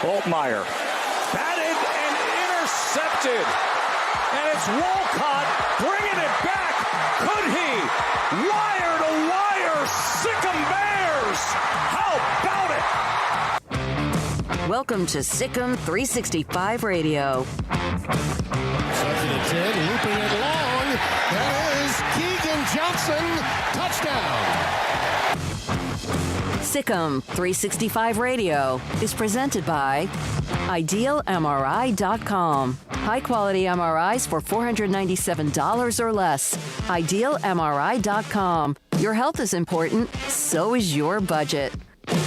Altmaier batted and intercepted, and it's Walcott bringing it back. Could he? Wire to wire, Sikkim Bears. How about it? Welcome to Sikkim 365 Radio. Second and 10, looping it long. That is Keegan Johnson. Touchdown. Sikkim 365 Radio is presented by IdealMRI.com. High-quality MRIs for $497 or less. IdealMRI.com. Your health is important, so is your budget. Third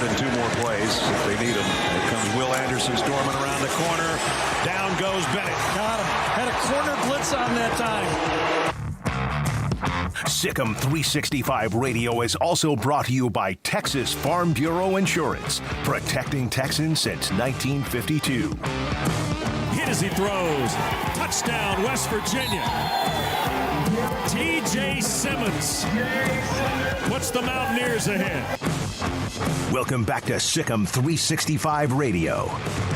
and 2 more plays if they need them. Here comes Will Anderson storming around the corner. Down goes Bennett. Got him. Had a corner blitz on that time. Sikkim 365 Radio is also brought to you by Texas Farm Bureau Insurance, protecting Texans since 1952. Hit as he throws. Touchdown, West Virginia. T.J. Simmons puts the Mountaineers ahead. Welcome back to Sikkim 365 Radio.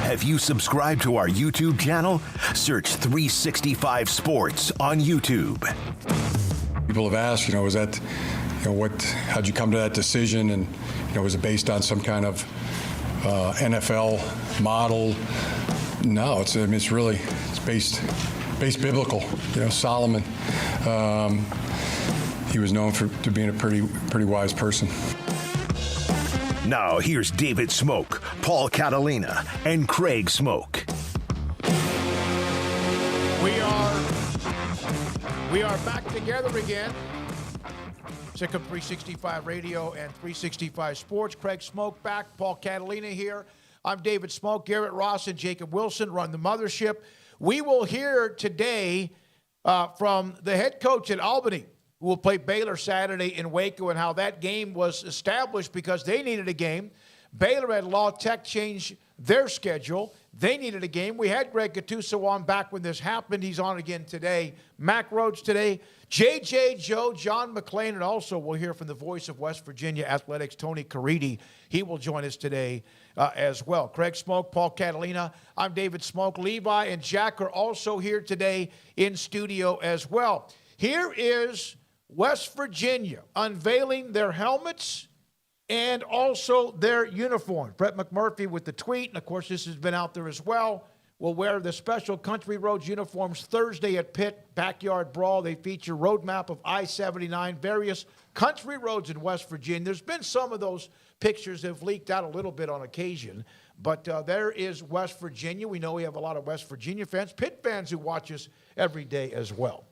Have you subscribed to our YouTube channel? Search 365 Sports on YouTube. People have asked, was that, how'd you come to that decision? And, was it based on some kind of NFL model? No, it's based biblical. Solomon, he was known to being a pretty wise person. Now here's David Smoak, Paul Catalina, and Craig Smoak. We are back together again. Sikkim 365 Radio and 365 Sports. Craig Smoak back. Paul Catalina here. I'm David Smoak. Garrett Ross and Jacob Wilson run the mothership. We will hear today from the head coach at Albany, who will play Baylor Saturday in Waco, and how that game was established because they needed a game. Baylor had Law Tech change their schedule. They needed a game. We had Greg Gattuso on back when this happened. He's on again today. Mack Rhoades today. J.J. Joe, John McClain, and also we'll hear from the voice of West Virginia Athletics, Tony Caridi. He will join us today as well. Craig Smoak, Paul Catalina. I'm David Smoak. Levi and Jack are also here today in studio as well. Here is West Virginia unveiling their helmets and also their uniform. Brett McMurphy with the tweet, and of course this has been out there as well, will wear the special Country Roads uniforms Thursday at Pitt Backyard Brawl. They feature roadmap of I-79, various country roads in West Virginia. There's been some of those pictures that have leaked out a little bit on occasion, but there is West Virginia. We know we have a lot of West Virginia fans, Pitt fans who watch us every day as well.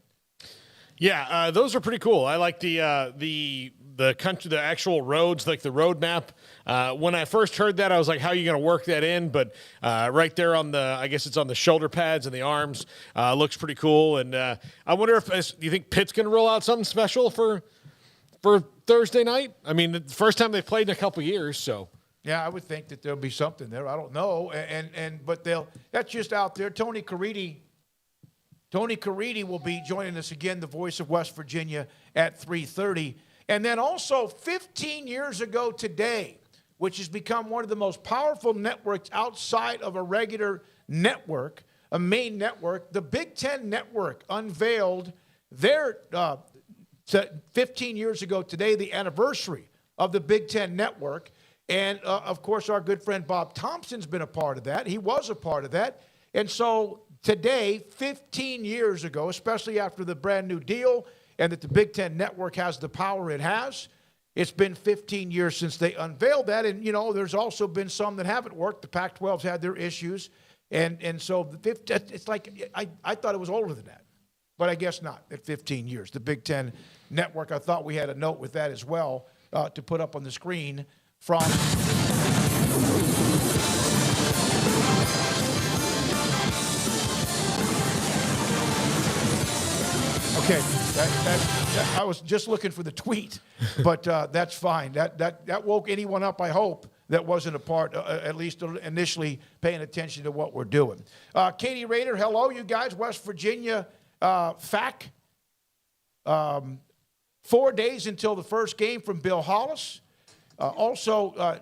Yeah, those are pretty cool. I like the country, the actual roads, like the road map. When I first heard that, I was like, how are you going to work that in? But right there on I guess it's on the shoulder pads and the arms, looks pretty cool. And I wonder do you think Pitt's going to roll out something special for Thursday night? I mean, the first time they've played in a couple years, so. Yeah, I would think that there'll be something there. I don't know. But that's just out there. Tony Caridi will be joining us again, the voice of West Virginia at 3:30. And then also 15 years ago today, which has become one of the most powerful networks outside of a regular network, a main network, the Big Ten Network unveiled their 15 years ago today, the anniversary of the Big Ten Network. And, of course, our good friend Bob Thompson's been a part of that. He was a part of that. And so today, 15 years ago, especially after the brand new deal and that the Big Ten Network has the power it has, it's been 15 years since they unveiled that. And, there's also been some that haven't worked. The Pac-12's had their issues. And so it's like I thought it was older than that. But I guess not at 15 years. The Big Ten Network, I thought we had a note with that as well to put up on the screen from... Okay, I was just looking for the tweet, but that's fine. That woke anyone up, I hope, that wasn't a part, at least initially paying attention to what we're doing. Katie Rader, hello, you guys. West Virginia FAC. 4 days until the first game from Bill Hollis. Also,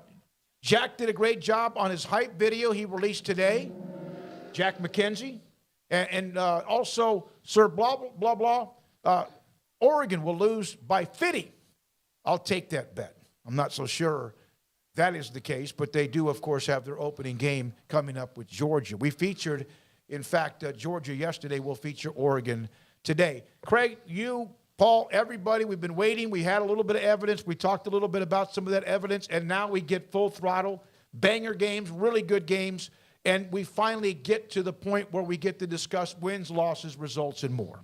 Jack did a great job on his hype video he released today. Jack McKenzie. And also, Sir blah, blah, blah. Oregon will lose by 50. I'll take that bet. I'm not so sure that is the case, but they do, of course, have their opening game coming up with Georgia. We featured, in fact, Georgia yesterday. We'll feature Oregon today. Craig, you, Paul, everybody, we've been waiting. We had a little bit of evidence. We talked a little bit about some of that evidence, and now we get full throttle, banger games, really good games, and we finally get to the point where we get to discuss wins, losses, results, and more.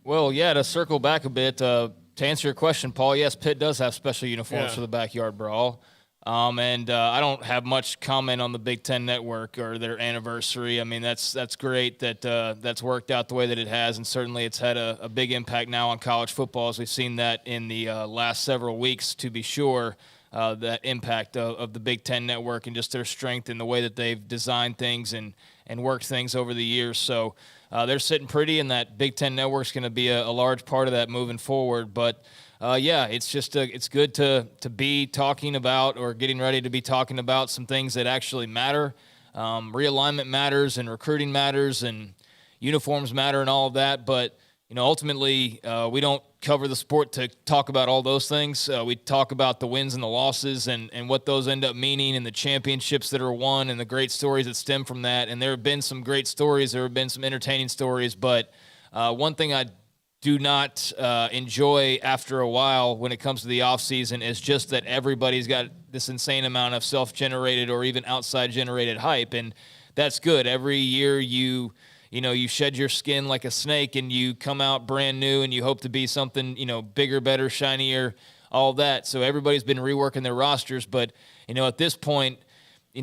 Well, yeah, to circle back a bit, to answer your question, Paul, yes, Pitt does have special uniforms for the backyard brawl. And I don't have much comment on the Big Ten Network or their anniversary. I mean, that's great that that's worked out the way that it has, and certainly it's had a big impact now on college football, as we've seen that in the last several weeks, to be sure, that impact of the Big Ten Network and just their strength in the way that they've designed things and worked things over the years. So they're sitting pretty, and that Big Ten Network's going to be a large part of that moving forward. But yeah, it's just it's good to be talking about or getting ready to be talking about some things that actually matter. Realignment matters, and recruiting matters, and uniforms matter, and all of that. But ultimately, we don't cover the sport to talk about all those things. We talk about the wins and the losses and what those end up meaning, and the championships that are won, and the great stories that stem from that. And there have been some great stories. There have been some entertaining stories. But one thing I do not enjoy after a while when it comes to the offseason is just that everybody's got this insane amount of self-generated or even outside-generated hype, and that's good. Every year you shed your skin like a snake and you come out brand new and you hope to be something, bigger, better, shinier, all that. So everybody's been reworking their rosters, but, at this point,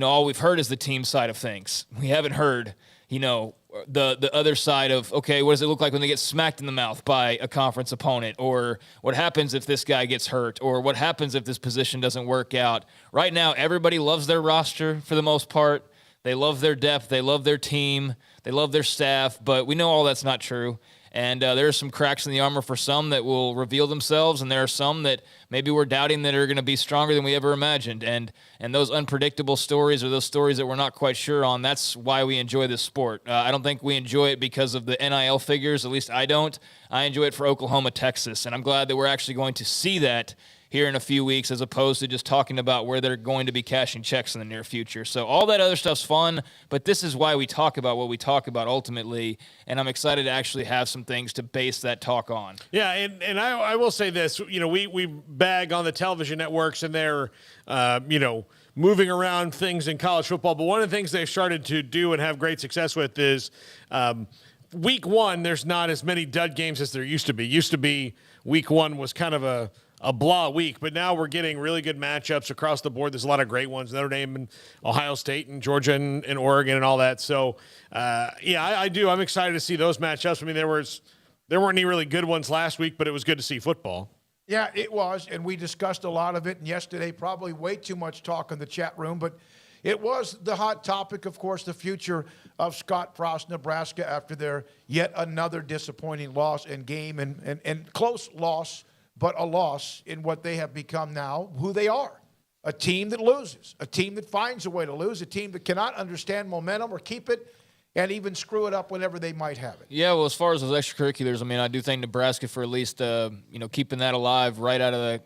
all we've heard is the team side of things. We haven't heard, the other side of, okay, what does it look like when they get smacked in the mouth by a conference opponent? Or what happens if this guy gets hurt? Or what happens if this position doesn't work out? Right now, everybody loves their roster for the most part. They love their depth. They love their team. They love their staff. But we know all that's not true. And there are some cracks in the armor for some that will reveal themselves, and there are some that maybe we're doubting that are going to be stronger than we ever imagined. And those unpredictable stories, or those stories that we're not quite sure on, that's why we enjoy this sport. I don't think we enjoy it because of the NIL figures. At least I don't. I enjoy it for Oklahoma, Texas, and I'm glad that we're actually going to see that here in a few weeks, as opposed to just talking about where they're going to be cashing checks in the near future. So all that other stuff's fun, but this is why we talk about what we talk about ultimately, and I'm excited to actually have some things to base that talk on. Yeah, and I will say this, we bag on the television networks and they're, moving around things in college football, but one of the things they've started to do and have great success with is week one, there's not as many dud games as there used to be. Used to be week one was kind of a blah week, but now we're getting really good matchups across the board. There's a lot of great ones, Notre Dame and Ohio State and Georgia and Oregon and all that. So, I do. I'm excited to see those matchups. I mean, there weren't any really good ones last week, but it was good to see football. Yeah, it was, and we discussed a lot of it. And yesterday, probably way too much talk in the chat room, but it was the hot topic, of course, the future of Scott Frost, Nebraska, after their yet another disappointing loss in game and close loss, but a loss in what they have become now, who they are. A team that loses, a team that finds a way to lose, a team that cannot understand momentum or keep it and even screw it up whenever they might have it. Yeah, well, as far as those extracurriculars, I mean, I do think Nebraska, for at least, keeping that alive right out of the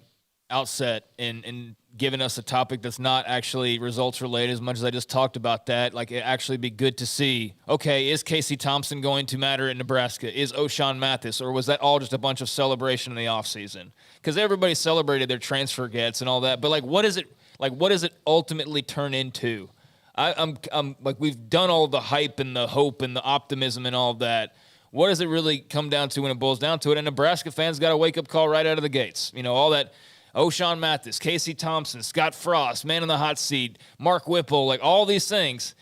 outset and giving us a topic that's not actually results related as much as I just talked about that. Like, it actually be good to see, okay, is Casey Thompson going to matter in Nebraska? Is O'Shawn Mathis, or was that all just a bunch of celebration in the offseason? Because everybody celebrated their transfer gets and all that, but like, what does it ultimately turn into? I'm like, we've done all the hype and the hope and the optimism and all of that. What does it really come down to when it boils down to it? And Nebraska fans got a wake-up call right out of the gates. You know, all that O'Shawn Mathis, Casey Thompson, Scott Frost, man in the hot seat, Mark Whipple, like all these things.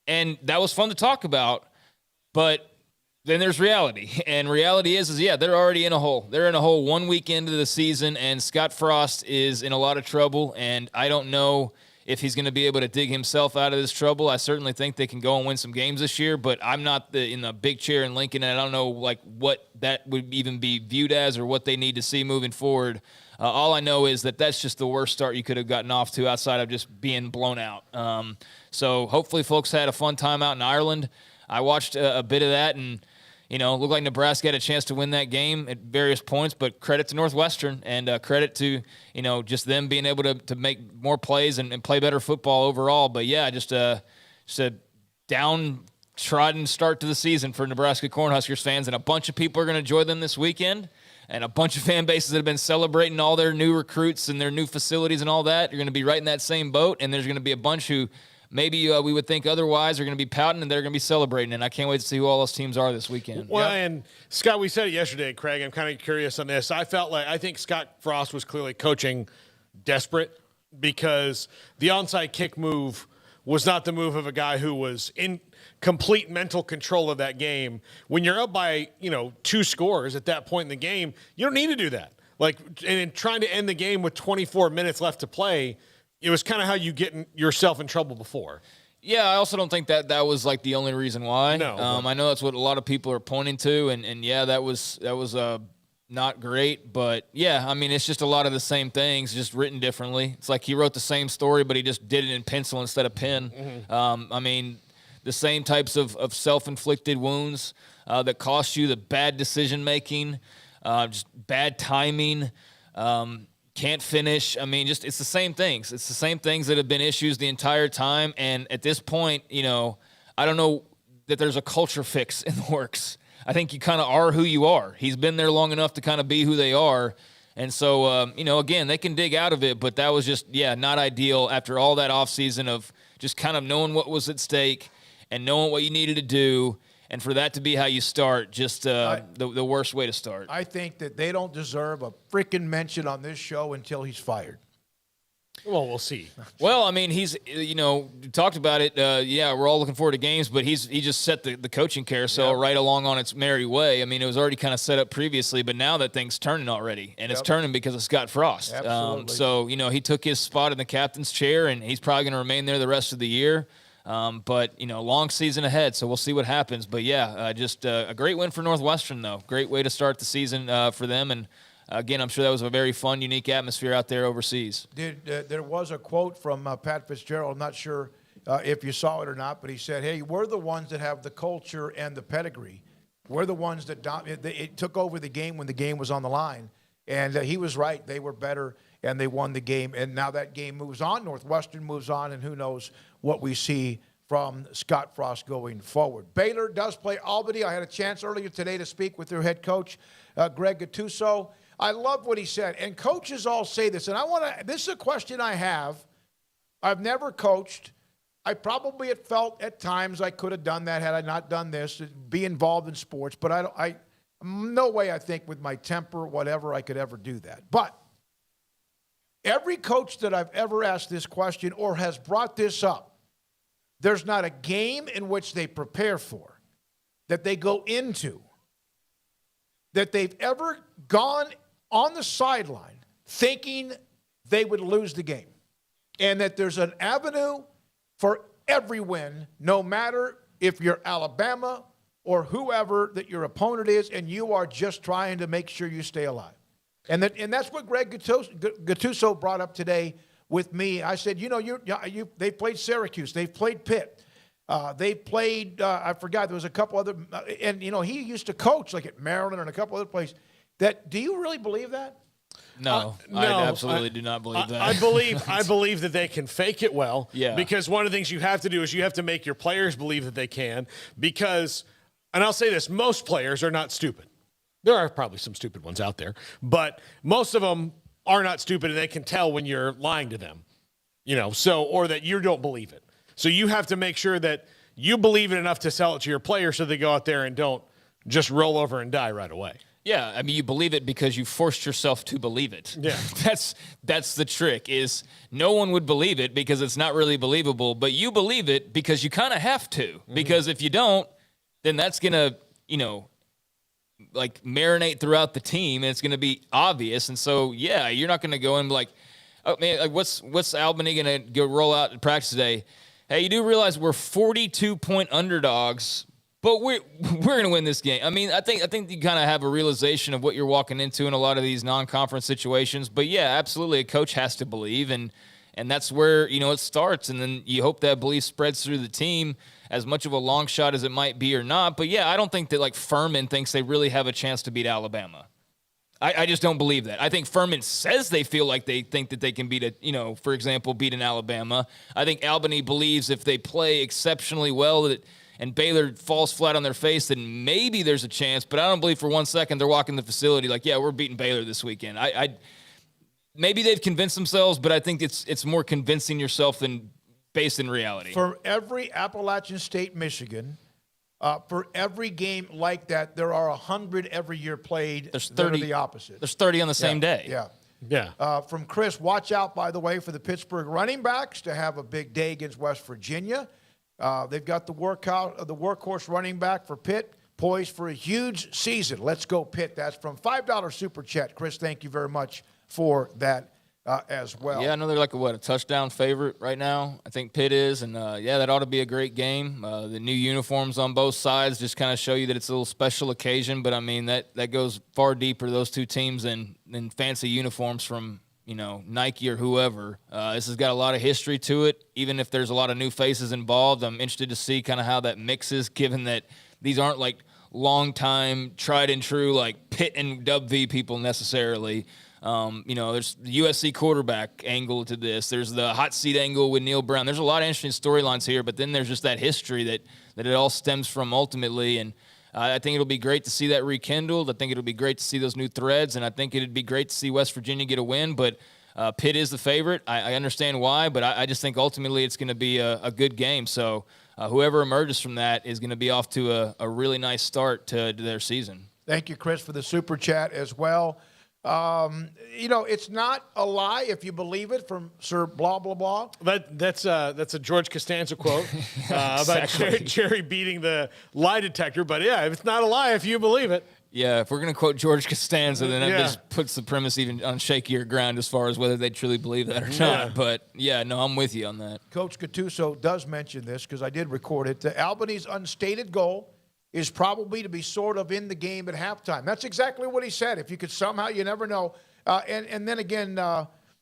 And that was fun to talk about, but then there's reality. And reality is yeah, they're already in a hole. They're in a hole 1 week into the season, and Scott Frost is in a lot of trouble, and I don't know if he's going to be able to dig himself out of this trouble. I certainly think they can go and win some games this year, but I'm not in the big chair in Lincoln, and I don't know like what that would even be viewed as or what they need to see moving forward. All I know is that that's just the worst start you could have gotten off to outside of just being blown out. So hopefully folks had a fun time out in Ireland. I watched a bit of that, and it looked like Nebraska had a chance to win that game at various points, but credit to Northwestern and credit to, just them being able to make more plays and play better football overall. But, yeah, just a downtrodden start to the season for Nebraska Cornhuskers fans, and a bunch of people are going to enjoy them this weekend. And a bunch of fan bases that have been celebrating all their new recruits and their new facilities and all that. You're going to be right in that same boat, and there's going to be a bunch who maybe we would think otherwise are going to be pouting, and they're going to be celebrating. And I can't wait to see who all those teams are this weekend. Well, and Scott, we said it yesterday, Craig. I'm kind of curious on this. I think Scott Frost was clearly coaching desperate because the onside kick move was not the move of a guy who was in complete mental control of that game. When you're up by, 2 scores at that point in the game, you don't need to do that. Like, and trying to end the game with 24 minutes left to play, it was kind of how you get yourself in trouble before. Yeah, I also don't think that was like the only reason why. No. I know that's what a lot of people are pointing to, and yeah, that was not great, but yeah, I mean, it's just a lot of the same things, just written differently. It's like he wrote the same story, but he just did it in pencil instead of pen. Mm-hmm. I mean, the same types of self-inflicted wounds that cost you, the bad decision-making, just bad timing, can't finish. I mean, it's the same things. It's the same things that have been issues the entire time, and at this point, I don't know that there's a culture fix in the works. I think you kind of are who you are. He's been there long enough to kind of be who they are. And so, again, they can dig out of it, but that was just, not ideal after all that offseason of just kind of knowing what was at stake and knowing what you needed to do. And for that to be how you start, just the worst way to start. I think that they don't deserve a freaking mention on this show until he's fired. Well, we'll see. Well, I mean, he's, talked about it. We're all looking forward to games, but he just set the coaching carousel right along on its merry way. I mean, it was already kind of set up previously, but now that thing's turning already, and it's turning because of Scott Frost. Absolutely. So, he took his spot in the captain's chair, and he's probably going to remain there the rest of the year. But, long season ahead, so we'll see what happens. But, just a great win for Northwestern, though. Great way to start the season for them, and again, I'm sure that was a very fun, unique atmosphere out there overseas. There was a quote from Pat Fitzgerald. I'm not sure if you saw it or not, but he said, hey, we're the ones that have the culture and the pedigree. We're the ones that it took over the game when the game was on the line. And he was right. They were better, and they won the game. And now that game moves on. Northwestern moves on, and who knows what we see from Scott Frost going forward. Baylor does play Albany. I had a chance earlier today to speak with their head coach, Greg Gattuso. I love what he said, and coaches all say this, and this is a question I have. I've never coached. I probably had felt at times I could have done that had I not done this, be involved in sports, but no way I think with my temper, whatever, I could ever do that. But every coach that I've ever asked this question or has brought this up, there's not a game in which they prepare for, that they go into, that they've ever gone on the sideline thinking they would lose the game, and that there's an avenue for every win, no matter if you're Alabama or whoever that your opponent is, and you are just trying to make sure you stay alive. And that's what Greg Gattuso brought up today with me. I said, they played Syracuse, they've played Pitt, they played, I forgot, there was a couple other, and he used to coach like at Maryland and a couple other places. Do you really believe that? No, I absolutely do not believe that. I believe that they can fake it well. Yeah. Because one of the things you have to do is you have to make your players believe that they can. Because, and I'll say this, most players are not stupid. There are probably some stupid ones out there, but most of them are not stupid, and they can tell when you're lying to them, or that you don't believe it. So you have to make sure that you believe it enough to sell it to your players so they go out there and don't just roll over and die right away. Yeah, I mean, you believe it because you forced yourself to believe it. Yeah. That's the trick, is no one would believe it because it's not really believable, but you believe it because you kind of have to. Mm-hmm. Because if you don't, then that's going to, like marinate throughout the team, and it's going to be obvious. And so, yeah, you're not going to go in like, oh, man, like what's Albany going to go roll out in practice today? Hey, you do realize we're 42-point underdogs, but we're going to win this game. I mean, I think you kind of have a realization of what you're walking into in a lot of these non-conference situations. But yeah, absolutely, a coach has to believe, and that's where it starts. And then you hope that belief spreads through the team, as much of a long shot as it might be or not. But yeah, I don't think that like Furman thinks they really have a chance to beat Alabama. I just don't believe that. I think Furman says they feel like they think that they can beat for example, beat an Alabama. I think Albany believes if they play exceptionally well and Baylor falls flat on their face, then maybe there's a chance. But I don't believe for 1 second they're walking the facility like, yeah, we're beating Baylor this weekend. Maybe they've convinced themselves, but I think it's more convincing yourself than based in reality. For every Appalachian State, Michigan, for every game like that, there are 100 every year played. There's 30. That are the opposite. There's 30 on the same day. Yeah. From Chris, watch out, by the way, for the Pittsburgh running backs to have a big day against West Virginia. They've got the workhorse running back for Pitt, poised for a huge season. Let's go, Pitt. That's from $5 Super Chat. Chris, thank you very much for that as well. Yeah, I know they're like a touchdown favorite right now. I think Pitt is, and that ought to be a great game. The new uniforms on both sides just kind of show you that it's a little special occasion, but I mean that goes far deeper, those two teams, than fancy uniforms from Nike or whoever. This has got a lot of history to it, even if there's a lot of new faces involved. I'm interested to see kind of how that mixes, given that these aren't like long-time, tried and true like Pitt and Dub V people necessarily. There's the USC quarterback angle to this. There's the hot seat angle with Neil Brown. There's a lot of interesting storylines here, but then there's just that history that it all stems from ultimately. And I think it'll be great to see that rekindled. I think it'll be great to see those new threads, and I think it'd be great to see West Virginia get a win. But Pitt is the favorite. I understand why, but I just think ultimately it's going to be a good game. So whoever emerges from that is going to be off to a really nice start to their season. Thank you, Chris, for the super chat as well. It's not a lie if you believe it, from Sir blah blah blah. That's a George Costanza quote about Jerry beating the lie detector. But yeah, it's not a lie if you believe it. Yeah, if we're going to quote George Costanza, then that just puts the premise even on shakier ground as far as whether they truly believe that or not. But yeah, no, I'm with you on that. Coach Gattuso does mention this because I did record it. Albany's unstated goal is probably to be sort of in the game at halftime. That's exactly what he said. If you could somehow, you never know. And then again,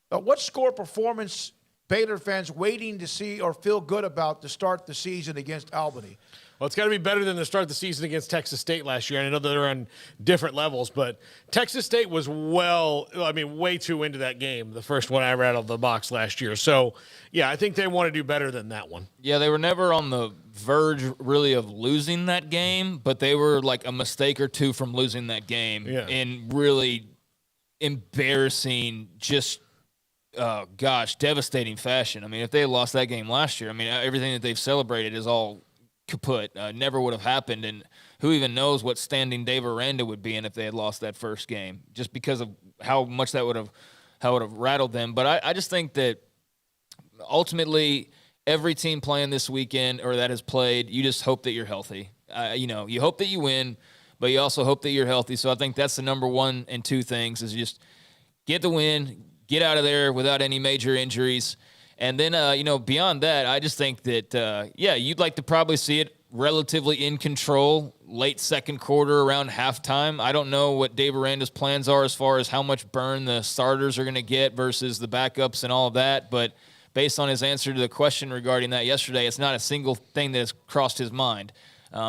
what score performance Baylor fans waiting to see or feel good about to start the season against Albany? Well, it's got to be better than to start the season against Texas State last year. And I know that they're on different levels, but Texas State was way too into that game, the first one I read out of the box last year. So, yeah, I think they want to do better than that one. Yeah, they were never on the verge, really, of losing that game, but they were like a mistake or two from losing that game in really embarrassing, just devastating fashion. I mean, if they had lost that game last year, I mean, everything that they've celebrated is all kaput. Never would have happened, and who even knows what standing Dave Aranda would be in if they had lost that first game, just because of how much that would have rattled them. But I just think that ultimately every team playing this weekend or that has played, you just hope that you're healthy. You hope that you win, but you also hope that you're healthy. So I think that's the number one and two things, is just get the win, get out of there without any major injuries. And then, beyond that, I just think that, you'd like to probably see it relatively in control late second quarter around halftime. I don't know what Dave Aranda's plans are as far as how much burn the starters are going to get versus the backups and all of that. But based on his answer to the question regarding that yesterday, it's not a single thing that has crossed his mind.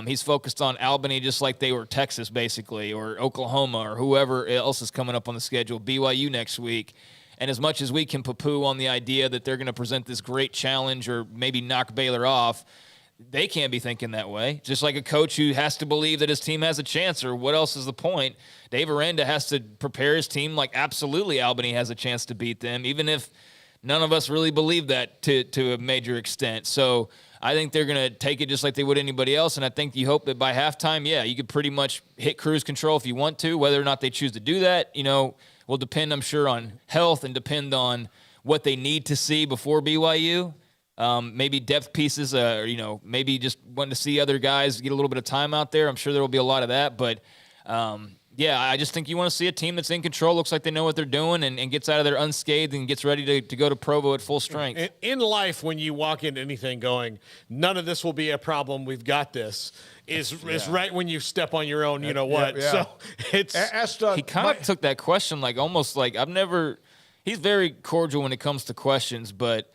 He's focused on Albany just like they were Texas, basically, or Oklahoma, or whoever else is coming up on the schedule, BYU next week. And as much as we can poo-poo on the idea that they're going to present this great challenge or maybe knock Baylor off, they can't be thinking that way. Just like a coach who has to believe that his team has a chance, or what else is the point? Dave Aranda has to prepare his team like absolutely Albany has a chance to beat them, even if none of us really believe that to a major extent. So I think they're going to take it just like they would anybody else, and I think you hope that by halftime, you could pretty much hit cruise control if you want to. Whether or not they choose to do that, will depend, I'm sure, on health and depend on what they need to see before BYU. Maybe depth pieces, maybe just wanting to see other guys get a little bit of time out there. I'm sure there will be a lot of that, but I just think you want to see a team that's in control, looks like they know what they're doing, and gets out of there unscathed and gets ready to go to Provo at full strength. In life, when you walk into anything going, none of this will be a problem, we've got this, is right when you step on your own, what. Yeah. So he kind of took that question almost like he's very cordial when it comes to questions, but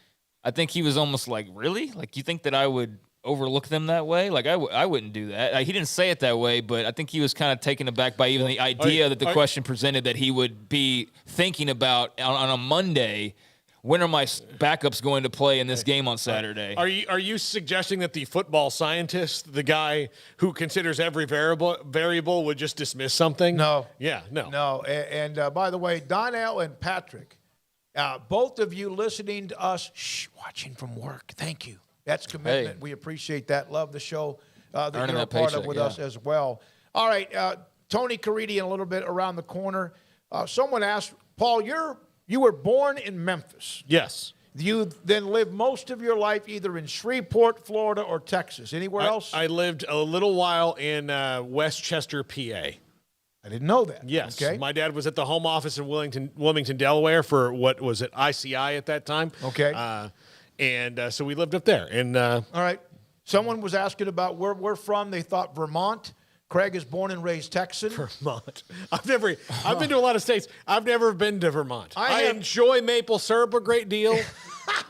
I think he was almost like, really? Like, you think that I would overlook them that way? Like, I wouldn't do that. He didn't say it that way, but I think he was kind of taken aback by even the idea that the question presented that he would be thinking about on a Monday, when are my backups going to play in this game on Saturday? Are you suggesting that the football scientist, the guy who considers every variable, would just dismiss something? No. Yeah, no. No. And by the way, Donnell and Patrick, both of you listening to us, watching from work, thank you. That's commitment. Hey. We appreciate that. Love the show that Earning you're a that part paycheck, of with us as well. All right, Tony Caridi in a little bit around the corner. Someone asked, Paul, you were born in Memphis. Yes. You then lived most of your life either in Shreveport, Florida, or Texas. Anywhere else? I lived a little while in Westchester, PA. I didn't know that. Yes. Okay. My dad was at the home office in Wilmington, Delaware for what was it, ICI at that time. Okay. So we lived up there. And all right. Someone was asking about where we're from. They thought Vermont. Craig is born and raised Texan. Vermont. I've been to a lot of states. I've never been to Vermont. I enjoy maple syrup a great deal.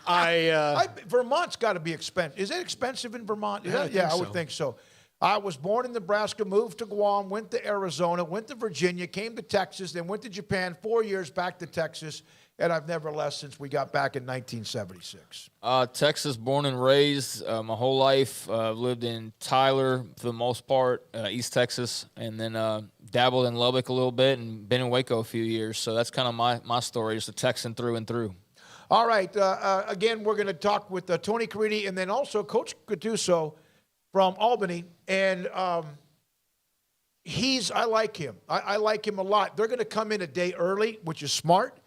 Vermont's got to be expensive. Is it expensive in Vermont? I would think so. I was born in Nebraska, moved to Guam, went to Arizona, went to Virginia, came to Texas, then went to Japan, 4 years back to Texas, and I've never left since we got back in 1976. Texas, born and raised my whole life. Lived in Tyler for the most part, East Texas, and then dabbled in Lubbock a little bit and been in Waco a few years. So that's kind of my story, just a Texan through and through. All right. Again, we're going to talk with Tony Caridi and then also Coach Gattuso from Albany, and I like him. I like him a lot. They're going to come in a day early, which is smart.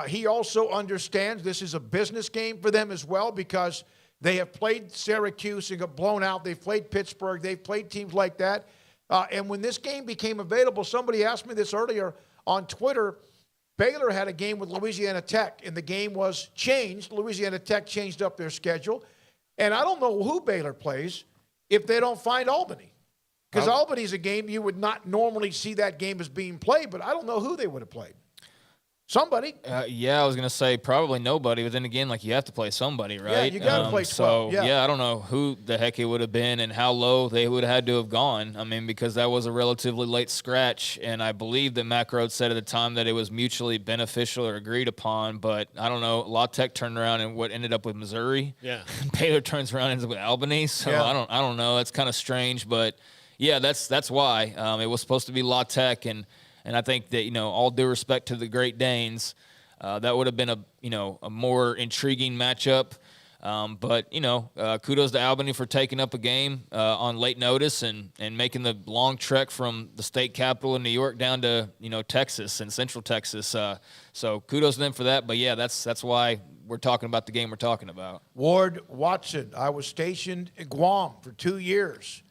He also understands this is a business game for them as well because they have played Syracuse and got blown out. They've played Pittsburgh. They've played teams like that. And when this game became available, somebody asked me this earlier on Twitter, Baylor had a game with Louisiana Tech, and the game was changed. Louisiana Tech changed up their schedule. And I don't know who Baylor plays if they don't find Albany. Because Albany's a game you would not normally see that game as being played, but I don't know who they would have played. Somebody. I was going to say probably nobody, but then again, you have to play somebody, right? Yeah, you got to play 12. So, I don't know who the heck it would have been and how low they would have had to have gone. I mean, because that was a relatively late scratch, and I believe that Mack Rhoades said at the time that it was mutually beneficial or agreed upon, but I don't know. La Tech turned around and what ended up with Missouri. Yeah. Baylor turns around and ends up with Albany, so I don't know. That's kind of strange, but, that's why. It was supposed to be La Tech, and I think that, all due respect to the Great Danes, that would have been a more intriguing matchup. But kudos to Albany for taking up a game on late notice and making the long trek from the state capital in New York down to, Texas and Central Texas. So kudos to them for that. But, that's why we're talking about the game we're talking about. Ward Watson. I was stationed in Guam for 2 years.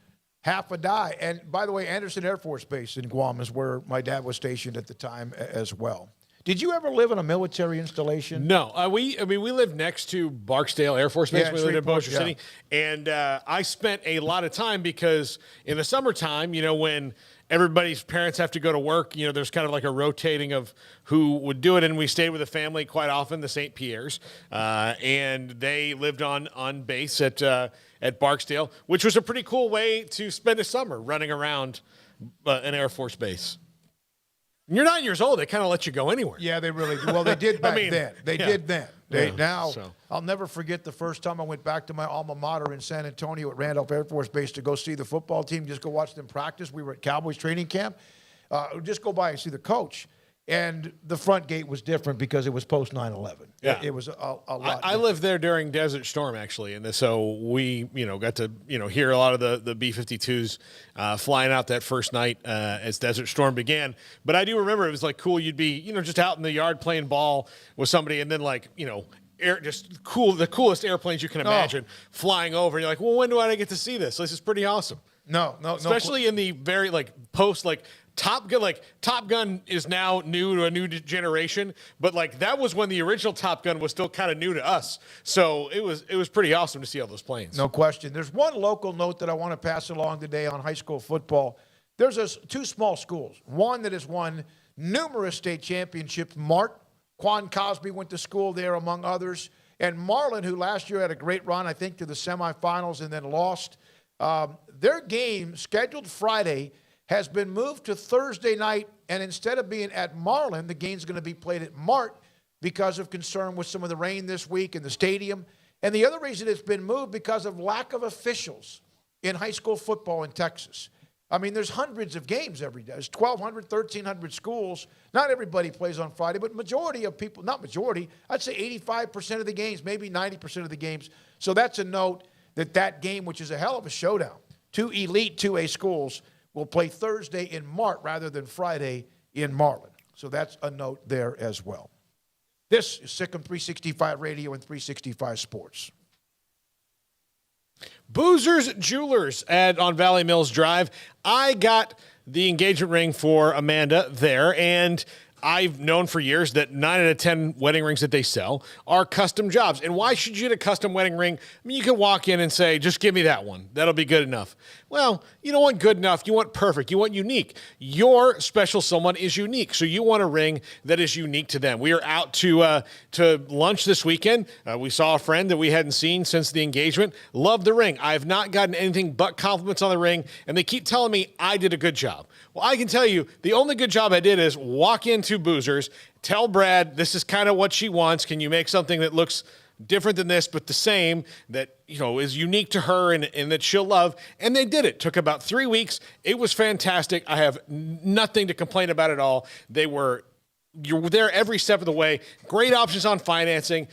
Half a die. And by the way, Anderson Air Force Base in Guam is where my dad was stationed at the time as well. Did you ever live in a military installation? No, we lived next to Barksdale Air Force Base. We lived in Bossier City, and I spent a lot of time because in the summertime, when everybody's parents have to go to work, there's kind of like a rotating of who would do it, and we stayed with a family quite often, the St. Pierres, and they lived on base at Barksdale, which was a pretty cool way to spend a summer running around an Air Force base. You're 9 years old. They kind of let you go anywhere. Yeah, they really do. Well, they did back then. They did then. I'll never forget the first time I went back to my alma mater in San Antonio at Randolph Air Force Base to go see the football team, just go watch them practice. We were at Cowboys training camp. Just go by and see the coach. And the front gate was different because it was post 9/11. Yeah. It was a lot. I lived there during Desert Storm, actually, and so we, got to, hear a lot of the B-52s flying out that first night as Desert Storm began. But I do remember it was like cool. You'd be, just out in the yard playing ball with somebody, and then the coolest airplanes you can imagine flying over. And you're like, well, when do I get to see this? This is pretty awesome. No. Especially in the very post Top Gun is now new to a new generation, but that was when the original Top Gun was still kind of new to us. So it was pretty awesome to see all those planes. No question. There's one local note that I want to pass along today on high school football. There's two small schools. One that has won numerous state championships. Mart, Quan Cosby went to school there, among others. And Marlin, who last year had a great run, I think, to the semifinals and then lost. Their game, scheduled Friday, has been moved to Thursday night, and instead of being at Marlin, the game's going to be played at Mart because of concern with some of the rain this week in the stadium. And the other reason it's been moved because of lack of officials in high school football in Texas. I mean, there's hundreds of games every day. There's 1,200, 1,300 schools. Not everybody plays on Friday, but majority of people, not majority, I'd say 85% of the games, maybe 90% of the games. So that's a note that game, which is a hell of a showdown, two elite 2A schools, will play Thursday in Mart rather than Friday in Marlin. So that's a note there as well. This is Sikkim 365 Radio and 365 Sports. Boozer's Jewelers on Valley Mills Drive. I got the engagement ring for Amanda there, and I've known for years that 9 out of 10 wedding rings that they sell are custom jobs. And why should you get a custom wedding ring? I mean, you can walk in and say, just give me that one. That'll be good enough. Well, you don't want good enough. You want perfect. You want unique. Your special someone is unique. So you want a ring that is unique to them. We are out to lunch this weekend. We saw a friend that we hadn't seen since the engagement. Loved the ring. I have not gotten anything but compliments on the ring, and they keep telling me I did a good job. Well, I can tell you the only good job I did is walk into Boozers, tell Brad this is kind of what she wants. Can you make something that looks different than this, but the same, that is unique to her and that she'll love? And they did it. Took about 3 weeks. It was fantastic. I have nothing to complain about at all. You're there every step of the way. Great options on financing.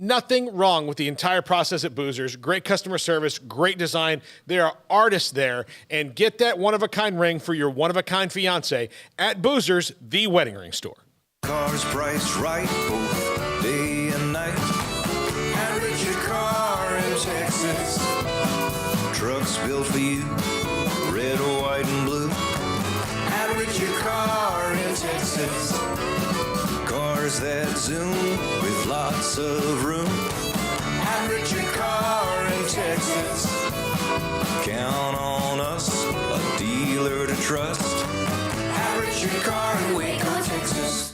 Nothing wrong with the entire process at Boozers. Great customer service, great design. There are artists there. And get that one-of-a-kind ring for your one-of-a-kind fiance at Boozers, the wedding ring store. Cars priced right both day and night. At Richard Car in Texas. Trucks built for you, red, white, and blue. At Richard Car in Texas. Cars that zoom with lots of room. At Richard Car in Texas. Count on us, a dealer to trust. At Richard Car in Waco, Texas.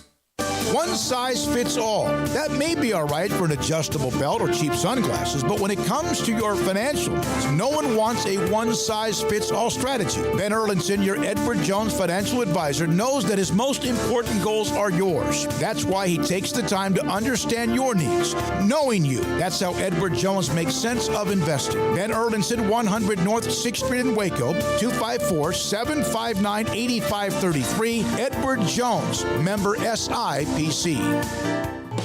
One size fits all. That may be all right for an adjustable belt or cheap sunglasses, but when it comes to your financial needs, no one wants a one-size-fits-all strategy. Ben Erlinson, your Edward Jones financial advisor, knows that his most important goals are yours. That's why he takes the time to understand your needs, knowing you. That's how Edward Jones makes sense of investing. Ben Erlinson, 100 North 6th Street in Waco, 254-759-8533. Edward Jones, member SIPC.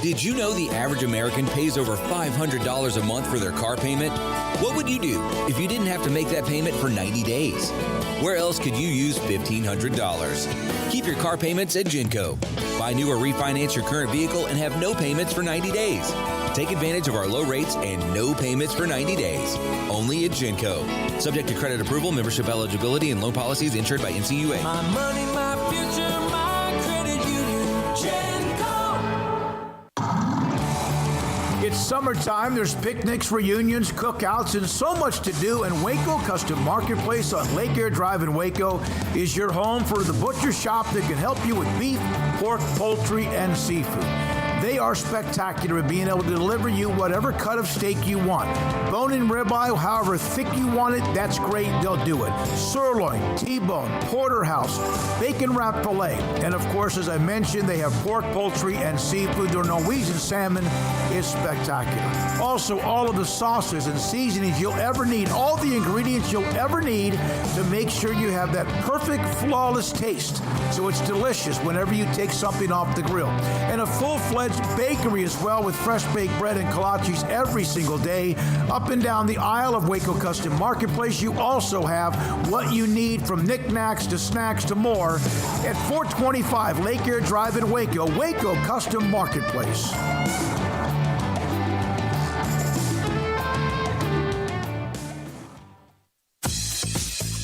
Did you know the average American pays over $500 a month for their car payment? What would you do if you didn't have to make that payment for 90 days? Where else could you use $1,500? Keep your car payments at Genco. Buy new or refinance your current vehicle and have no payments for 90 days. Take advantage of our low rates and no payments for 90 days. Only at Genco. Subject to credit approval, membership eligibility, and loan policies insured by NCUA. My money, my future, my credit union. Genco. summertime, there's picnics, reunions, cookouts, and so much to do, and Waco Custom Marketplace on Lake Air Drive in Waco is your home for the butcher shop that can help you with beef, pork, poultry, and seafood. They are spectacular at being able to deliver you whatever cut of steak you want. Bone-in ribeye, however thick you want it, that's great. They'll do it. Sirloin, T-bone, porterhouse, bacon-wrapped filet. And, of course, as I mentioned, they have pork, poultry, and seafood. Their Norwegian salmon is spectacular. Also, all of the sauces and seasonings you'll ever need, all the ingredients you'll ever need to make sure you have that perfect, flawless taste. So it's delicious whenever you take something off the grill. And a full-fledged bakery as well, with fresh baked bread and kolaches every single day. Up and down the aisle of Waco Custom Marketplace, you also have what you need, from knickknacks to snacks to more, at 425 Lake Air Drive in Waco, Waco Custom Marketplace.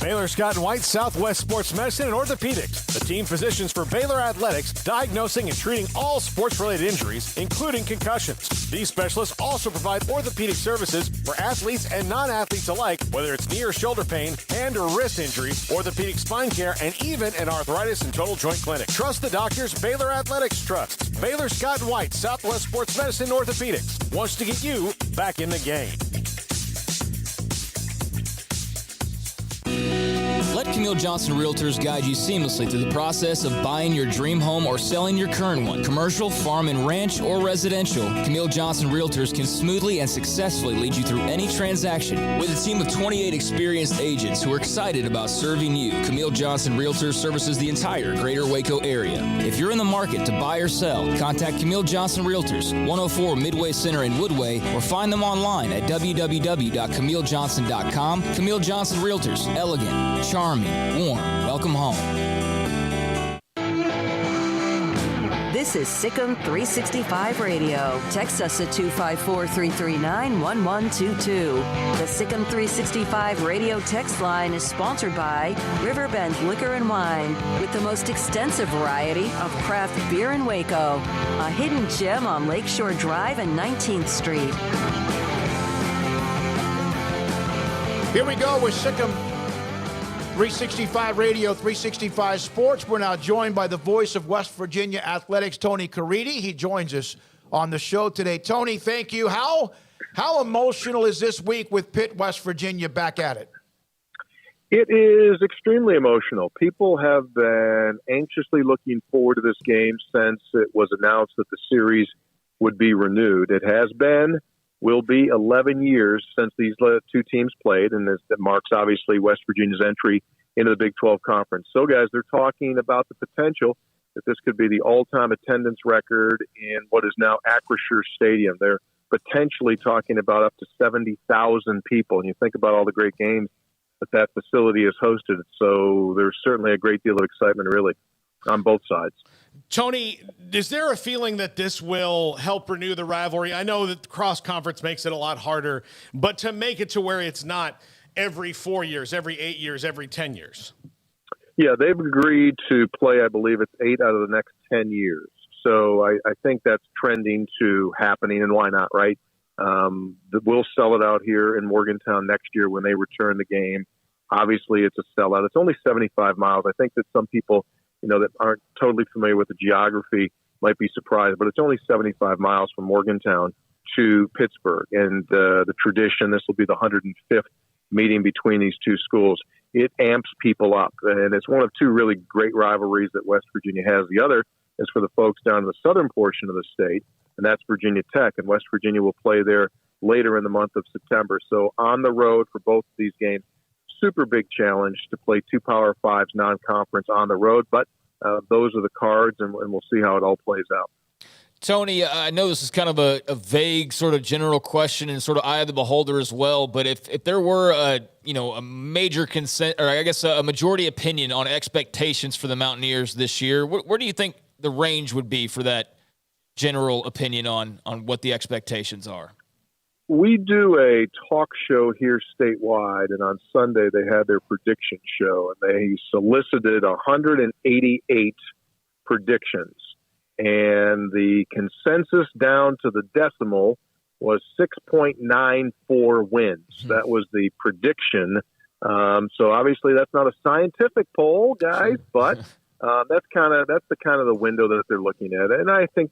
Baylor Scott and White, Southwest Sports Medicine and Orthopedics, the team physicians for Baylor Athletics, diagnosing and treating all sports-related injuries, including concussions. These specialists also provide orthopedic services for athletes and non-athletes alike, whether it's knee or shoulder pain, hand or wrist injuries, orthopedic spine care, and even an arthritis and total joint clinic. Trust the doctors Baylor Athletics trusts. Baylor Scott and White, Southwest Sports Medicine and Orthopedics wants to get you back in the game. Let Camille Johnson Realtors guide you seamlessly through the process of buying your dream home or selling your current one. Commercial, farm and ranch, or residential, Camille Johnson Realtors can smoothly and successfully lead you through any transaction. With a team of 28 experienced agents who are excited about serving you, Camille Johnson Realtors services the entire greater Waco area. If you're in the market to buy or sell, contact Camille Johnson Realtors, 104 Midway Center in Woodway, or find them online at www.camillejohnson.com. Camille Johnson Realtors, elegant, charming, warm. Welcome home. This is Sikkim 365 Radio. Text us at 254-339-1122. The Sikkim 365 Radio text line is sponsored by Riverbend Liquor and Wine, with the most extensive variety of craft beer in Waco. A hidden gem on Lakeshore Drive and 19th Street. Here we go with Sikkim 365 Radio, 365 Sports. We're now joined by the voice of West Virginia athletics, Tony Caridi. He joins us on the show today. Tony, thank you. How emotional is this week with Pitt, West Virginia back at it? It is extremely emotional. People have been anxiously looking forward to this game since it was announced that the series would be renewed. It will be 11 years since these two teams played, and that marks obviously West Virginia's entry into the Big 12 Conference. So, guys, they're talking about the potential that this could be the all-time attendance record in what is now Acrisure Stadium. They're potentially talking about up to 70,000 people, and you think about all the great games that facility has hosted. So there's certainly a great deal of excitement, really, on both sides. Tony, is there a feeling that this will help renew the rivalry? I know that cross-conference makes it a lot harder, but to make it to where it's not every 4 years, every 8 years, every 10 years. Yeah, they've agreed to play, I believe it's 8 out of the next 10 years. So I think that's trending to happening, and why not, right? We'll sell it out here in Morgantown next year when they return the game. Obviously, it's a sellout. It's only 75 miles. I think that some people, that aren't totally familiar with the geography might be surprised, but it's only 75 miles from Morgantown to Pittsburgh. And the tradition, this will be the 105th meeting between these two schools. It amps people up, and it's one of two really great rivalries that West Virginia has. The other is for the folks down in the southern portion of the state, and that's Virginia Tech, and West Virginia will play there later in the month of September. So on the road for both of these games, super big challenge to play two Power Fives non-conference on the road, but those are the cards, and we'll see how it all plays out. Tony, I know this is kind of a vague sort of general question and sort of eye of the beholder as well, but if there were a major consent, or I guess a majority opinion on expectations for the Mountaineers this year, where do you think the range would be for that general opinion on what the expectations are? We do a talk show here statewide, and on Sunday they had their prediction show, and they solicited 188 predictions. And the consensus down to the decimal was 6.94 wins. That was the prediction. So obviously that's not a scientific poll, guys, but that's the kind of the window that they're looking at. And I think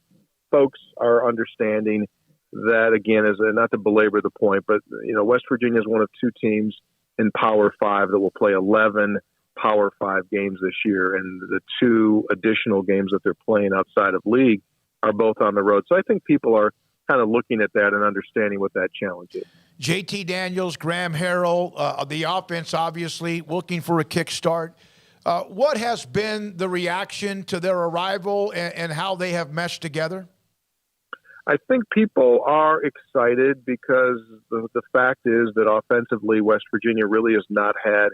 folks are understanding that, again, as not to belabor the point, but West Virginia is one of two teams in Power 5 that will play 11 Power 5 games this year, and the two additional games that they're playing outside of league are both on the road. So I think people are kind of looking at that and understanding what that challenge is. JT Daniels, Graham Harrell, the offense obviously looking for a kickstart. What has been the reaction to their arrival and how they have meshed together? I think people are excited because the fact is that offensively, West Virginia really has not had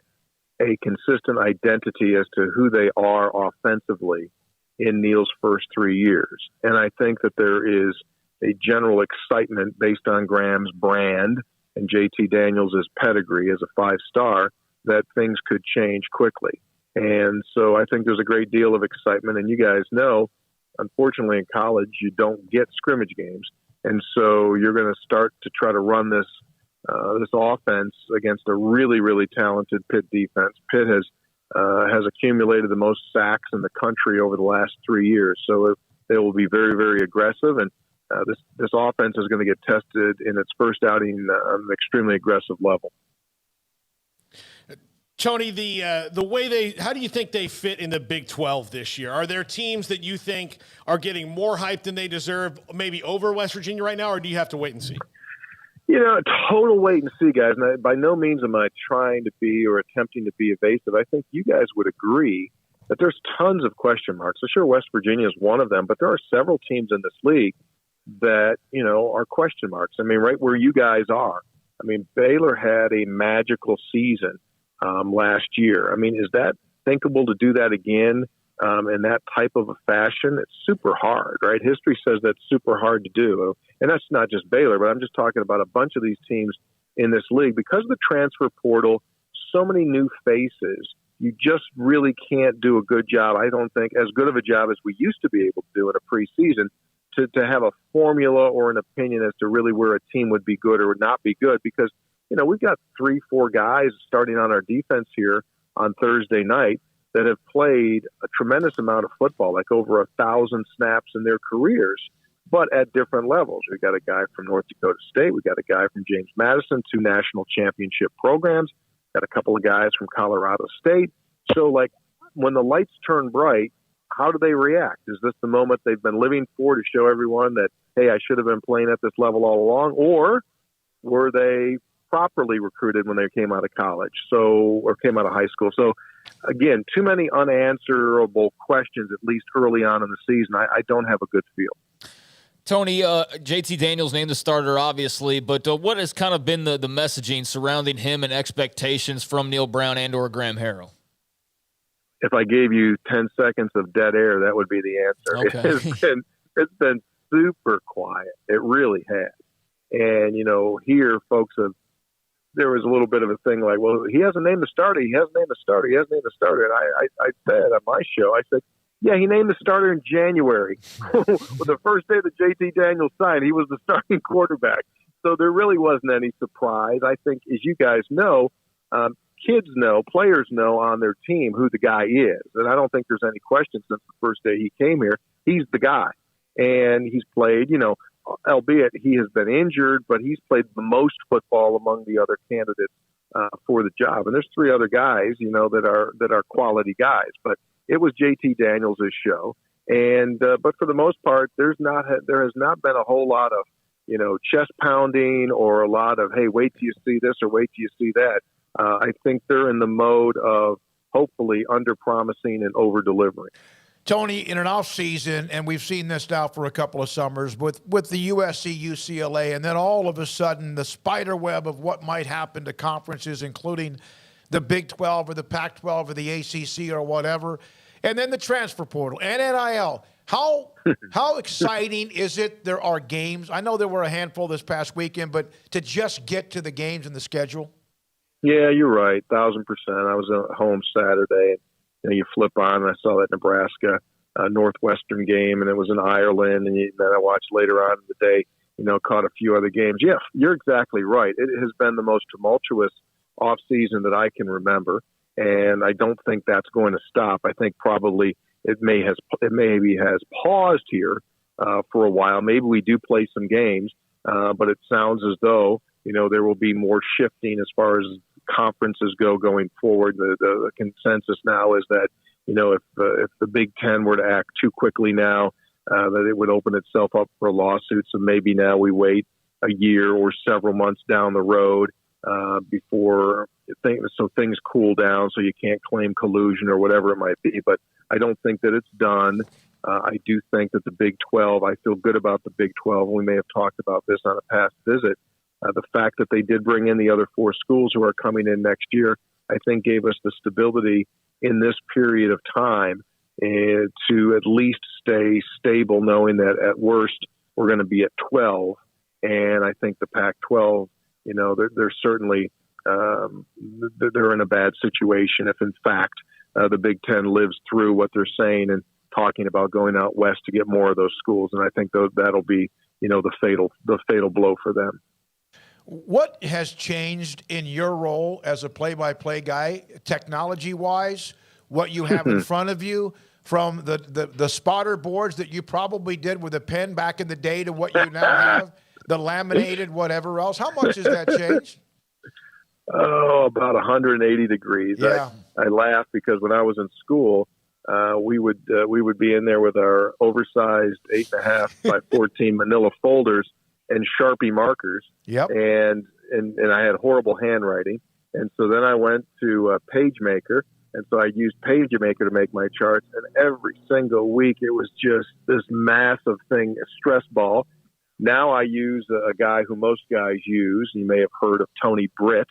a consistent identity as to who they are offensively in Neal's first 3 years. And I think that there is a general excitement based on Graham's brand and JT Daniels' pedigree as a 5-star that things could change quickly. And so I think there's a great deal of excitement. And you guys know, unfortunately in college, you don't get scrimmage games. And so you're going to start to try to run this offense against a really, really talented Pitt defense. Pitt has accumulated the most sacks in the country over the last 3 years. So they will be very, very aggressive. And this offense is going to get tested in its first outing on an extremely aggressive level. Tony, the way how do you think they fit in the Big 12 this year? Are there teams that you think are getting more hype than they deserve, maybe over West Virginia right now, or do you have to wait and see? Total wait and see, guys. And by no means am I trying to be or attempting to be evasive. I think you guys would agree that there's tons of question marks. So sure, West Virginia is one of them, but there are several teams in this league that, are question marks. I mean, right where you guys are. I mean, Baylor had a magical season last year. I mean, is that thinkable to do that again in that type of a fashion? It's super hard, right? History says that's super hard to do. And that's not just Baylor, but I'm just talking about a bunch of these teams in this league. Because of the transfer portal, so many new faces, you just really can't do a good job. I don't think as good of a job as we used to be able to do in a preseason to have a formula or an opinion as to really where a team would be good or would not be good. Because, we've got 3-4 guys starting on our defense here on Thursday night that have played a tremendous amount of football, like over 1,000 snaps in their careers, but at different levels. We got a guy from North Dakota State. We got a guy from James Madison, 2 national championship programs. Got a couple of guys from Colorado State. So, when the lights turn bright, how do they react? Is this the moment they've been living for to show everyone that, hey, I should have been playing at this level all along? Or were they properly recruited when they came out of college, or came out of high school? So, again, too many unanswerable questions, at least early on in the season. I don't have a good feel. Tony, JT Daniels named the starter, obviously, but what has kind of been the messaging surrounding him and expectations from Neal Brown and or Graham Harrell? If I gave you 10 seconds of dead air, that would be the answer. Okay. It's been super quiet. It really has. And, here folks there was a little bit of a thing like, well, he hasn't named the starter. He hasn't named the starter. He hasn't named the starter. And I said on my show, I said, yeah, he named the starter in January. Well, the first day that JT Daniels signed, he was the starting quarterback. So there really wasn't any surprise. I think, as you guys know, kids know, players know on their team who the guy is. And I don't think there's any question since the first day he came here. He's the guy. And he's played, albeit he has been injured, but he's played the most football among the other candidates for the job. And there's 3 other guys, that are quality guys. But it was JT Daniels' show. And but for the most part, there has not been a whole lot of, chest pounding or a lot of, hey, wait till you see this or wait till you see that. I think they're in the mode of hopefully under-promising and over-delivering. Tony, in an off-season, and we've seen this now for a couple of summers, with the USC, UCLA, and then all of a sudden the spider web of what might happen to conferences, including the Big 12 or the Pac-12 or the ACC or whatever, and then the transfer portal and NIL. How exciting is it there are games? I know there were a handful this past weekend, but to just get to the games and the schedule? Yeah, you're right, 1,000%. I was at home Saturday, and you flip on, and I saw that Nebraska Northwestern game, and it was in Ireland, and then I watched later on in the day, caught a few other games. Yeah, you're exactly right. It has been the most tumultuous offseason that I can remember, and I don't think that's going to stop. I think probably it maybe has paused here for a while. Maybe we do play some games, but it sounds as though there will be more shifting as far as conferences go going forward. The consensus now is that if the Big Ten were to act too quickly now, that it would open itself up for a lawsuit. So maybe now we wait a year or several months down the road before things cool down, so you can't claim collusion or whatever it might be. But I don't think that it's done. I do think that the Big 12, I feel good about the Big 12. We may have talked about this on a past visit. The fact that they did bring in the other 4 schools who are coming in next year, I think gave us the stability in this period of time to at least stay stable, knowing that at worst we're going to be at 12. And I think the Pac-12, they're certainly they're in a bad situation if, in fact, the Big Ten lives through what they're saying and talking about going out west to get more of those schools. And I think that'll be, the fatal blow for them. What has changed in your role as a play-by-play guy, technology-wise, what you have in front of you, from the spotter boards that you probably did with a pen back in the day to what you now have, the laminated, whatever else? How much has that changed? Oh, about 180 degrees. Yeah. I laugh because when I was in school, we would be in there with our oversized 8.5 by 14 manila folders and Sharpie markers. Yep. And I had horrible handwriting. And so then I went to PageMaker, and so I used PageMaker to make my charts. And every single week it was just this massive thing, a stress ball. Now I use a guy who most guys use. You may have heard of Tony Britt.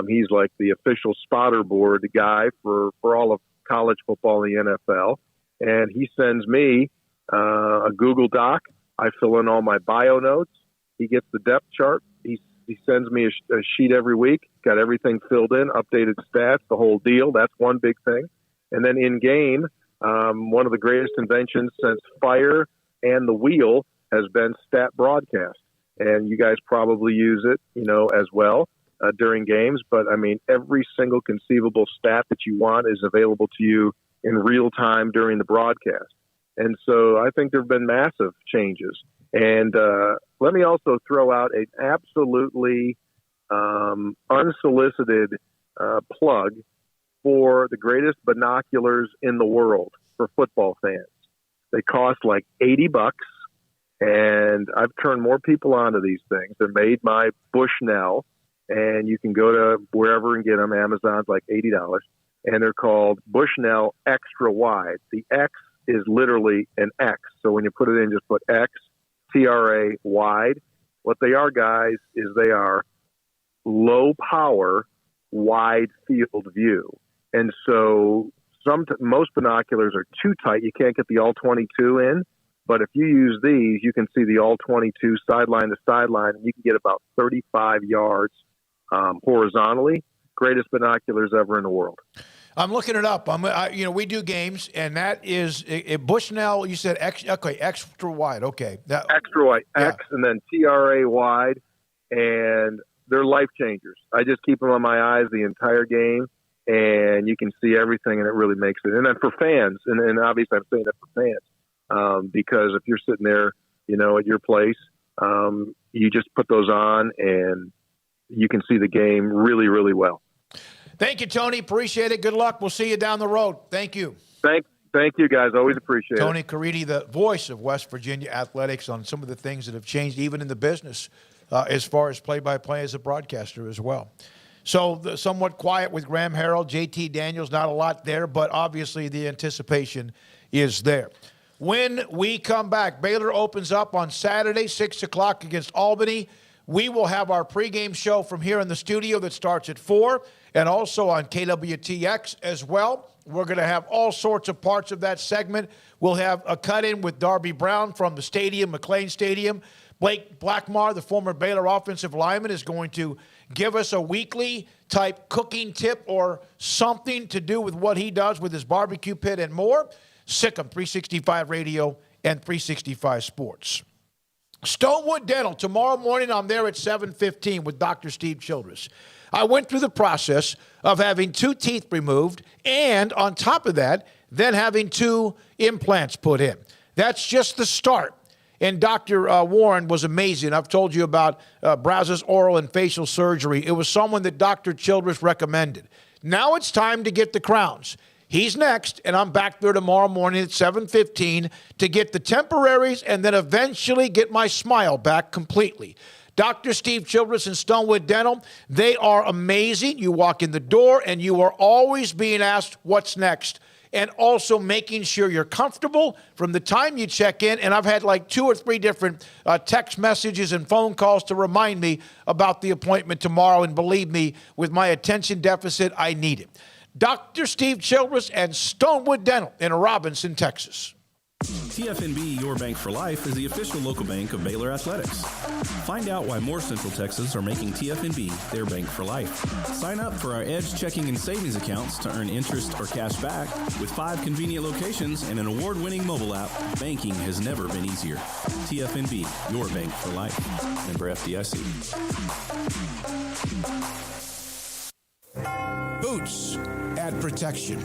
He's like the official spotter board guy for all of college football in the NFL. And he sends me a Google Doc. I fill in all my bio notes. He gets the depth chart. He sends me a sheet every week, got everything filled in, updated stats, the whole deal. That's one big thing. And then in game, one of the greatest inventions since fire and the wheel has been stat broadcast. And you guys probably use it, as well during games. But I mean, every single conceivable stat that you want is available to you in real time during the broadcast. And so I think there have been massive changes. And let me also throw out an absolutely unsolicited plug for the greatest binoculars in the world for football fans. They cost like $80, and I've turned more people onto these things. They're made by Bushnell, and you can go to wherever and get them. Amazon's like $80, and they're called Bushnell Extra Wide. The X is literally an X. So when you put it in, just put X, TRA wide. What they are, guys, is they are low power, wide field view. And so most binoculars are too tight. You can't get the all 22 in. But if you use these, you can see the all 22 sideline to sideline, and you can get about 35 yards horizontally. Greatest binoculars ever in the world. I'm looking it up. We do games, and that is Bushnell. You said extra wide. Okay, extra wide, yeah. X, and then TRA wide, and they're life changers. I just keep them on my eyes the entire game, and you can see everything, and it really makes it. And then for fans, and obviously I'm saying that for fans, because if you're sitting there, at your place, you just put those on, and you can see the game really, really well. Thank you, Tony. Appreciate it. Good luck. We'll see you down the road. Thank you. Thank you, guys. Always appreciate Tony it. Tony Caridi, the voice of West Virginia athletics, on some of the things that have changed even in the business as far as play-by-play as a broadcaster as well. So somewhat quiet with Graham Harrell, JT Daniels, not a lot there, but obviously the anticipation is there. When we come back, Baylor opens up on Saturday, 6 o'clock against Albany. We will have our pregame show from here in the studio that starts at 4, and also on KWTX as well. We're going to have all sorts of parts of that segment. We'll have a cut-in with Darby Brown from the stadium, McClain Stadium. Blake Blackmar, the former Baylor offensive lineman, is going to give us a weekly type cooking tip or something to do with what he does with his barbecue pit and more. Sikkim 365 Radio and 365 Sports. Stonewood Dental, tomorrow morning I'm there at 7:15 with Dr. Steve Childress. I went through the process of having 2 teeth removed and on top of that, then having 2 implants put in. That's just the start. And Dr. Warren was amazing. I've told you about Brazos oral and facial surgery. It was someone that Dr. Childress recommended. Now it's time to get the crowns. He's next, and I'm back there tomorrow morning at 7:15 to get the temporaries and then eventually get my smile back completely. Dr. Steve Childress and Stonewood Dental, they are amazing. You walk in the door, and you are always being asked what's next, and also making sure you're comfortable from the time you check in. And I've had like 2 or 3 different text messages and phone calls to remind me about the appointment tomorrow, and believe me, with my attention deficit, I need it. Dr. Steve Childress and Stonewood Dental in Robinson, Texas. TFNB, your bank for life, is the official local bank of Baylor Athletics. Find out why more Central Texas are making TFNB their bank for life. Sign up for our Edge checking and savings accounts to earn interest or cash back. With 5 convenient locations and an award-winning mobile app, banking has never been easier. TFNB, your bank for life. Member FDIC. Boots add protection.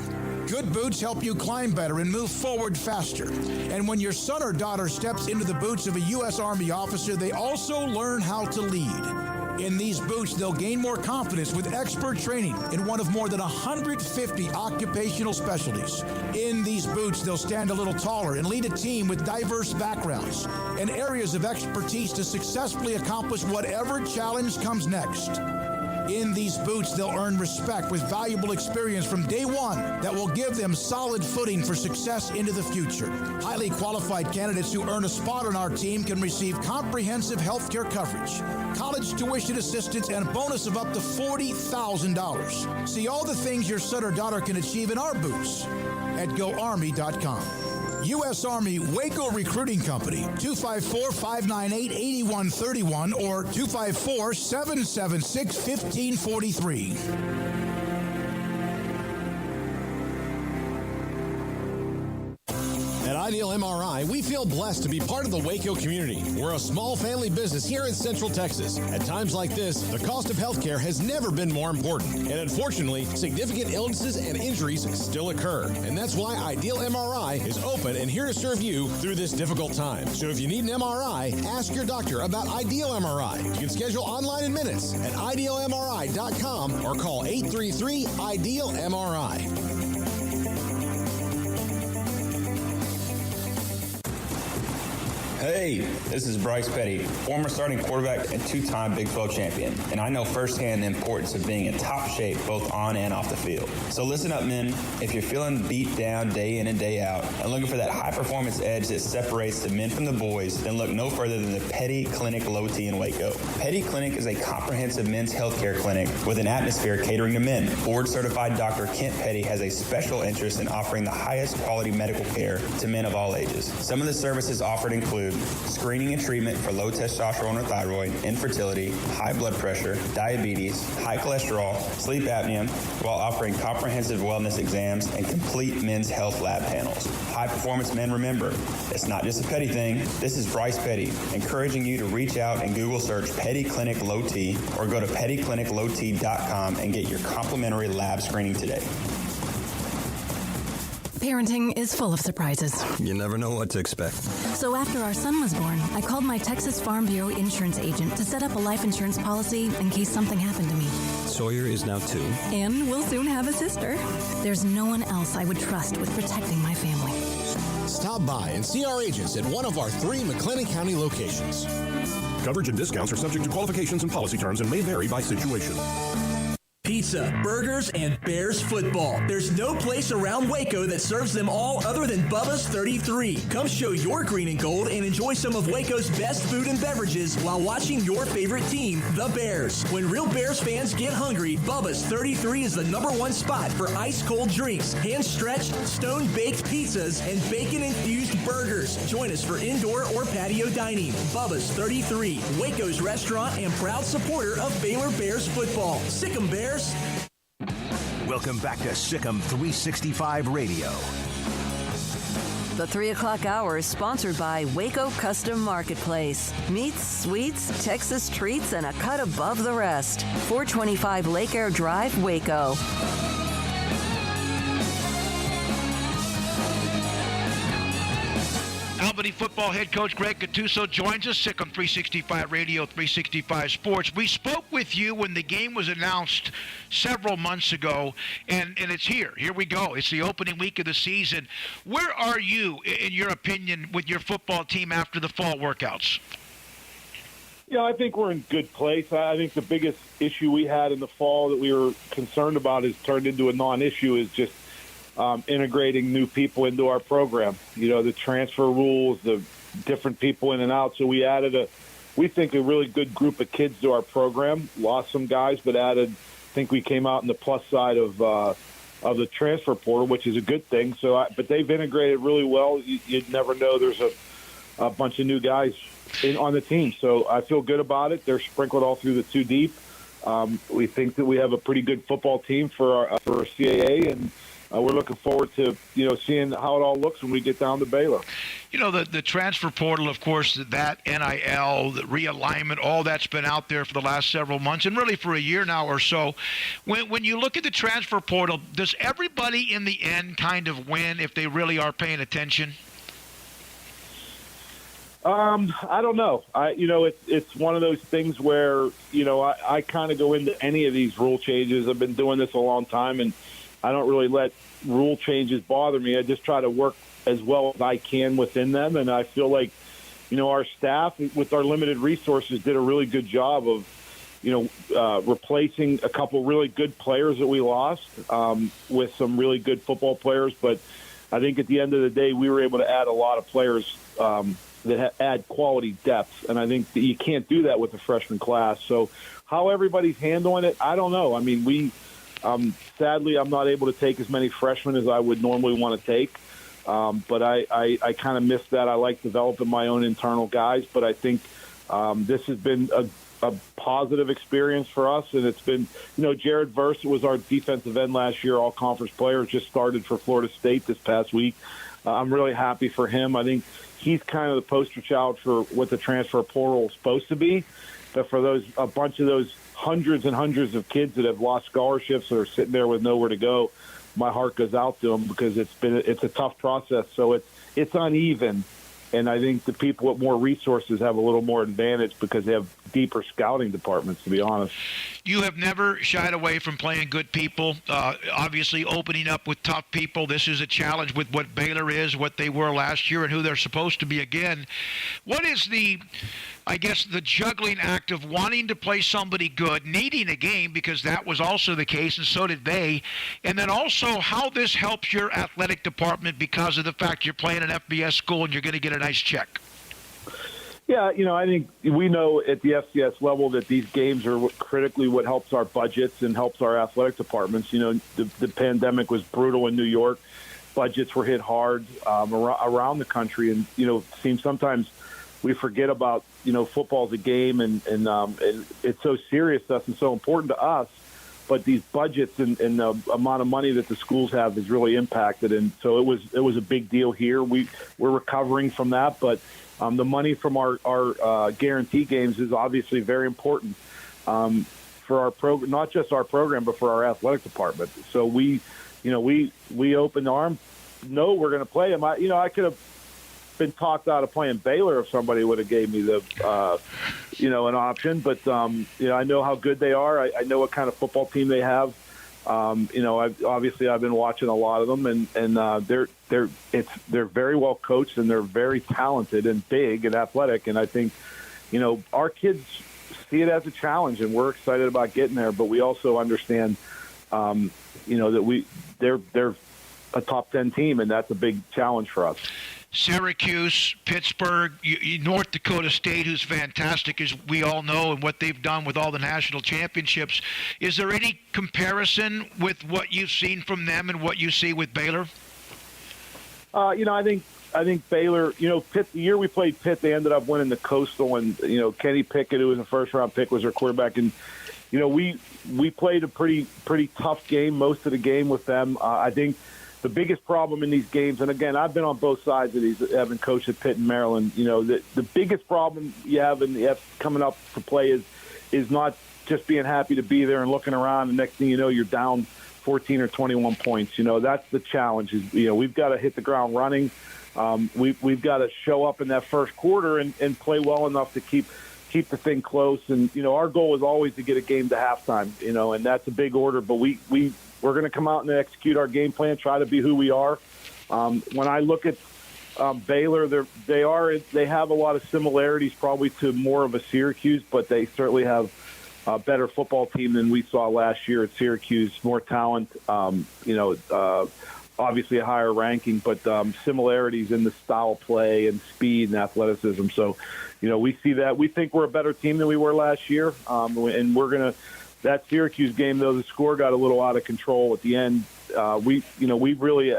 Good boots help you climb better and move forward faster. And when your son or daughter steps into the boots of a U.S. Army officer, they also learn how to lead. In these boots, they'll gain more confidence with expert training in one of more than 150 occupational specialties. In these boots, they'll stand a little taller and lead a team with diverse backgrounds and areas of expertise to successfully accomplish whatever challenge comes next. In these boots, they'll earn respect with valuable experience from day one that will give them solid footing for success into the future. Highly qualified candidates who earn a spot on our team can receive comprehensive health care coverage, college tuition assistance, and a bonus of up to $40,000. See all the things your son or daughter can achieve in our boots at GoArmy.com. U.S. Army Waco Recruiting Company, 254-598-8131 or 254-776-1543. At Ideal MRI, we feel blessed to be part of the Waco community. We're a small family business here in Central Texas. At times like this, the cost of healthcare has never been more important. And unfortunately, significant illnesses and injuries still occur. And that's why Ideal MRI is open and here to serve you through this difficult time. So if you need an MRI, ask your doctor about Ideal MRI. You can schedule online in minutes at idealmri.com or call 833-IDEAL-MRI. Hey, this is Bryce Petty, former starting quarterback and 2-time Big 12 champion, and I know firsthand the importance of being in top shape both on and off the field. So listen up, men. If you're feeling beat down day in and day out and looking for that high-performance edge that separates the men from the boys, then look no further than the Petty Clinic Low T in Waco. Petty Clinic is a comprehensive men's healthcare clinic with an atmosphere catering to men. Board-certified Dr. Kent Petty has a special interest in offering the highest quality medical care to men of all ages. Some of the services offered include screening and treatment for low testosterone or thyroid, infertility, high blood pressure, diabetes, high cholesterol, sleep apnea, while offering comprehensive wellness exams and complete men's health lab panels. High performance men, remember, it's not just a Petty thing. This is Bryce Petty, encouraging you to reach out and Google search Petty Clinic Low T or go to pettycliniclowt.com and get your complimentary lab screening today. Parenting is full of surprises. You never know what to expect. So after our son was born, I called my Texas Farm Bureau insurance agent to set up a life insurance policy in case something happened to me. Sawyer is now 2. And we'll soon have a sister. There's no one else I would trust with protecting my family. Stop by and see our agents at one of our 3 McClain County locations. Coverage and discounts are subject to qualifications and policy terms and may vary by situation. Pizza, burgers, and Bears football. There's no place around Waco that serves them all other than Bubba's 33. Come show your green and gold and enjoy some of Waco's best food and beverages while watching your favorite team, the Bears. When real Bears fans get hungry, Bubba's 33 is the #1 spot for ice-cold drinks, hand-stretched, stone-baked pizzas, and bacon-infused burgers. Join us for indoor or patio dining. Bubba's 33, Waco's restaurant and proud supporter of Baylor Bears football. Sick 'em, Bears. Welcome back to Sick'em 365 Radio. The 3 o'clock hour is sponsored by Waco Custom Marketplace. Meats, sweets, Texas treats, and a cut above the rest. 425 Lake Air Drive, Waco. Albany football head coach Greg Gattuso joins us, sick on 365 Radio, 365 Sports. We spoke with you when the game was announced several months ago, and it's here. Here we go. It's the opening week of the season. Where are you, in your opinion, with your football team after the fall workouts? Yeah, I think we're in good place. I think the biggest issue we had in the fall that we were concerned about has turned into a non-issue is just integrating new people into our program. You know, the transfer rules, the different people in and out. So we added we think a really good group of kids to our program. Lost some guys, but added, I think we came out on the plus side of the transfer portal, which is a good thing. But they've integrated really well. You'd never know there's a bunch of new guys on the team. So I feel good about it. They're sprinkled all through the two deep. We think that we have a pretty good football team for CAA, and we're looking forward to, seeing how it all looks when we get down to Baylor. The transfer portal, of course, that NIL, the realignment, all that's been out there for the last several months and really for a year now or so. When you look at the transfer portal, does everybody in the end kind of win if they really are paying attention? I don't know. It's one of those things where, I kind of go into any of these rule changes. I've been doing this a long time, and I don't really let rule changes bother me. I just try to work as well as I can within them, and I feel like, our staff, with our limited resources, did a really good job of, replacing a couple really good players that we lost with some really good football players. But I think at the end of the day, we were able to add a lot of players that add quality depth, and I think that you can't do that with the freshman class. So how everybody's handling it, I don't know. I mean, sadly, I'm not able to take as many freshmen as I would normally want to take, but I kind of miss that. I like developing my own internal guys, but I think this has been a positive experience for us, and it's been, Jared Verse was our defensive end last year, all-conference player, just started for Florida State this past week. I'm really happy for him. I think he's kind of the poster child for what the transfer portal is supposed to be, but for a bunch of those hundreds and hundreds of kids that have lost scholarships or are sitting there with nowhere to go, my heart goes out to them because it's a tough process. So it's uneven, and I think the people with more resources have a little more advantage because they have deeper scouting departments, to be honest. You have never shied away from playing good people, obviously opening up with tough people. This is a challenge with what Baylor is, what they were last year, and who they're supposed to be again. What is the juggling act of wanting to play somebody good, needing a game because that was also the case, and so did they, and then also how this helps your athletic department because of the fact you're playing an FBS school and you're going to get a nice check? Yeah, I think we know at the FCS level that these games are critically what helps our budgets and helps our athletic departments. The pandemic was brutal in New York. Budgets were hit hard around the country, and, it seems sometimes we forget about, football's a game, and it's so serious to us and so important to us. But these budgets and the amount of money that the schools have is really impacted, and so it was a big deal here. We're recovering from that, but the money from our guarantee games is obviously very important for our program, not just our program, but for our athletic department. So we open arm. No, we're going to play them. I could have been talked out of playing Baylor if somebody would have gave me the an option. But I know how good they are. I know what kind of football team they have. I've been watching a lot of them, and they're very well coached, and they're very talented and big and athletic. And I think, our kids see it as a challenge, and we're excited about getting there. But we also understand, that they're a top 10 team, and that's a big challenge for us. Syracuse, Pittsburgh, North Dakota State, who's fantastic, as we all know, and what they've done with all the national championships. Is there any comparison with what you've seen from them and what you see with Baylor? I think Baylor, Pitt, the year we played Pitt, they ended up winning the Coastal, and, Kenny Pickett, who was a first-round pick, was their quarterback. And, we played a pretty tough game most of the game with them. I think the biggest problem in these games, and again, I've been on both sides of these, having coached at Pitt and Maryland. The biggest problem you have in the coming up to play is not just being happy to be there and looking around. The next thing you know, you're down 14 or 21 points. That's the challenge. We've got to hit the ground running. We've got to show up in that first quarter and play well enough to keep the thing close. And our goal is always to get a game to halftime. And that's a big order. But we're going to come out and execute our game plan, try to be who we are. When I look at Baylor, they have a lot of similarities probably to more of a Syracuse, but they certainly have a better football team than we saw last year at Syracuse. More talent, obviously a higher ranking, but similarities in the style of play and speed and athleticism. So, we see that. We think we're a better team than we were last year, and we're going to. That Syracuse game, though, the score got a little out of control at the end. We really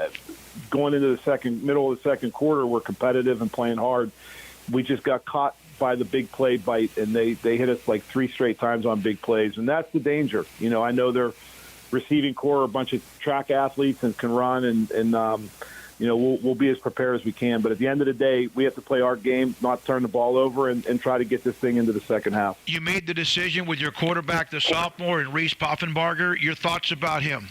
going into the middle of the second quarter, we're competitive and playing hard. We just got caught by the big play bite, and they hit us like 3 straight times on big plays, and that's the danger. I know they're receiving core are a bunch of track athletes and can run, and we'll be as prepared as we can. But at the end of the day, we have to play our game, not turn the ball over, and try to get this thing into the second half. You made the decision with your quarterback, the sophomore, and Reese Poffenbarger. Your thoughts about him?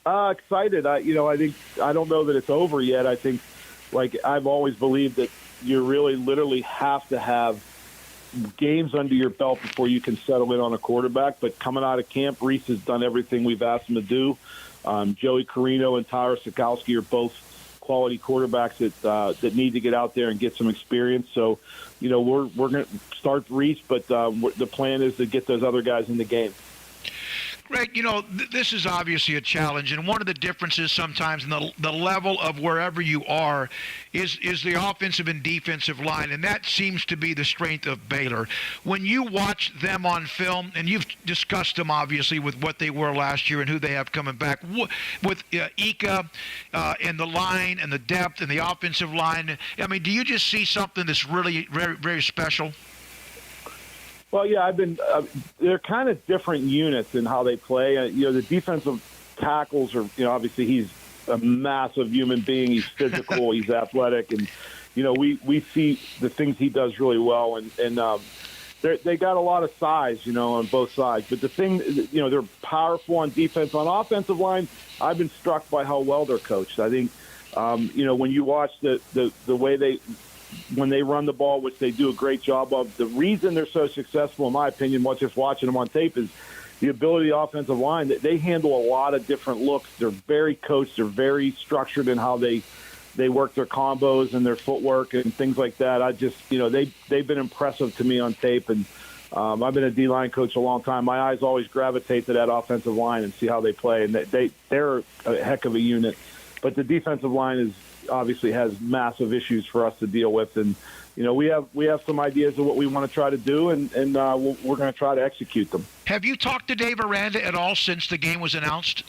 Excited. I don't know that it's over yet. I think, like I've always believed, that you really literally have to have games under your belt before you can settle in on a quarterback. But coming out of camp, Reese has done everything we've asked him to do. Joey Carino and Tyler Sikowski are both quality quarterbacks that need to get out there and get some experience. So, we're going to start Reese, but the plan is to get those other guys in the game. Greg, this is obviously a challenge, and one of the differences sometimes in the level of wherever you are is the offensive and defensive line, and that seems to be the strength of Baylor. When you watch them on film, and you've discussed them obviously with what they were last year and who they have coming back, with Ika and the line and the depth and the offensive line, do you just see something that's really very, very special? Well, yeah, they're kind of different units in how they play. The defensive tackles are, obviously he's a massive human being. He's physical, he's athletic, and, we see the things he does really well. And they got a lot of size, on both sides. But the thing, they're powerful on defense. On offensive line, I've been struck by how well they're coached. I think, when you watch the way when they run the ball, which they do a great job of, the reason they're so successful, in my opinion, just watching them on tape, is the ability of the offensive line. They handle a lot of different looks. They're very coached. They're very structured in how they work their combos and their footwork and things like that. I just, they've been impressive to me on tape. And I've been a D-line coach a long time. My eyes always gravitate to that offensive line and see how they play. And they're a heck of a unit. But the defensive line obviously has massive issues for us to deal with, and we have some ideas of what we want to try to do, and we're going to try to execute them. Have you talked to Dave Aranda at all since the game was announced?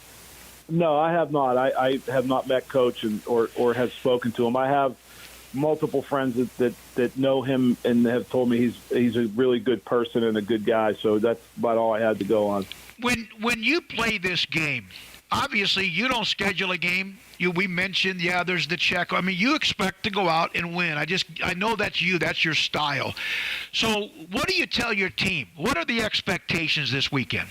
No, I have not. I have not met Coach or have spoken to him. I have multiple friends that know him and have told me he's a really good person and a good guy. So that's about all I had to go on. When you play this game, obviously you don't schedule a game. We mentioned, there's the check. You expect to go out and win. I know that's you. That's your style. So what do you tell your team? What are the expectations this weekend?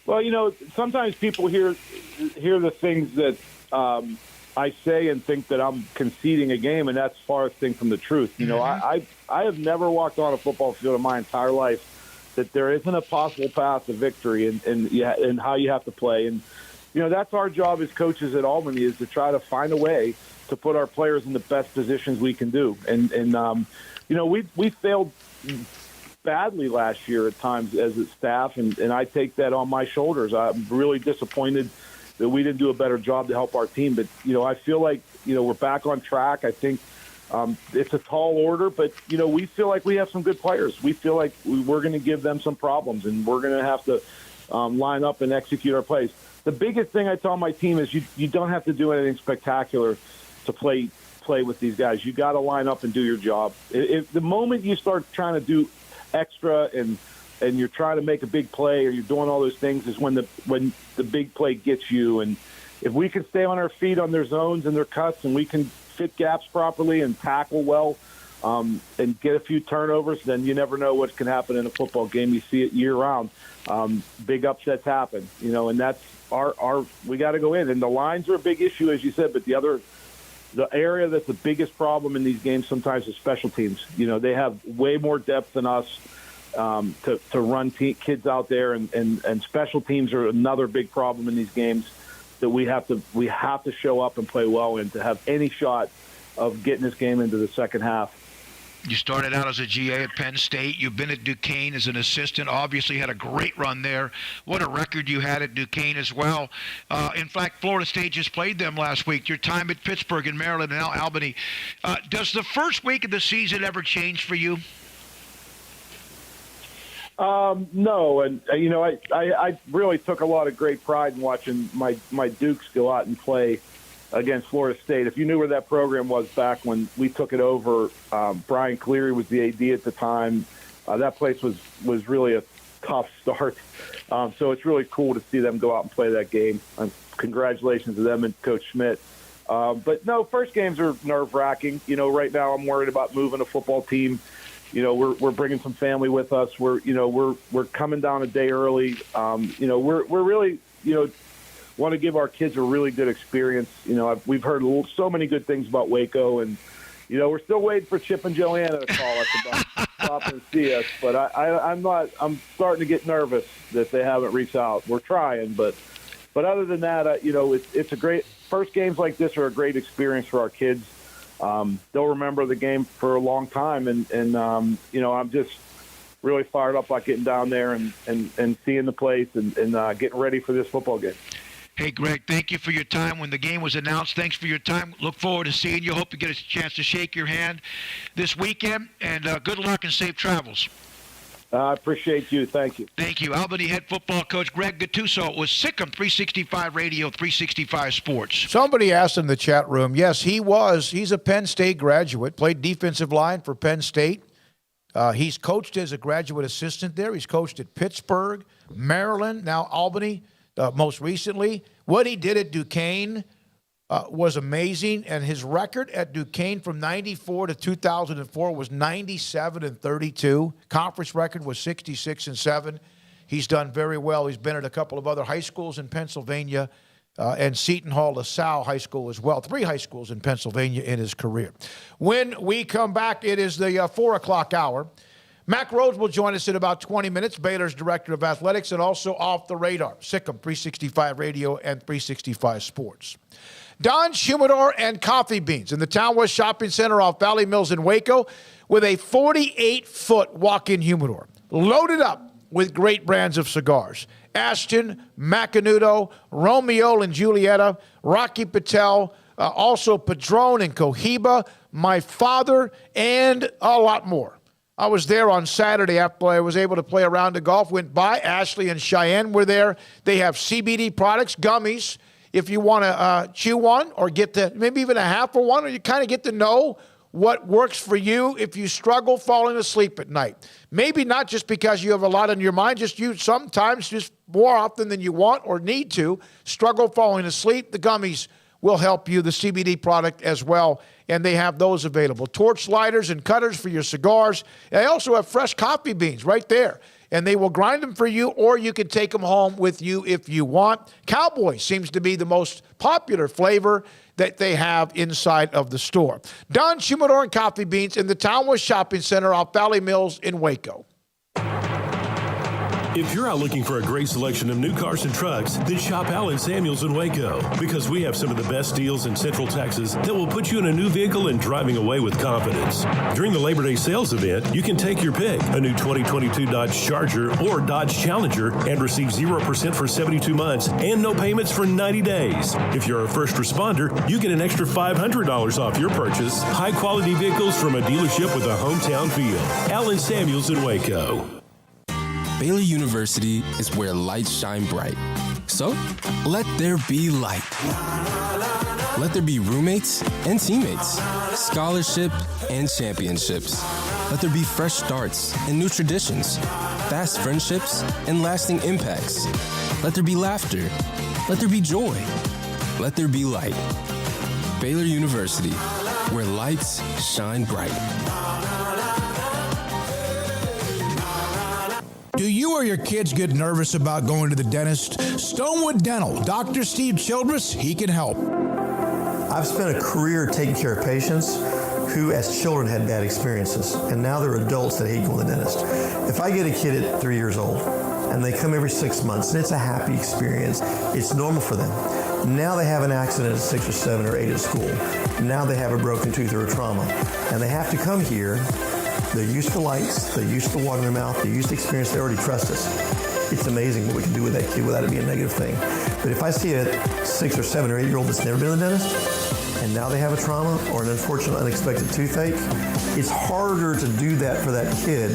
Well, sometimes people hear the things that I say and think that I'm conceding a game, and that's farthest thing from the truth. I have never walked on a football field in my entire life that there isn't a possible path to victory and how you have to play. And that's our job as coaches at Albany, is to try to find a way to put our players in the best positions we can do. And we failed badly last year at times as a staff, and I take that on my shoulders. I'm really disappointed that we didn't do a better job to help our team. But, I feel like, we're back on track. I think it's a tall order, but, we feel like we have some good players. We feel like we're going to give them some problems, and we're going to have to line up and execute our plays. The biggest thing I tell my team is you don't have to do anything spectacular to play with these guys. You got to line up and do your job. If the moment you start trying to do extra and you're trying to make a big play or you're doing all those things is when the big play gets you. And if we can stay on our feet on their zones and their cuts, and we can fit gaps properly and tackle well, and get a few turnovers, then you never know what can happen in a football game. You see it year round. Big upsets happen, and that's our we got to go in. And the lines are a big issue, as you said, but the area that's the biggest problem in these games sometimes is special teams. They have way more depth than us to run kids out there, and special teams are another big problem in these games that we have to show up and play well in to have any shot of getting this game into the second half. You started out as a GA at Penn State. You've been at Duquesne as an assistant. Obviously had a great run there. What a record you had at Duquesne as well. In fact, Florida State just played them last week. Your time at Pittsburgh and Maryland and now Albany. Does the first week of the season ever change for you? No, and I really took a lot of great pride in watching my Dukes go out and play against Florida State. If you knew where that program was back when we took it over, Brian Cleary was the AD at the time. That place was really a tough start. So it's really cool to see them go out and play that game. Congratulations to them and Coach Schmidt. But no, first games are nerve-wracking. Right now I'm worried about moving a football team. We're bringing some family with us. We're coming down a day early. We're really, want to give our kids a really good experience. We've heard so many good things about Waco, and we're still waiting for Chip and Joanna to call us about stop and see us. But I'm starting to get nervous that they haven't reached out. We're trying, but other than that, it's a great first games like this are a great experience for our kids. They'll remember the game for a long time, and I'm just really fired up about getting down there and seeing the place and getting ready for this football game. Hey, Greg, thank you for your time when the game was announced. Thanks for your time. Look forward to seeing you. Hope to get a chance to shake your hand this weekend, and good luck and safe travels. I appreciate you. Thank you. Thank you. Albany head football coach Greg Gattuso was Sikkim 365 Radio, 365 Sports. Somebody asked in the chat room, yes, he's a Penn State graduate, played defensive line for Penn State. He's coached as a graduate assistant there. He's coached at Pittsburgh, Maryland, now Albany. Most recently, what he did at Duquesne was amazing, and his record at Duquesne from 94 to 2004 was 97-32. Conference record was 66-7. He's done very well. He's been at a couple of other high schools in Pennsylvania and Seton Hall LaSalle High School as well. 3 high schools in Pennsylvania in his career. When we come back, it is the 4 o'clock hour. Mack Rhoades will join us in about 20 minutes, Baylor's Director of Athletics, and also Off the Radar, Sikkim 365 Radio and 365 Sports. Don's Humidor and Coffee Beans in the Town West Shopping Center off Valley Mills in Waco with a 48-foot walk-in humidor, loaded up with great brands of cigars. Ashton, Macanudo, Romeo and Julieta, Rocky Patel, also Padron and Cohiba, My Father, and a lot more. I was there on Saturday after I was able to play a round of golf. Went by. Ashley and Cheyenne were there. They have CBD products, gummies, if you want to chew one or get maybe even a half of one, or you kind of get to know what works for you if you struggle falling asleep at night. Maybe not just because you have a lot on your mind, just you sometimes, just more often than you want or need to, struggle falling asleep. The gummies will help you, the CBD product as well, and they have those available. Torch lighters and cutters for your cigars. They also have fresh coffee beans right there, and they will grind them for you, or you can take them home with you if you want. Cowboy seems to be the most popular flavor that they have inside of the store. Don's Humidor and Coffee Beans in the Town West Shopping Center off Valley Mills in Waco. If you're out looking for a great selection of new cars and trucks, then shop Allen Samuels in Waco, because we have some of the best deals in Central Texas that will put you in a new vehicle and driving away with confidence. During the Labor Day sales event, you can take your pick, a new 2022 Dodge Charger or Dodge Challenger, and receive 0% for 72 months and no payments for 90 days. If you're a first responder, you get an extra $500 off your purchase. High-quality vehicles from a dealership with a hometown feel. Allen Samuels in Waco. Baylor University is where lights shine bright. So, let there be light. Let there be roommates and teammates, scholarship and championships. Let there be fresh starts and new traditions, fast friendships and lasting impacts. Let there be laughter. Let there be joy. let there be light. Baylor University, where lights shine bright. Do you or your kids get nervous about going to the dentist? Stonewood Dental, Dr. Steve Childress, he can help. I've spent a career taking care of patients who as children had bad experiences, and now they're adults that hate going to the dentist. If I get a kid at 3 years old and they come every 6 months and it's a happy experience, it's normal for them. Now they have an accident at 6 or 7 or 8 at school. Now they have a broken tooth or a trauma, and they have to come here. They're used to lights, they're used to water in their mouth, they're used to experience, they already trust us. It's amazing what we can do with that kid without it being a negative thing. But if I see a 6 or 7 or 8 year old that's never been to the dentist, and now they have a trauma or an unfortunate unexpected toothache, it's harder to do that for that kid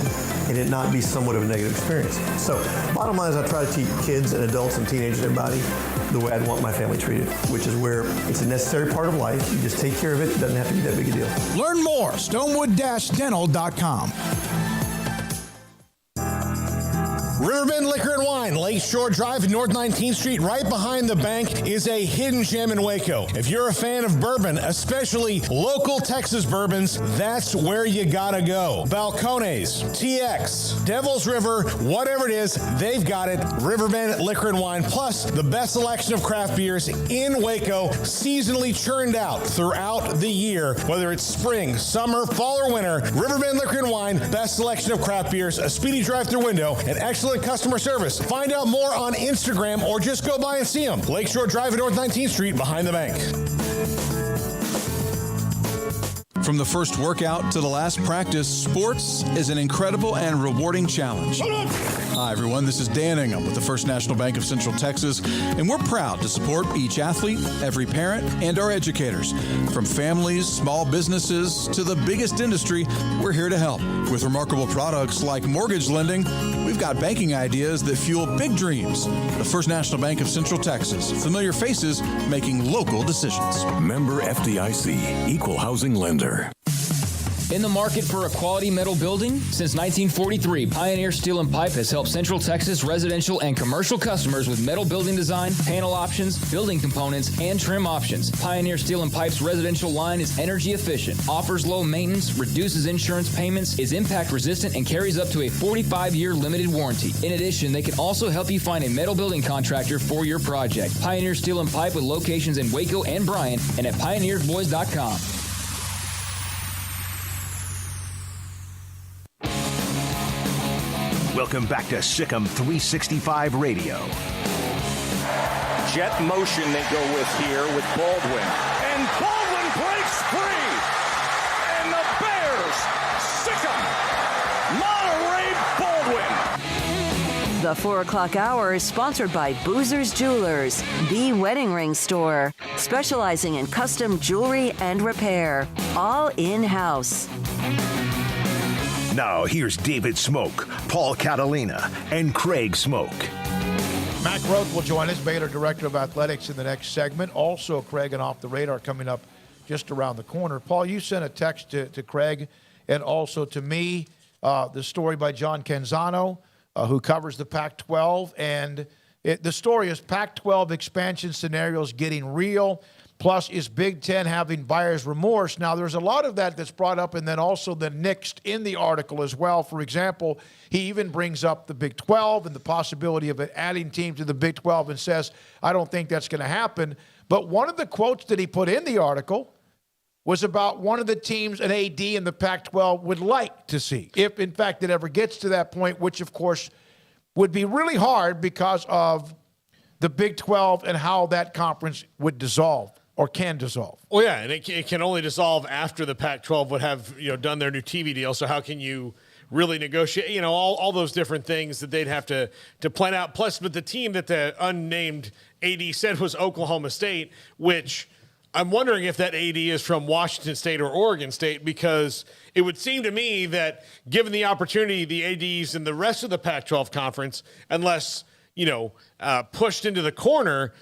and it not be somewhat of a negative experience. So bottom line is I try to teach kids and adults and teenagers and everybody the way I'd want my family treated, which is where it's a necessary part of life. You just take care of it. It doesn't have to be that big a deal. Learn more, stonewood-dental.com. Riverbend Liquor and Wine, Lakeshore Drive, North 19th Street, right behind the bank, is a hidden gem in Waco. If you're a fan of bourbon, especially local Texas bourbons, that's where you gotta go. Balcones, TX, Devil's River, whatever it is, they've got it. Riverbend Liquor and Wine, plus the best selection of craft beers in Waco, seasonally churned out throughout the year, whether it's spring, summer, fall, or winter. Riverbend Liquor and Wine, best selection of craft beers, a speedy drive-through window, and excellent customer service. Find out more on Instagram or just go by and see them. Lakeshore Drive at North 19th Street behind the bank. From the first workout to the last practice, sports is an incredible and rewarding challenge. Hi, everyone. This is Dan Ingham with the First National Bank of Central Texas, and we're proud to support each athlete, every parent, and our educators. From families, small businesses, to the biggest industry, we're here to help. With remarkable products like mortgage lending, we've got banking ideas that fuel big dreams. The First National Bank of Central Texas. Familiar faces making local decisions. Member FDIC, Equal Housing Lender. In the market for a quality metal building? Since 1943, Pioneer Steel and Pipe has helped Central Texas residential and commercial customers with metal building design, panel options, building components, and trim options. Pioneer Steel and Pipe's residential line is energy efficient, offers low maintenance, reduces insurance payments, is impact resistant, and carries up to a 45-year limited warranty. In addition, they can also help you find a metal building contractor for your project. Pioneer Steel and Pipe with locations in Waco and Bryan and at pioneersboys.com. Welcome back to Sikkim 365 Radio. Jet motion they go with here with Baldwin. And Baldwin breaks free. And the Bears, Sikkim, Monterey Baldwin. The 4 o'clock hour is sponsored by Boozer's Jewelers, the wedding ring store, specializing in custom jewelry and repair, all in-house. Now, here's David Smoak, Paul Catalina, and Craig Smoak. Mack Rhoades will join us, Baylor Director of Athletics, in the next segment. Also, Craig and Off the Radar coming up just around the corner. Paul, you sent a text to Craig and also to me, the story by John Canzano, who covers the Pac-12. And the story is Pac-12 expansion scenarios getting real. Plus, is Big Ten having buyer's remorse? Now, there's a lot of that that's brought up and then also the nixed in the article as well. For example, he even brings up the Big 12 and the possibility of adding teams to the Big 12 and says, I don't think that's going to happen. But one of the quotes that he put in the article was about one of the teams an AD in the Pac-12 would like to see, if, in fact, it ever gets to that point, which, of course, would be really hard because of the Big 12 and how that conference would dissolve. Or can dissolve. Well, yeah, and it can only dissolve after the Pac-12 would have done their new TV deal. So how can you really negotiate? All those different things that they'd have to plan out. Plus, but the team that the unnamed AD said was Oklahoma State, which I'm wondering if that AD is from Washington State or Oregon State, because it would seem to me that given the opportunity, the ADs and the rest of the Pac-12 conference, unless pushed into the corner,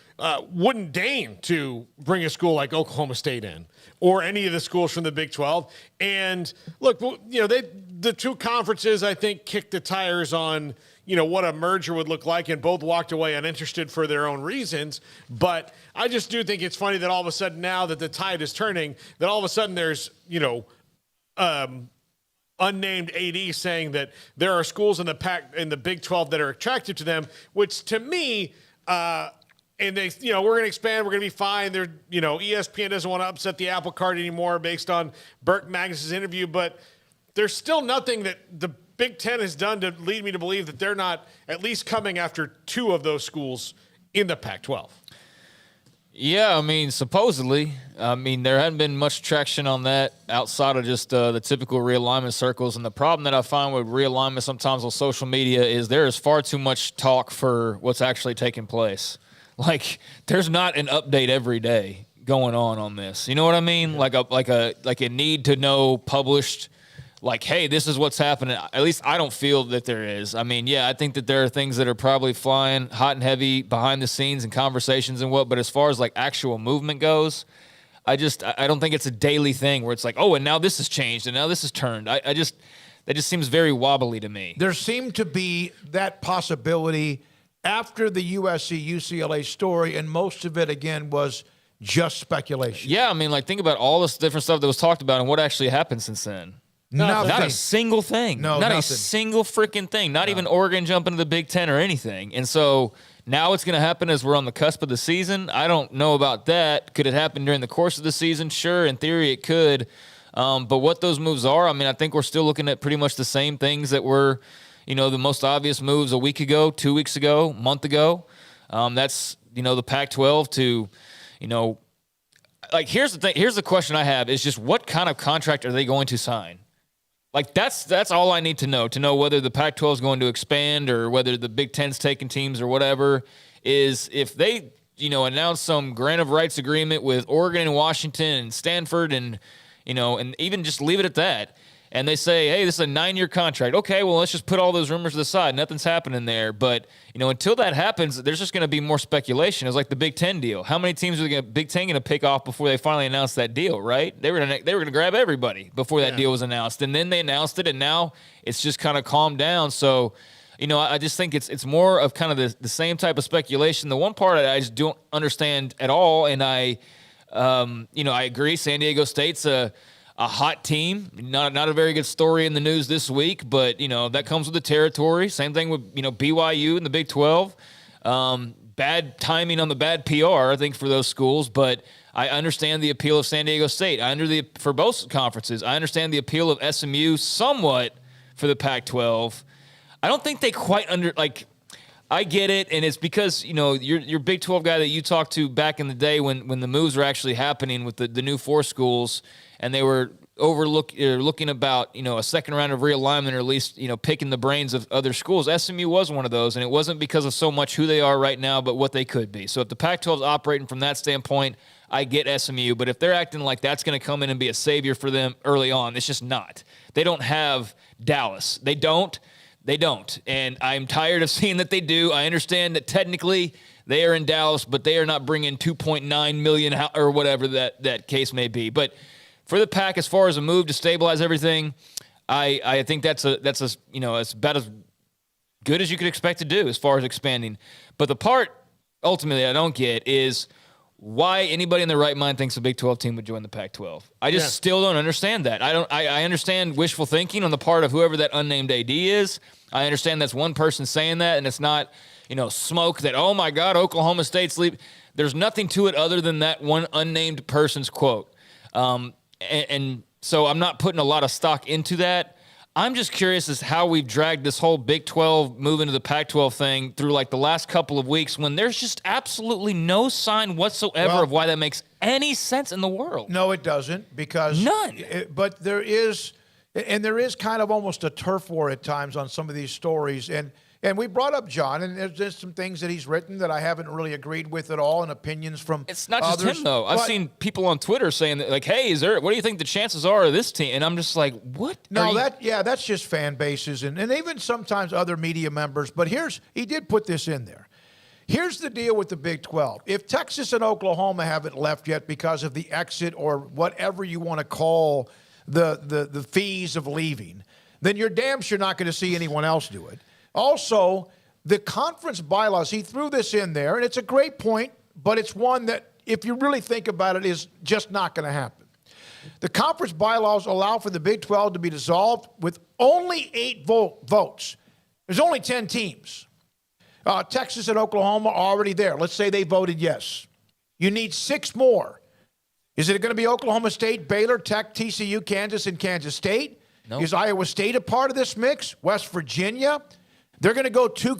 wouldn't deign to bring a school like Oklahoma State in or any of the schools from the Big 12. And look, the two conferences, I think, kicked the tires on, what a merger would look like, and both walked away uninterested for their own reasons. But I just do think it's funny that all of a sudden, now that the tide is turning, that all of a sudden there's, unnamed AD saying that there are schools in the Big 12 that are attractive to them, which to me, and they, we're going to expand, we're going to be fine. They're, ESPN doesn't want to upset the apple cart anymore based on Burke Magnus's interview, but there's still nothing that the Big Ten has done to lead me to believe that they're not at least coming after 2 of those schools in the Pac-12. Yeah, supposedly. There hadn't been much traction on that outside of just the typical realignment circles. And the problem that I find with realignment sometimes on social media is there is far too much talk for what's actually taking place. Like, there's not an update every day going on this. You know what I mean? Yeah. Like a need to know published, like, hey, this is what's happening. At least I don't feel that there is. I think that there are things that are probably flying hot and heavy behind the scenes and conversations and but as far as like actual movement goes, I don't think it's a daily thing where it's like, oh, and now this has changed and now this has turned. That just seems very wobbly to me. There seemed to be that possibility after the USC-UCLA story, and most of it, again, was just speculation. Yeah, think about all this different stuff that was talked about and what actually happened since then. Not a single thing. No, not nothing. A single freaking thing. Not even Oregon jumping to the Big Ten or anything. And so now what's going to happen is we're on the cusp of the season. I don't know about that. Could it happen during the course of the season? Sure, in theory it could. But what those moves are, I think we're still looking at pretty much the same things that were, the most obvious moves a week ago, 2 weeks ago, a month ago. That's, the Pac-12 to, here's the thing. Here's the question I have is just what kind of contract are they going to sign? Like, that's all I need to know whether the Pac-12 is going to expand or whether the Big Ten's taking teams or whatever, is if they, announce some grant of rights agreement with Oregon and Washington and Stanford and, and even just leave it at that. And they say, hey, this is a 9-year contract. Okay, well, let's just put all those rumors to the side. Nothing's happening there. But, until that happens, there's just going to be more speculation. It's like the Big Ten deal. How many teams are the Big Ten going to pick off before they finally announce that deal, right? They were going to grab everybody before that deal was announced. And then they announced it, and now it's just kind of calmed down. So, I just think it's more of kind of the same type of speculation. The one part I just don't understand at all, and I agree, San Diego State's a hot team, not a very good story in the news this week, but, that comes with the territory. Same thing with, BYU and the Big 12. Bad timing on the bad PR, I think, for those schools, but I understand the appeal of San Diego State. For both conferences. I understand the appeal of SMU somewhat for the Pac-12. I don't think they quite I get it, and it's because, your Big 12 guy that you talked to back in the day when the moves were actually happening with the new 4 schools, and they were looking about, a second round of realignment, or at least, picking the brains of other schools. SMU was one of those, and it wasn't because of so much who they are right now, but what they could be. So if the Pac-12 is operating from that standpoint, I get SMU, but if they're acting like that's going to come in and be a savior for them early on, it's just not. They don't have Dallas. They don't. And I'm tired of seeing that they do. I understand that technically they are in Dallas, but they are not bringing $2.9 million or whatever that case may be. But for the Pac, as far as a move to stabilize everything, I think that's it's about as good as you could expect to do as far as expanding. But the part ultimately I don't get is why anybody in their right mind thinks a Big 12 team would join the Pac-12. I just still don't understand that. I understand wishful thinking on the part of whoever that unnamed AD is. I understand that's one person saying that, and it's not, smoke that, oh my God, Oklahoma State's leaving. There's nothing to it other than that one unnamed person's quote. And so I'm not putting a lot of stock into that. I'm just curious as how we've dragged this whole Big 12 move into the Pac-12 thing through like the last couple of weeks when there's just absolutely no sign whatsoever of why that makes any sense in the world. No, it doesn't, because none. But there is kind of almost a turf war at times on some of these stories. And we brought up John, and there's some things that he's written that I haven't really agreed with at all, and opinions from It's not just him, though. I've seen people on Twitter saying that, like, hey, what do you think the chances are of this team? And I'm just like, what? No, that's just fan bases and even sometimes other media members. But he did put this in there. Here's the deal with the Big 12. If Texas and Oklahoma haven't left yet because of the exit or whatever you want to call the fees of leaving, then you're damn sure not going to see anyone else do it. Also, the conference bylaws, he threw this in there, and it's a great point, but it's one that, if you really think about it, is just not going to happen. The conference bylaws allow for the Big 12 to be dissolved with only 8 votes. There's only 10 teams. Texas and Oklahoma are already there. Let's say they voted yes. You need 6 more. Is it going to be Oklahoma State, Baylor, Tech, TCU, Kansas, and Kansas State? Nope. Is Iowa State a part of this mix? West Virginia? They're going to go 3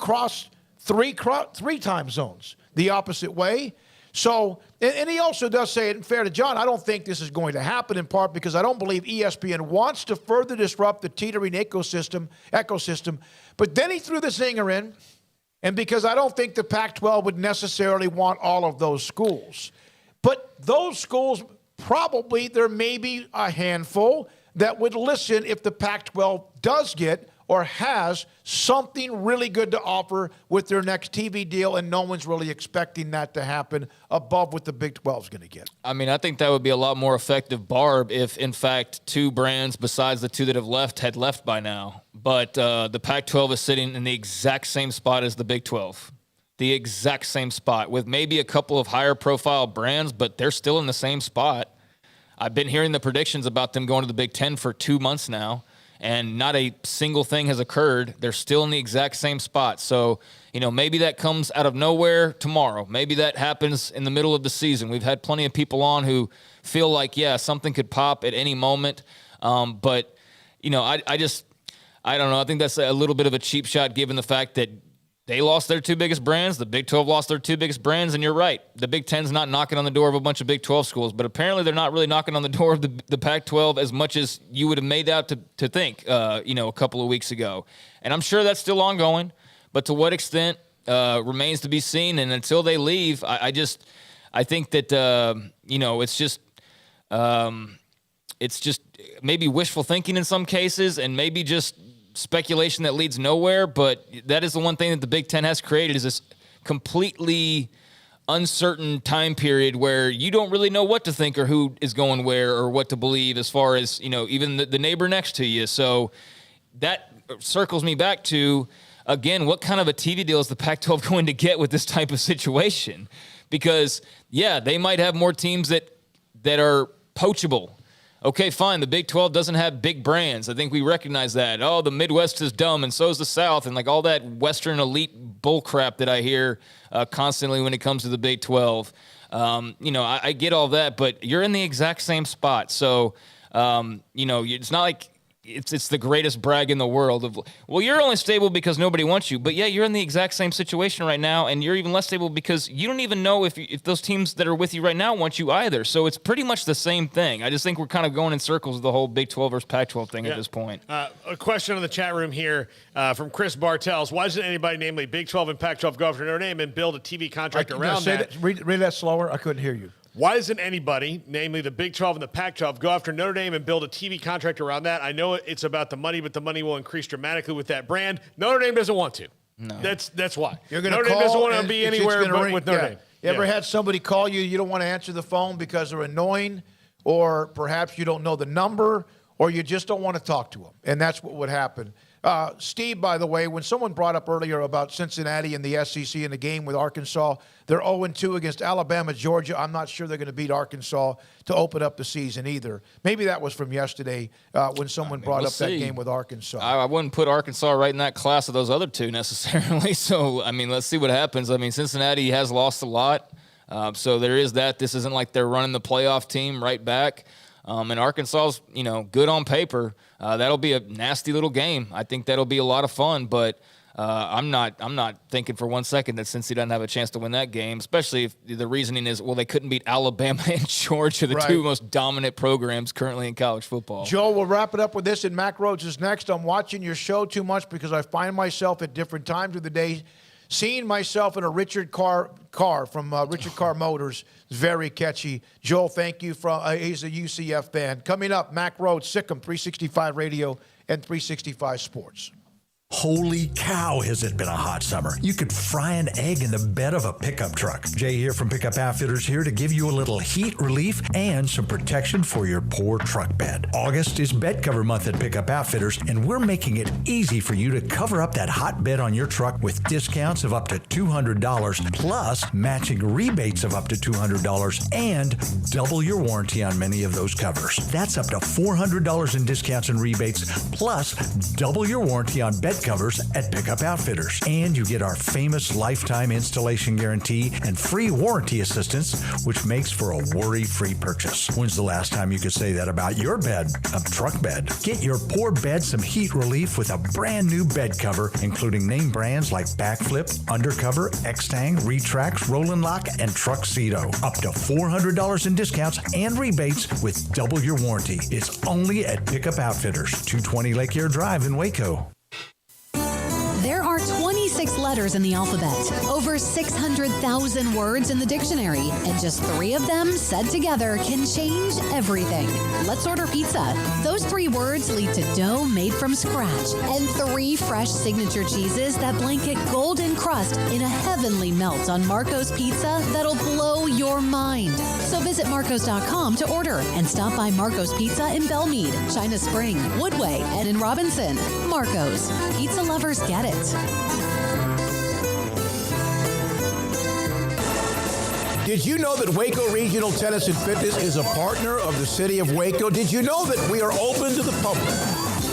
time zones the opposite way. So, and he also does say, and fair to John, I don't think this is going to happen, in part because I don't believe ESPN wants to further disrupt the teetering ecosystem. But then he threw the zinger in, and because I don't think the Pac-12 would necessarily want all of those schools. But those schools, probably there may be a handful that would listen if the Pac-12 does get or has something really good to offer with their next TV deal, and no one's really expecting that to happen above what the Big 12 is going to get. I mean, I think that would be a lot more effective, Barb, if, in fact, 2 brands besides the 2 that have left had left by now. But the Pac-12 is sitting in the exact same spot as the Big 12. The exact same spot, with maybe a couple of higher-profile brands, but they're still in the same spot. I've been hearing the predictions about them going to the Big 10 for 2 months now, and not a single thing has occurred. They're still in the exact same spot. So, maybe that comes out of nowhere tomorrow. Maybe that happens in the middle of the season. We've had plenty of people on who feel like, something could pop at any moment. But, I don't know. I think that's a little bit of a cheap shot given the fact that they lost their 2 biggest brands. The Big 12 lost their 2 biggest brands, and you're right. The Big 10's not knocking on the door of a bunch of Big 12 schools, but apparently they're not really knocking on the door of the Pac-12 as much as you would have made out to think, a couple of weeks ago. And I'm sure that's still ongoing, but to what extent remains to be seen. And until they leave, I think that, it's just maybe wishful thinking in some cases, and maybe just speculation that leads nowhere, but that is the one thing that the Big Ten has created, is this completely uncertain time period where you don't really know what to think or who is going where or what to believe as far as, even the neighbor next to you. So that circles me back to, again, what kind of a TV deal is the Pac-12 going to get with this type of situation? Because, they might have more teams that are poachable. Okay, fine. The Big 12 doesn't have big brands. I think we recognize that. Oh, the Midwest is dumb, and so is the South, and like all that Western elite bullcrap that I hear constantly when it comes to the Big 12. I get all that, but you're in the exact same spot. So, it's not like it's the greatest brag in the world of, well, you're only stable because nobody wants you. But, you're in the exact same situation right now, and you're even less stable because you don't even know if those teams that are with you right now want you either. So it's pretty much the same thing. I just think we're kind of going in circles with the whole Big 12 versus Pac-12 thing at this point. A question in the chat room here from Chris Bartels. Why doesn't anybody, namely Big 12 and Pac-12, go after Notre Dame and build a TV contract around that? Read that slower. I couldn't hear you. Why doesn't anybody, namely the Big 12 and the Pac-12, go after Notre Dame and build a TV contract around that? I know it's about the money, but the money will increase dramatically with that brand. Notre Dame doesn't want to. No. That's why. Notre Dame doesn't want to be anywhere but with Notre Dame. You ever had somebody call you, you don't want to answer the phone because they're annoying, or perhaps you don't know the number, or you just don't want to talk to them, and that's what would happen. Steve, by the way, when someone brought up earlier about Cincinnati and the SEC in the game with Arkansas, they're 0-2 against Alabama, Georgia. I'm not sure they're going to beat Arkansas to open up the season either. Maybe that was from yesterday when someone brought up that game with Arkansas. I wouldn't put Arkansas right in that class of those other 2 necessarily. So, let's see what happens. Cincinnati has lost a lot. So there is that. This isn't like they're running the playoff team right back. And Arkansas's, good on paper. That'll be a nasty little game. I think that'll be a lot of fun, but I'm not thinking for 1 second that Cincy doesn't have a chance to win that game, especially if the reasoning is, well, they couldn't beat Alabama and Georgia, the 2 most dominant programs currently in college football. Joe, we'll wrap it up with this, and Mack Rhoades is next. I'm watching your show too much because I find myself at different times of the day seeing myself in a Richard car from Richard Carr Motors is very catchy. Joel, thank you. He's a UCF fan. Coming up, Mack Rhoades, Sikkim, 365 Radio and 365 Sports. Holy cow, has it been a hot summer. You could fry an egg in the bed of a pickup truck. Jay here from Pickup Outfitters here to give you a little heat relief and some protection for your poor truck bed. August is bed cover month at Pickup Outfitters, and we're making it easy for you to cover up that hot bed on your truck with discounts of up to $200 plus matching rebates of up to $200 and double your warranty on many of those covers. That's up to $400 in discounts and rebates plus double your warranty on bed covers at Pickup Outfitters. And you get our famous lifetime installation guarantee and free warranty assistance, which makes for a worry-free purchase. When's the last time you could say that about your bed, a truck bed? Get your poor bed some heat relief with a brand new bed cover, including name brands like Backflip, Undercover, X-Tang, Retrax, Roll-N' Lock, and Truxedo. Up to $400 in discounts and rebates with double your warranty. It's only at Pickup Outfitters, 220 Lake Air Drive in Waco. There are 26 letters in the alphabet, over 600,000 words in the dictionary, and just 3 of them said together can change everything. Let's order pizza. Those 3 words lead to dough made from scratch and 3 fresh signature cheeses that blanket golden crust in a heavenly melt on Marco's Pizza that'll blow your mind. So visit Marcos.com to order and stop by Marco's Pizza in Belmead, China Spring, Woodway, and in Robinson. Marco's. Pizza lovers get it. Did you know that Waco Regional Tennis and Fitness is a partner of the city of Waco? Did you know that we are open to the public?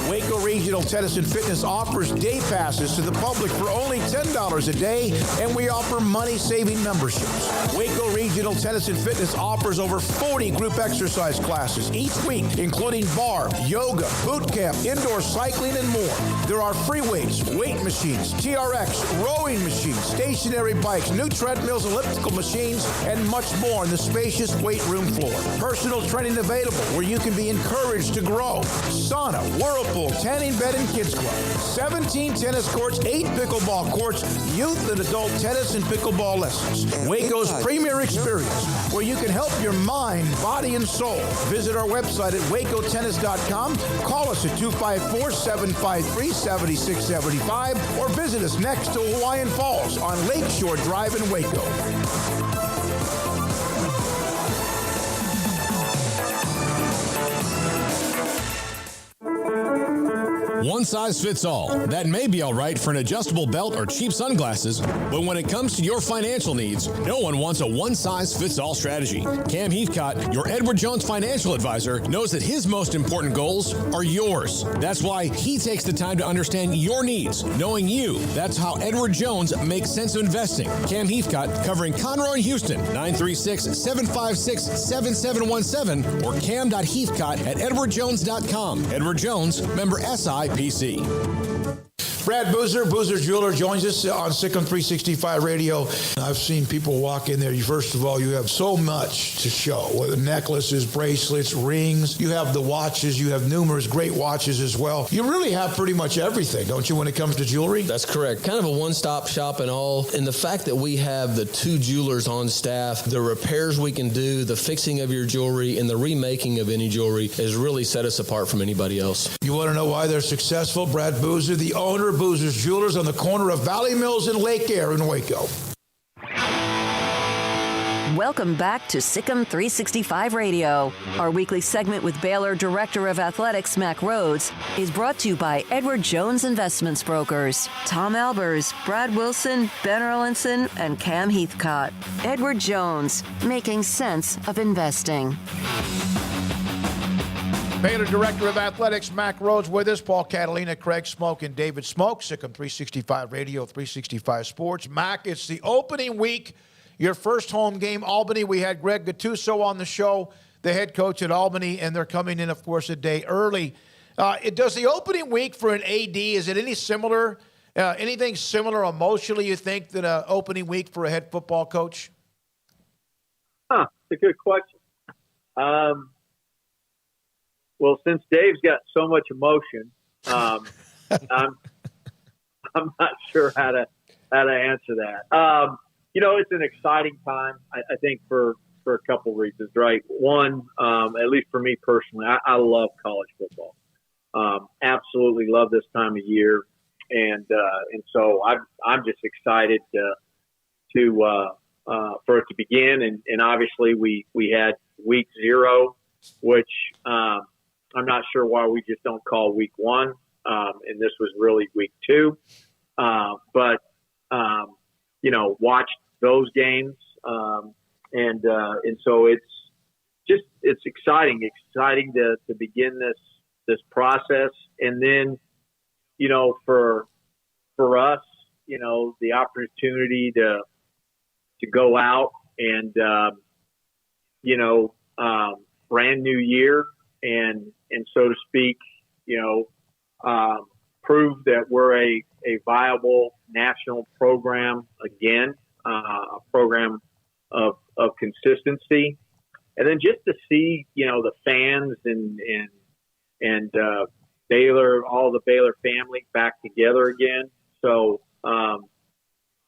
Waco Regional Tennis and Fitness offers day passes to the public for only $10 a day, and we offer money-saving memberships. Waco Regional Tennis and Fitness offers over 40 group exercise classes each week, including bar, yoga, boot camp, indoor cycling, and more. There are free weights, weight machines, TRX, rowing machines, stationary bikes, new treadmills, elliptical machines, and much more on the spacious weight room floor. Personal training available where you can be encouraged to grow. Sauna, whirlpool, tanning bed and kids club, 17 tennis courts, 8 pickleball courts, youth and adult tennis and pickleball lessons. Waco's premier experience where you can help your mind, body, and soul. Visit our website at wacotennis.com. Call us at 254-753-7675 or visit us next to Hawaiian Falls on Lakeshore Drive in Waco. One size fits all. That may be all right for an adjustable belt or cheap sunglasses, but when it comes to your financial needs, no one wants a one-size-fits-all strategy. Cam Heathcott, your Edward Jones financial advisor, knows that his most important goals are yours. That's why he takes the time to understand your needs, knowing you. That's how Edward Jones makes sense of investing. Cam Heathcott, covering Conroe and Houston, 936-756-7717 or cam.heathcott@edwardjones.com. Edward Jones, member SIPC. Brad Boozer Jeweler joins us on Sikkim 365 Radio. I've seen people walk in there. First of all, you have so much to show, whether necklaces, bracelets, rings. You have the watches. You have numerous great watches as well. You really have pretty much everything, don't you, when it comes to jewelry? That's correct. Kind of a one-stop shop and all. And the fact that we have the 2 jewelers on staff, the repairs we can do, the fixing of your jewelry, and the remaking of any jewelry has really set us apart from anybody else. You want to know why they're successful? Brad Boozer, the owner of Boozer's Jewelers on the corner of Valley Mills and Lake Air in Waco. Welcome back to Sikkim 365 Radio. Our weekly segment with Baylor Director of Athletics Mack Rhoades is brought to you by Edward Jones Investments Brokers, Tom Albers, Brad Wilson, Ben Erlinson, and Cam Heathcott. Edward Jones, making sense of investing. Baylor Director of Athletics, Mack Rhoades, with us. Paul Catalina, Craig Smoak, and David Smoak. Sikkim 365 Radio, 365 Sports. Mack, it's the opening week. Your first home game, Albany. We had Greg Gattuso on the show, the head coach at Albany, and they're coming in, of course, a day early. Does the opening week for an AD, is it anything similar emotionally, you think, than an opening week for a head football coach? It's a good question. Well, since Dave's got so much emotion, I'm not sure how to answer that. It's an exciting time, I think, for a couple reasons, right? One, at least for me personally, I love college football. Absolutely love this time of year. and so I'm just excited for it to begin, and obviously we had week 0, which I'm not sure why we just don't call week 1, and this was really week 2, but watched those games, and so it's exciting to begin this process, and then for us, the opportunity to go out and brand new year and so to speak, prove that we're a viable national program again, a program of consistency, and then just to see the fans and Baylor, all the Baylor family back together again. So I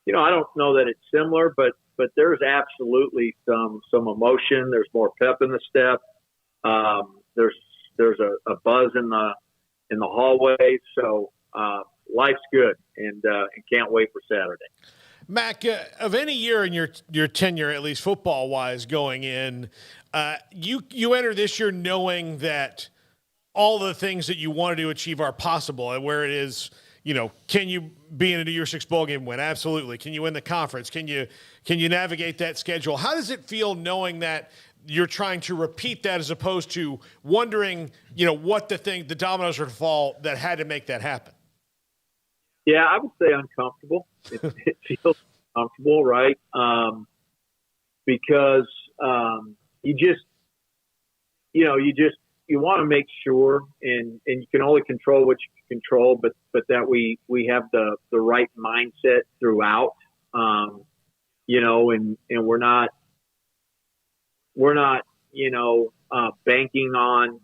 don't know that it's similar, but there's absolutely some emotion. There's more pep in the step. There's a buzz in the hallway. So life's good, and can't wait for Saturday. Mack, of any year in your tenure, at least football wise, going in, you enter this year knowing that all the things that you wanted to achieve are possible, and where it is, can you be in a New Year's Six bowl game win? Absolutely. Can you win the conference? Can you navigate that schedule? How does it feel knowing that you're trying to repeat that as opposed to wondering, what the dominoes are to fall that had to make that happen? Yeah, I would say uncomfortable. It feels uncomfortable, right? Because you want to make sure, and you can only control what you can control, but that we have the right mindset throughout, and we're not banking on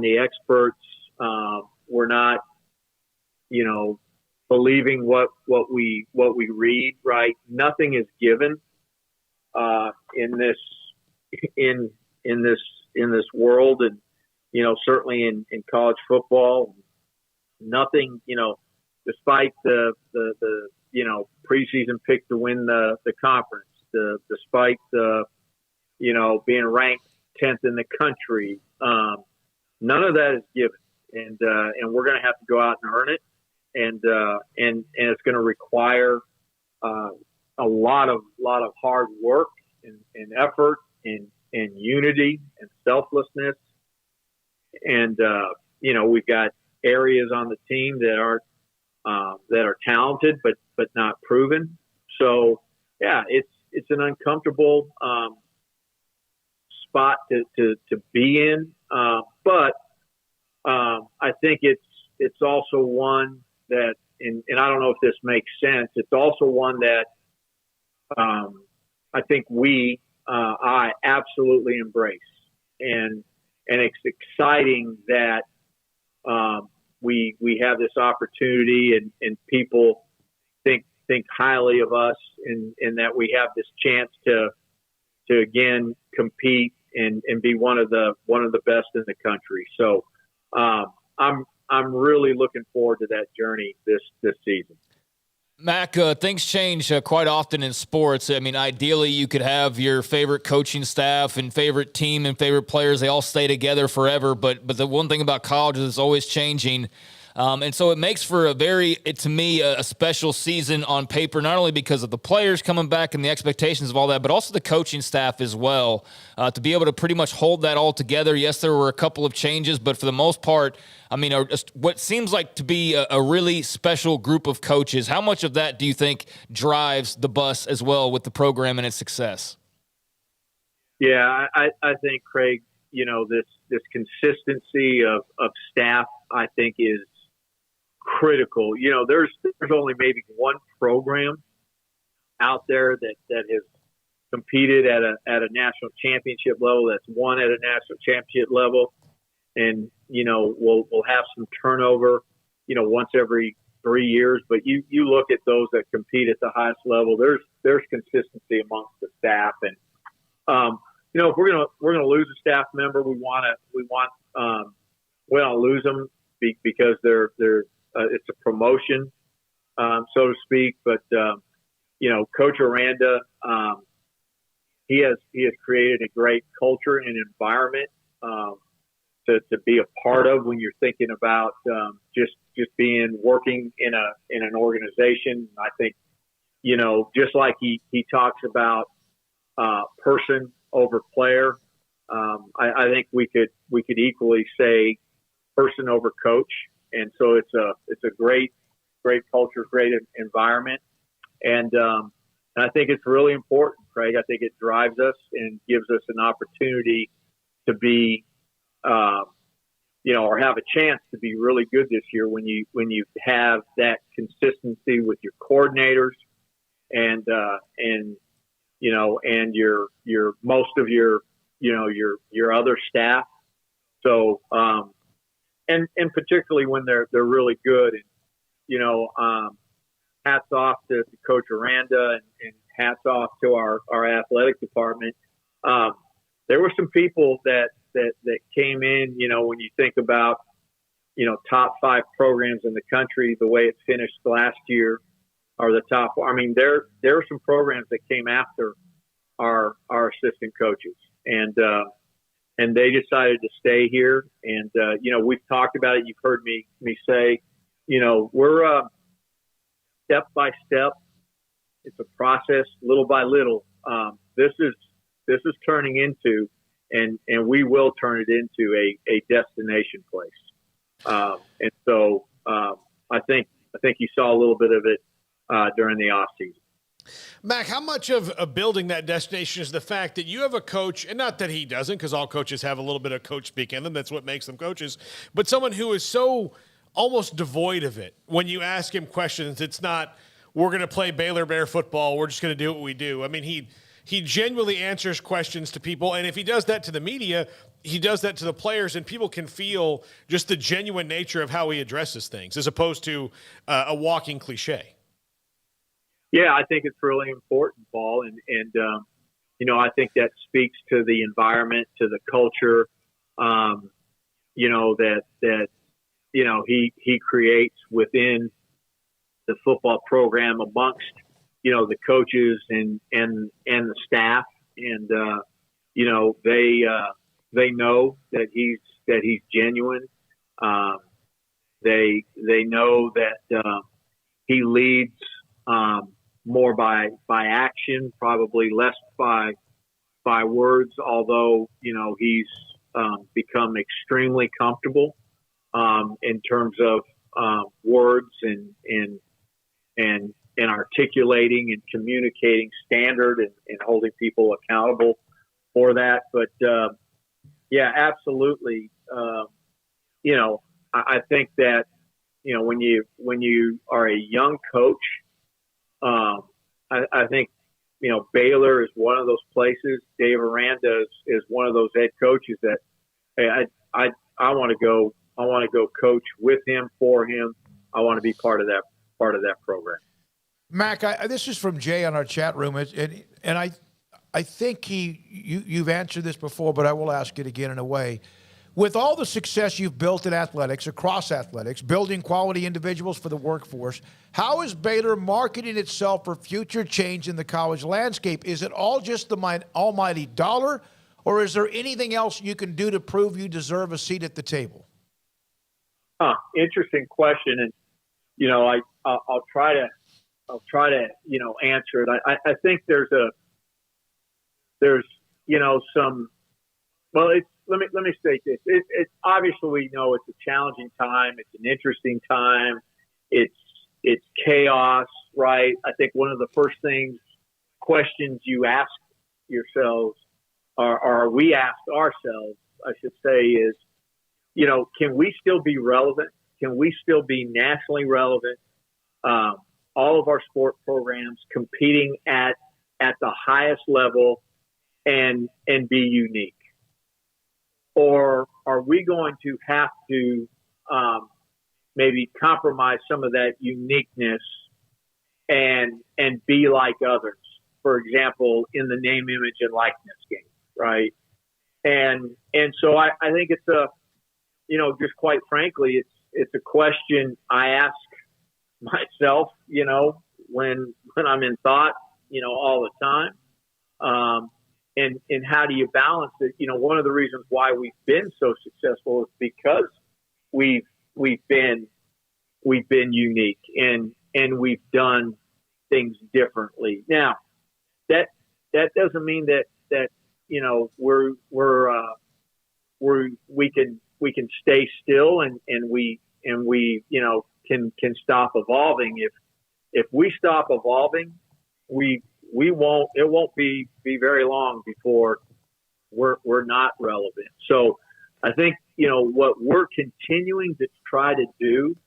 the experts. We're not, believing what we read, right? Nothing is given, in this world, and, certainly in college football, nothing, despite the preseason pick to win the conference, despite being ranked 10th in the country, none of that is given, and we're going to have to go out and earn it, and it's going to require a lot of hard work and effort and unity and selflessness. And, we've got areas on the team that are talented, but not proven. So yeah, it's an uncomfortable, spot to be in. But I think it's also one that, and I don't know if this makes sense. It's also one that, I think I absolutely embrace, and it's exciting that we have this opportunity, and people think highly of us, and that we have this chance to again compete and be one of the best in the country. So I'm really looking forward to that journey this season. Mack, things change quite often in sports. I mean, ideally, you could have your favorite coaching staff and favorite team and favorite players. They all stay together forever. But the one thing about college is it's always changing. And so it makes for a special season on paper, not only because of the players coming back and the expectations of all that, but also the coaching staff as well, to be able to pretty much hold that all together. Yes, there were a couple of changes, but for the most part, I mean, what seems like to be a really special group of coaches. How much of that do you think drives the bus as well with the program and its success? Yeah, I think, Craig, this consistency of staff, I think, is critical. There's only maybe one program out there that has competed at a national championship level, that's won at a national championship level, and we'll have some turnover once every 3 years, but you look at those that compete at the highest level, there's consistency amongst the staff, and if we're gonna lose a staff member, we don't lose them because they're it's a promotion. so to speak. But Coach Aranda, he has created a great culture and environment to be a part of when you're thinking about just working in an organization. I think just like he talks about person over player. I think we could equally say person over coach, and so it's a great culture, great environment, and I think it's really important, Craig. I think it drives us and gives us an opportunity to be, or have a chance to be really good this year when you have that consistency with your coordinators and your most of your other staff. So, and particularly when they're really good, and, hats off to Coach Aranda and hats off to our athletic department. There were some people that came in, when you think about, top 5 programs in the country, the way it finished last year are the top. I mean, there were some programs that came after our assistant coaches, and they decided to stay here. And, we've talked about it. You've heard me say, we're step by step. It's a process, little by little. This is turning into, and we will turn it into a destination place. And so I think you saw a little bit of it during the off season. Mack, how much of building that destination is the fact that you have a coach, and not that he doesn't, because all coaches have a little bit of coach speak in them. That's what makes them coaches. But someone who is so almost devoid of it. When you ask him questions, it's not, we're going to play Baylor Bear football, we're just going to do what we do. I mean, he genuinely answers questions to people, and if he does that to the media, he does that to the players, and people can feel just the genuine nature of how he addresses things, as opposed to a walking cliche. Yeah, I think it's really important, Paul, and I think that speaks to the environment, to the culture, that he creates within the football program amongst, the coaches and the staff. And, they know that he's genuine. They know that he leads more by action, probably less by words, although, he's become extremely comfortable in terms of words and articulating and communicating standard and holding people accountable for that. But yeah, absolutely. I think that when you are a young coach, I think Baylor is one of those places. Dave Aranda is one of those head coaches that, hey, I want to go. I want to go coach with him, for him. I want to be part of that program. Mack, this is from Jay on our chat room, and I think you've answered this before, but I will ask it again in a way. With all the success you've built in athletics, across athletics, building quality individuals for the workforce, how is Baylor marketing itself for future change in the college landscape? Is it all just the almighty dollar, or is there anything else you can do to prove you deserve a seat at the table? Interesting question, and I'll try to answer it. I think there's some. Well, let me state this. It's obviously, we know it's a challenging time. It's an interesting time. It's chaos, right? I think one of the first questions you ask yourselves, or we ask ourselves, I should say, is, can we still be relevant? Can we still be nationally relevant? All of our sport programs competing at the highest level and be unique? Or are we going to have to maybe compromise some of that uniqueness and be like others? For example, in the name, image, and likeness game, right? And so I think it's just quite frankly, it's a question I ask myself, when I'm in thought, all the time. And how do you balance it? One of the reasons why we've been so successful is because we've been unique and we've done things differently. Now, that doesn't mean that we can stay still and we can stop evolving. If we stop evolving, it won't be very long before we're not relevant. So I think, what we're continuing to try to do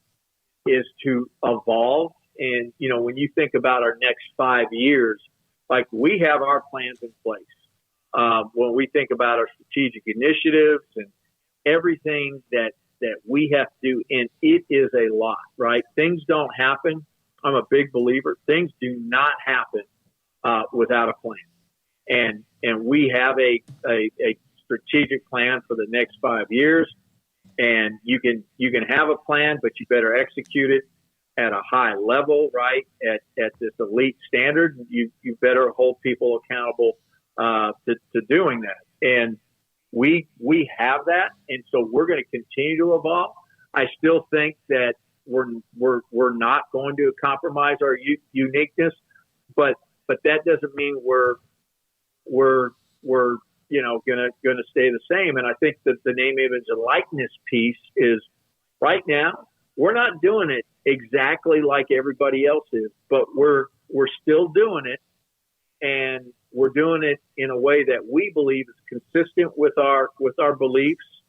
is to evolve. And, when you think about our next 5 years, like, we have our plans in place. When we think about our strategic initiatives and everything that we have to do, and it is a lot, right? Things don't happen. I'm a big believer. Things do not happen without a plan. And we have a strategic plan for the next 5 years. And you can have a plan, but you better execute it at a high level, right? At this elite standard. You better hold people accountable to doing that. And we have that. And so we're going to continue to evolve. I still think that we're not going to compromise our uniqueness, but that doesn't mean we're going to stay the same. And I think that the name, image, and likeness piece is, right now, we're not doing it exactly like everybody else is, but we're still doing it, and we're doing it in a way that we believe is consistent with our beliefs.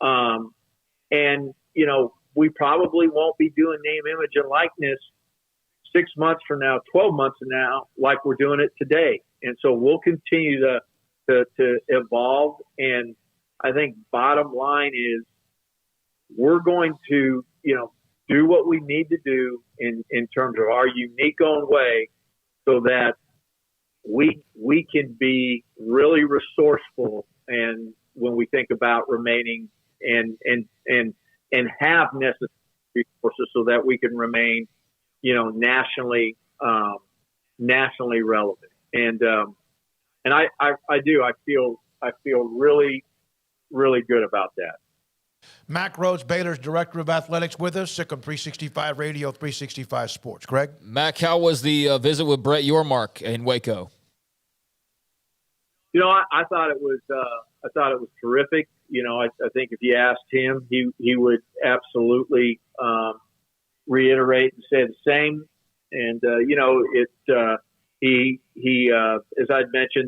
And we probably won't be doing name, image, and likeness 6 months from now, 12 months from now, like we're doing it today. And so we'll continue to evolve. And I think bottom line is, we're going to, do what we need to do in terms of our unique own way, so that we can be really resourceful. And when we think about remaining and have necessary resources, so that we can remain, nationally relevant. And I feel really, really good about that. Mack Rhoades, Baylor's Director of Athletics, with us. Sikkim 365 Radio, 365 Sports. Greg? Mack, how was the visit with Brett Yormark in Waco? I thought it was terrific. I think if you asked him, he would absolutely reiterate and say the same. And he as I'd mentioned,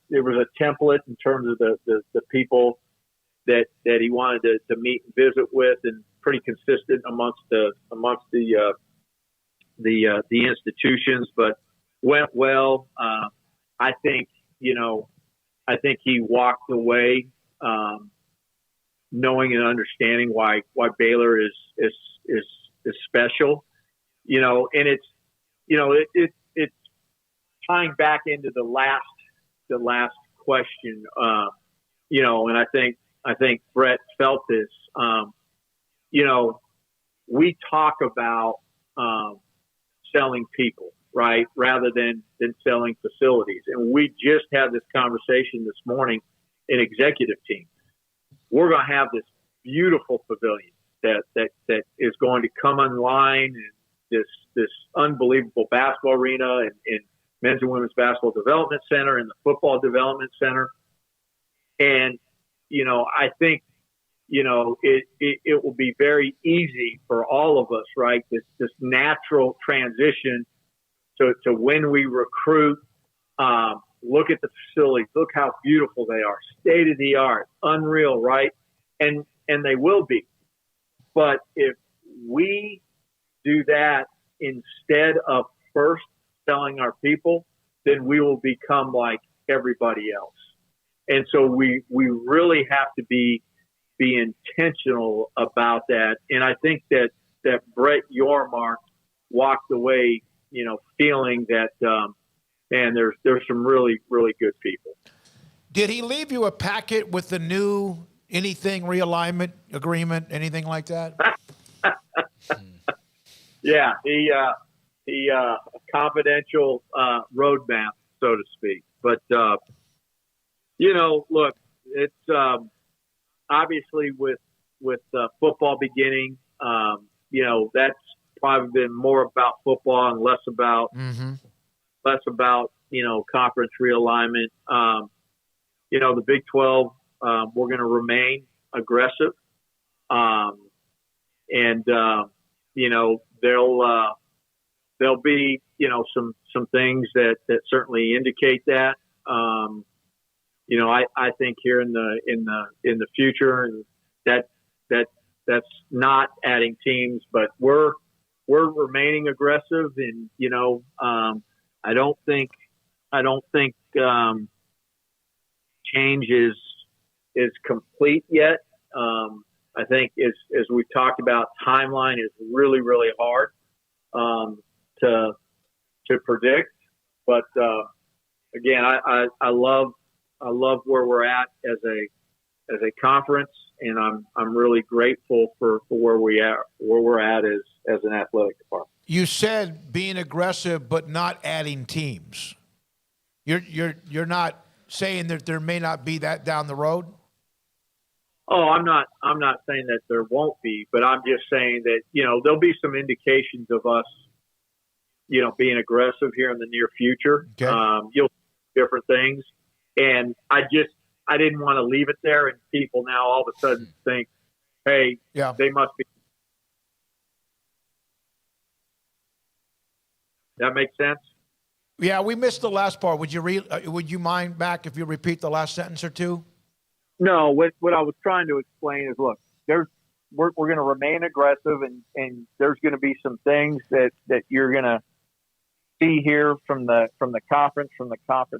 there was a template in terms of the people that he wanted to meet and visit with, and pretty consistent amongst the institutions, but went well. I think he walked away knowing and understanding why Baylor is special, and it's tying back into the last question, and I think Brett felt this. We talk about selling people, right, rather than selling facilities. And we just had this conversation this morning in executive team. We're going to have this beautiful pavilion that is going to come online, and this unbelievable basketball arena, and men's and women's basketball development center, and the football development center. And I think, it will be very easy for all of us, right? This natural transition to when we recruit, look at the facilities, look how beautiful they are, state of the art, unreal, right? And they will be. But if we do that instead of first selling our people, then we will become like everybody else. And so we really have to be intentional about that. And I think that Brett Yormark walked away, feeling that, man, there's some really, really good people. Did he leave you a packet with the new realignment agreement, anything like that? Yeah, he a confidential roadmap, so to speak. But look, it's obviously with football beginning, that's probably been more about football and less about conference realignment. The Big 12, we're going to remain aggressive, and there'll be some things that certainly indicate that. I think here in the future, and that's not adding teams, but we're remaining aggressive, and I don't think change is complete yet. I think as we've talked about, timeline is really, really hard to predict. But again, I love where we're at as a conference, and I'm really grateful for where we're at as an athletic department. You said being aggressive but not adding teams. You're not saying that there may not be that down the road? Oh, I'm not saying that there won't be, but I'm just saying that, there'll be some indications of us, being aggressive here in the near future. Okay. You'll see different things. And I didn't want to leave it there and people now all of a sudden think, hey, they must be. That makes sense? Yeah, we missed the last part. Would you mind, Mack, if you repeat the last sentence or two? No, what I was trying to explain is, look, we're going to remain aggressive, and there's going to be some things that you're going to see here from the conference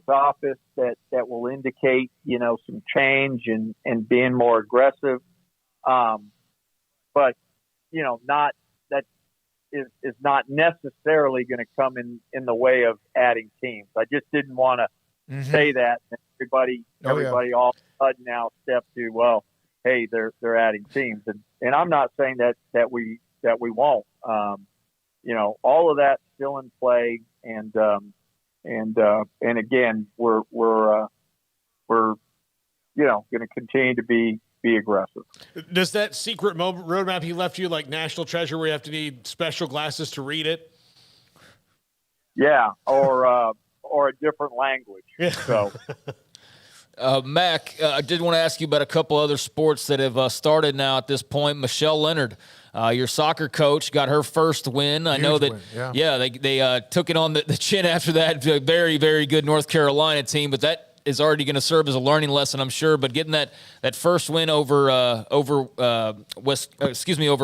office that will indicate, some change and being more aggressive. But, not that is not necessarily going to come in the way of adding teams. I just didn't want to say that. Everybody all of a sudden now step to, well, hey, they're adding teams, and I'm not saying that we won't. All of that's still in play, and again, we're going to continue to be aggressive. Does that secret roadmap he left you like National Treasure, where you have to need special glasses to read it? Yeah, or a different language. Yeah. So. Mack, I did want to ask you about a couple other sports that have started now at this point. Michelle Leonard, your soccer coach, got her first win. I know that, they took it on the chin after that very, very good North Carolina team, but that is already going to serve as a learning lesson, I'm sure. But getting that first win over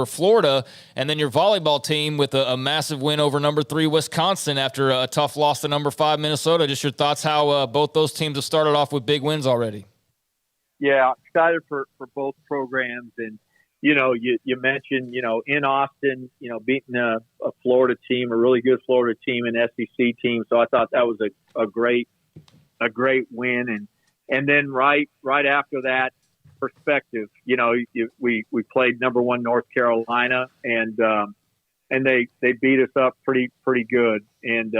Florida, and then your volleyball team with a massive win over number 3 Wisconsin after a tough loss to number 5 Minnesota. Just your thoughts how both those teams have started off with big wins already. Yeah, excited for both programs, and you mentioned in Austin, beating a Florida team, a really good Florida team, an SEC team. So I thought that was a great win, and then right after that, perspective. We played number 1 North Carolina, and they beat us up pretty good. And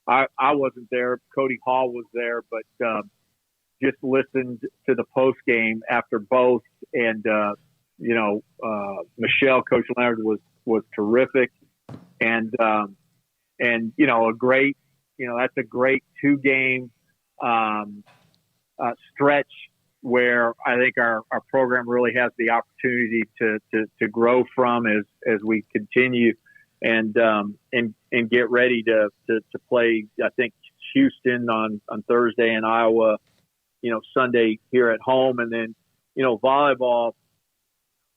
I wasn't there. Cody Hall was there, but just listened to the post game after both, and Michelle, Coach Leonard was terrific, and a great, that's a great 2-game stretch where I think our program really has the opportunity to grow from as we continue and get ready to play, I think, Houston on Thursday and Iowa, Sunday here at home. And then, volleyball,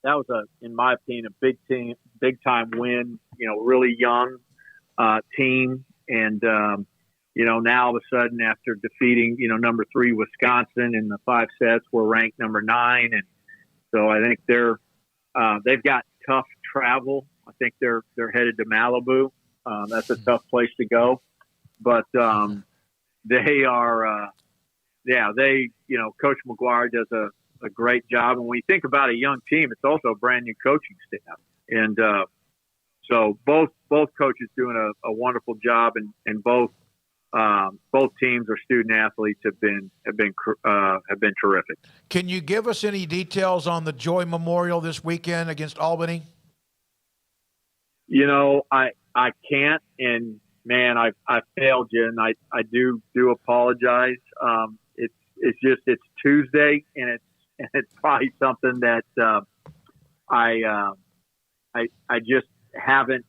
that was in my opinion, a big time win, really young team. And, now all of a sudden after defeating, number 3 Wisconsin in the 5 sets, we're ranked number 9. And so I think they've got tough travel. I think they're headed to Malibu. That's a tough place to go, but they are, Coach McGuire does a great job. And when you think about a young team, it's also a brand new coaching staff. And So both coaches doing a wonderful job, and both teams or student athletes have been terrific. Can you give us any details on the Joy Memorial this weekend against Albany? I can't, and man, I failed you, and I do apologize. It's Tuesday, and it's probably something that I just haven't.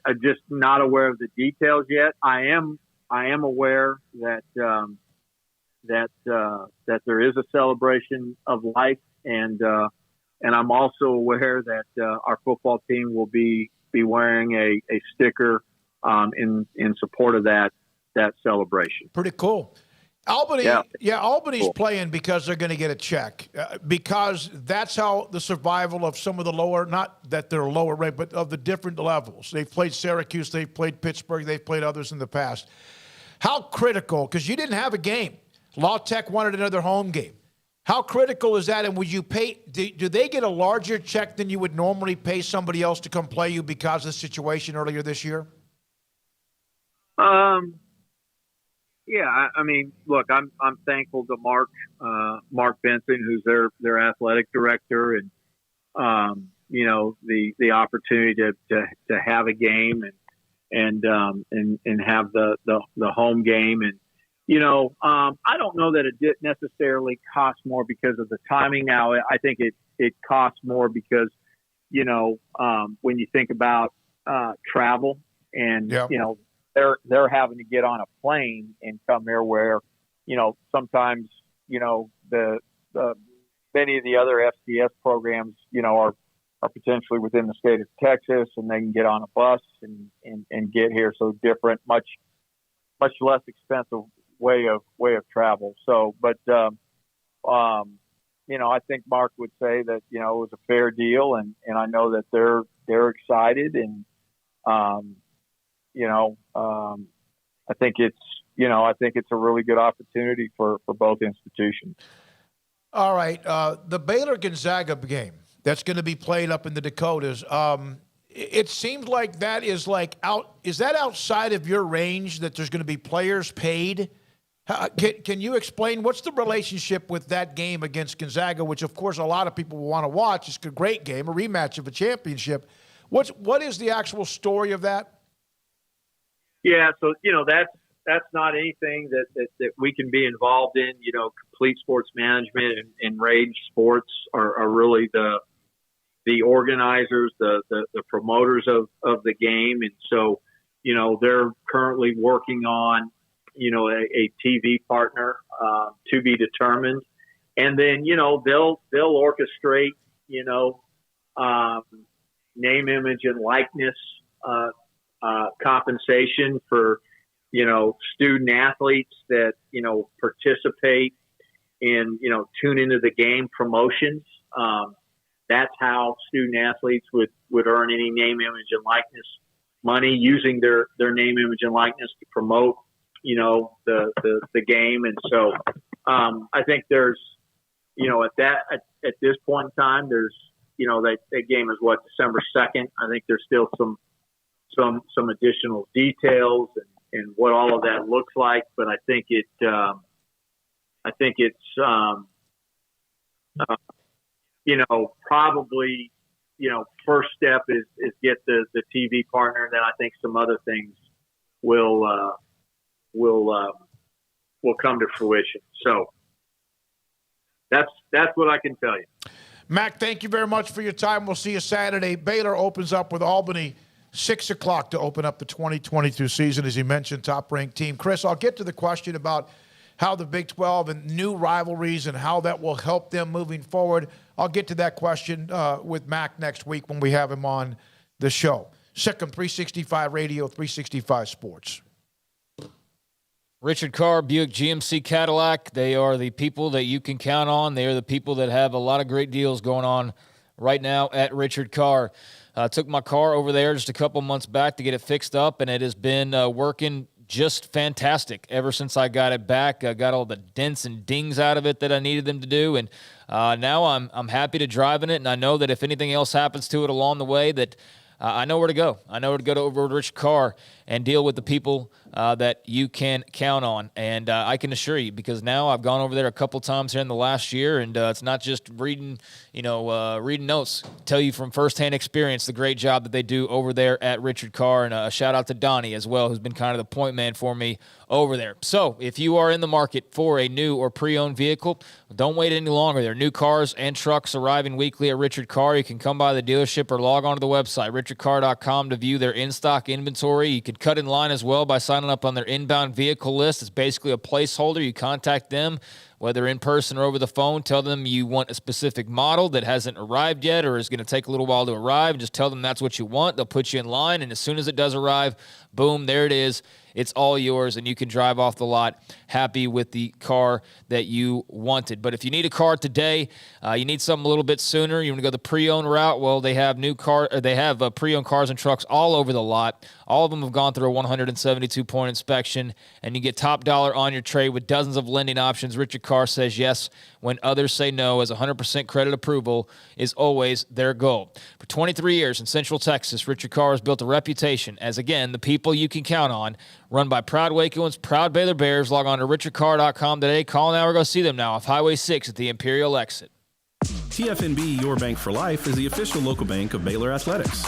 I'm just not aware of the details yet. I am aware that there is a celebration of life, and I'm also aware that our football team will be wearing a sticker in support of that celebration. Pretty cool. Albany, Albany's cool. Playing because they're going to get a check, because that's how the survival of some of the lower, not that they're lower rate, but of the different levels. They've played Syracuse, they've played Pittsburgh, they've played others in the past. How critical, because you didn't have a game. La Tech wanted another home game. How critical is that, and would you pay, do they get a larger check than you would normally pay somebody else to come play you because of the situation earlier this year? Yeah, I mean, look, I'm thankful to Mark Benson, who's their athletic director, and the opportunity to have a game and have the home game, and I don't know that it did necessarily cost more because of the timing. Now, I think it costs more because when you think about travel and they're having to get on a plane and come here where, sometimes, the many of the other FCS programs, are potentially within the state of Texas, and they can get on a bus and get here. So different, much less expensive way of travel. So, but, I think Mark would say that, it was a fair deal, and I know that they're excited, and, I think it's a really good opportunity for both institutions. All right. The Baylor-Gonzaga game that's going to be played up in the Dakotas. It seems like that is is that outside of your range, that there's going to be players paid? Can you explain what's the relationship with that game against Gonzaga, which of course a lot of people will want to watch? It's a great game, a rematch of a championship. What is the actual story of that? Yeah, so that's not anything that we can be involved in. Complete Sports Management and Rage Sports are really the organizers, the promoters of the game, and so they're currently working on a TV partner to be determined, and then they'll orchestrate name, image, and likeness compensation for student athletes that participate in tune into the game promotions. That's how student athletes would earn any name, image, and likeness money, using their name, image, and likeness to promote the game. And so I think there's at this point in time, there's that game is December 2nd. I think there's still some additional details and what all of that looks like, but I think it's probably first step is get the TV partner, and then I think some other things will come to fruition. So that's what I can tell you. Mack, thank you very much for your time. We'll see you Saturday. Baylor opens up with Albany 6 o'clock to open up the 2022 season. As you mentioned, top-ranked team. Chris, I'll get to the question about how the Big 12 and new rivalries and how that will help them moving forward. I'll get to that question with Mack next week when we have him on the show. Sikkim 365 Radio, 365 Sports. Richard Carr, Buick GMC Cadillac, they are the people that you can count on. They are the people that have a lot of great deals going on right now at Richard Carr. Took my car over there just a couple months back to get it fixed up, and it has been working just fantastic ever since I got it back. I got all the dents and dings out of it that I needed them to do, and now I'm happy to drive in it, and I know that if anything else happens to it along the way, that I know where to go. I know where to go to over to Richard Carr and deal with the people that you can count on. And I can assure you, because now I've gone over there a couple times here in the last year, and it's not just reading notes. Tell you from firsthand experience the great job that they do over there at Richard Carr. And a shout out to Donnie as well, who's been kind of the point man for me over there. So if you are in the market for a new or pre-owned vehicle, don't wait any longer. There are new cars and trucks arriving weekly at Richard Carr. You can come by the dealership or log on to the website, richardcarr.com, to view their in-stock inventory. You could cut in line as well by signing up on their inbound vehicle list. It's basically a placeholder. You contact them, whether in person or over the phone. Tell them you want a specific model that hasn't arrived yet or is going to take a little while to arrive. Just tell them that's what you want. They'll put you in line, and as soon as it does arrive, boom, there it is. It's all yours, and you can drive off the lot happy with the car that you wanted. But if you need a car today, you need something a little bit sooner, you want to go the pre-owned route, well, they have pre-owned cars and trucks all over the lot. All of them have gone through a 172-point inspection, and you get top dollar on your trade with dozens of lending options. Richard Carr says yes when others say no, as 100% credit approval is always their goal. For 23 years in Central Texas, Richard Carr has built a reputation as, again, the people you can count on. Run by proud Wacoans, proud Baylor Bears. Log on to richardcarr.com today. Call now or go see them now off Highway 6 at the Imperial exit. TFNB, your bank for life, is the official local bank of Baylor Athletics.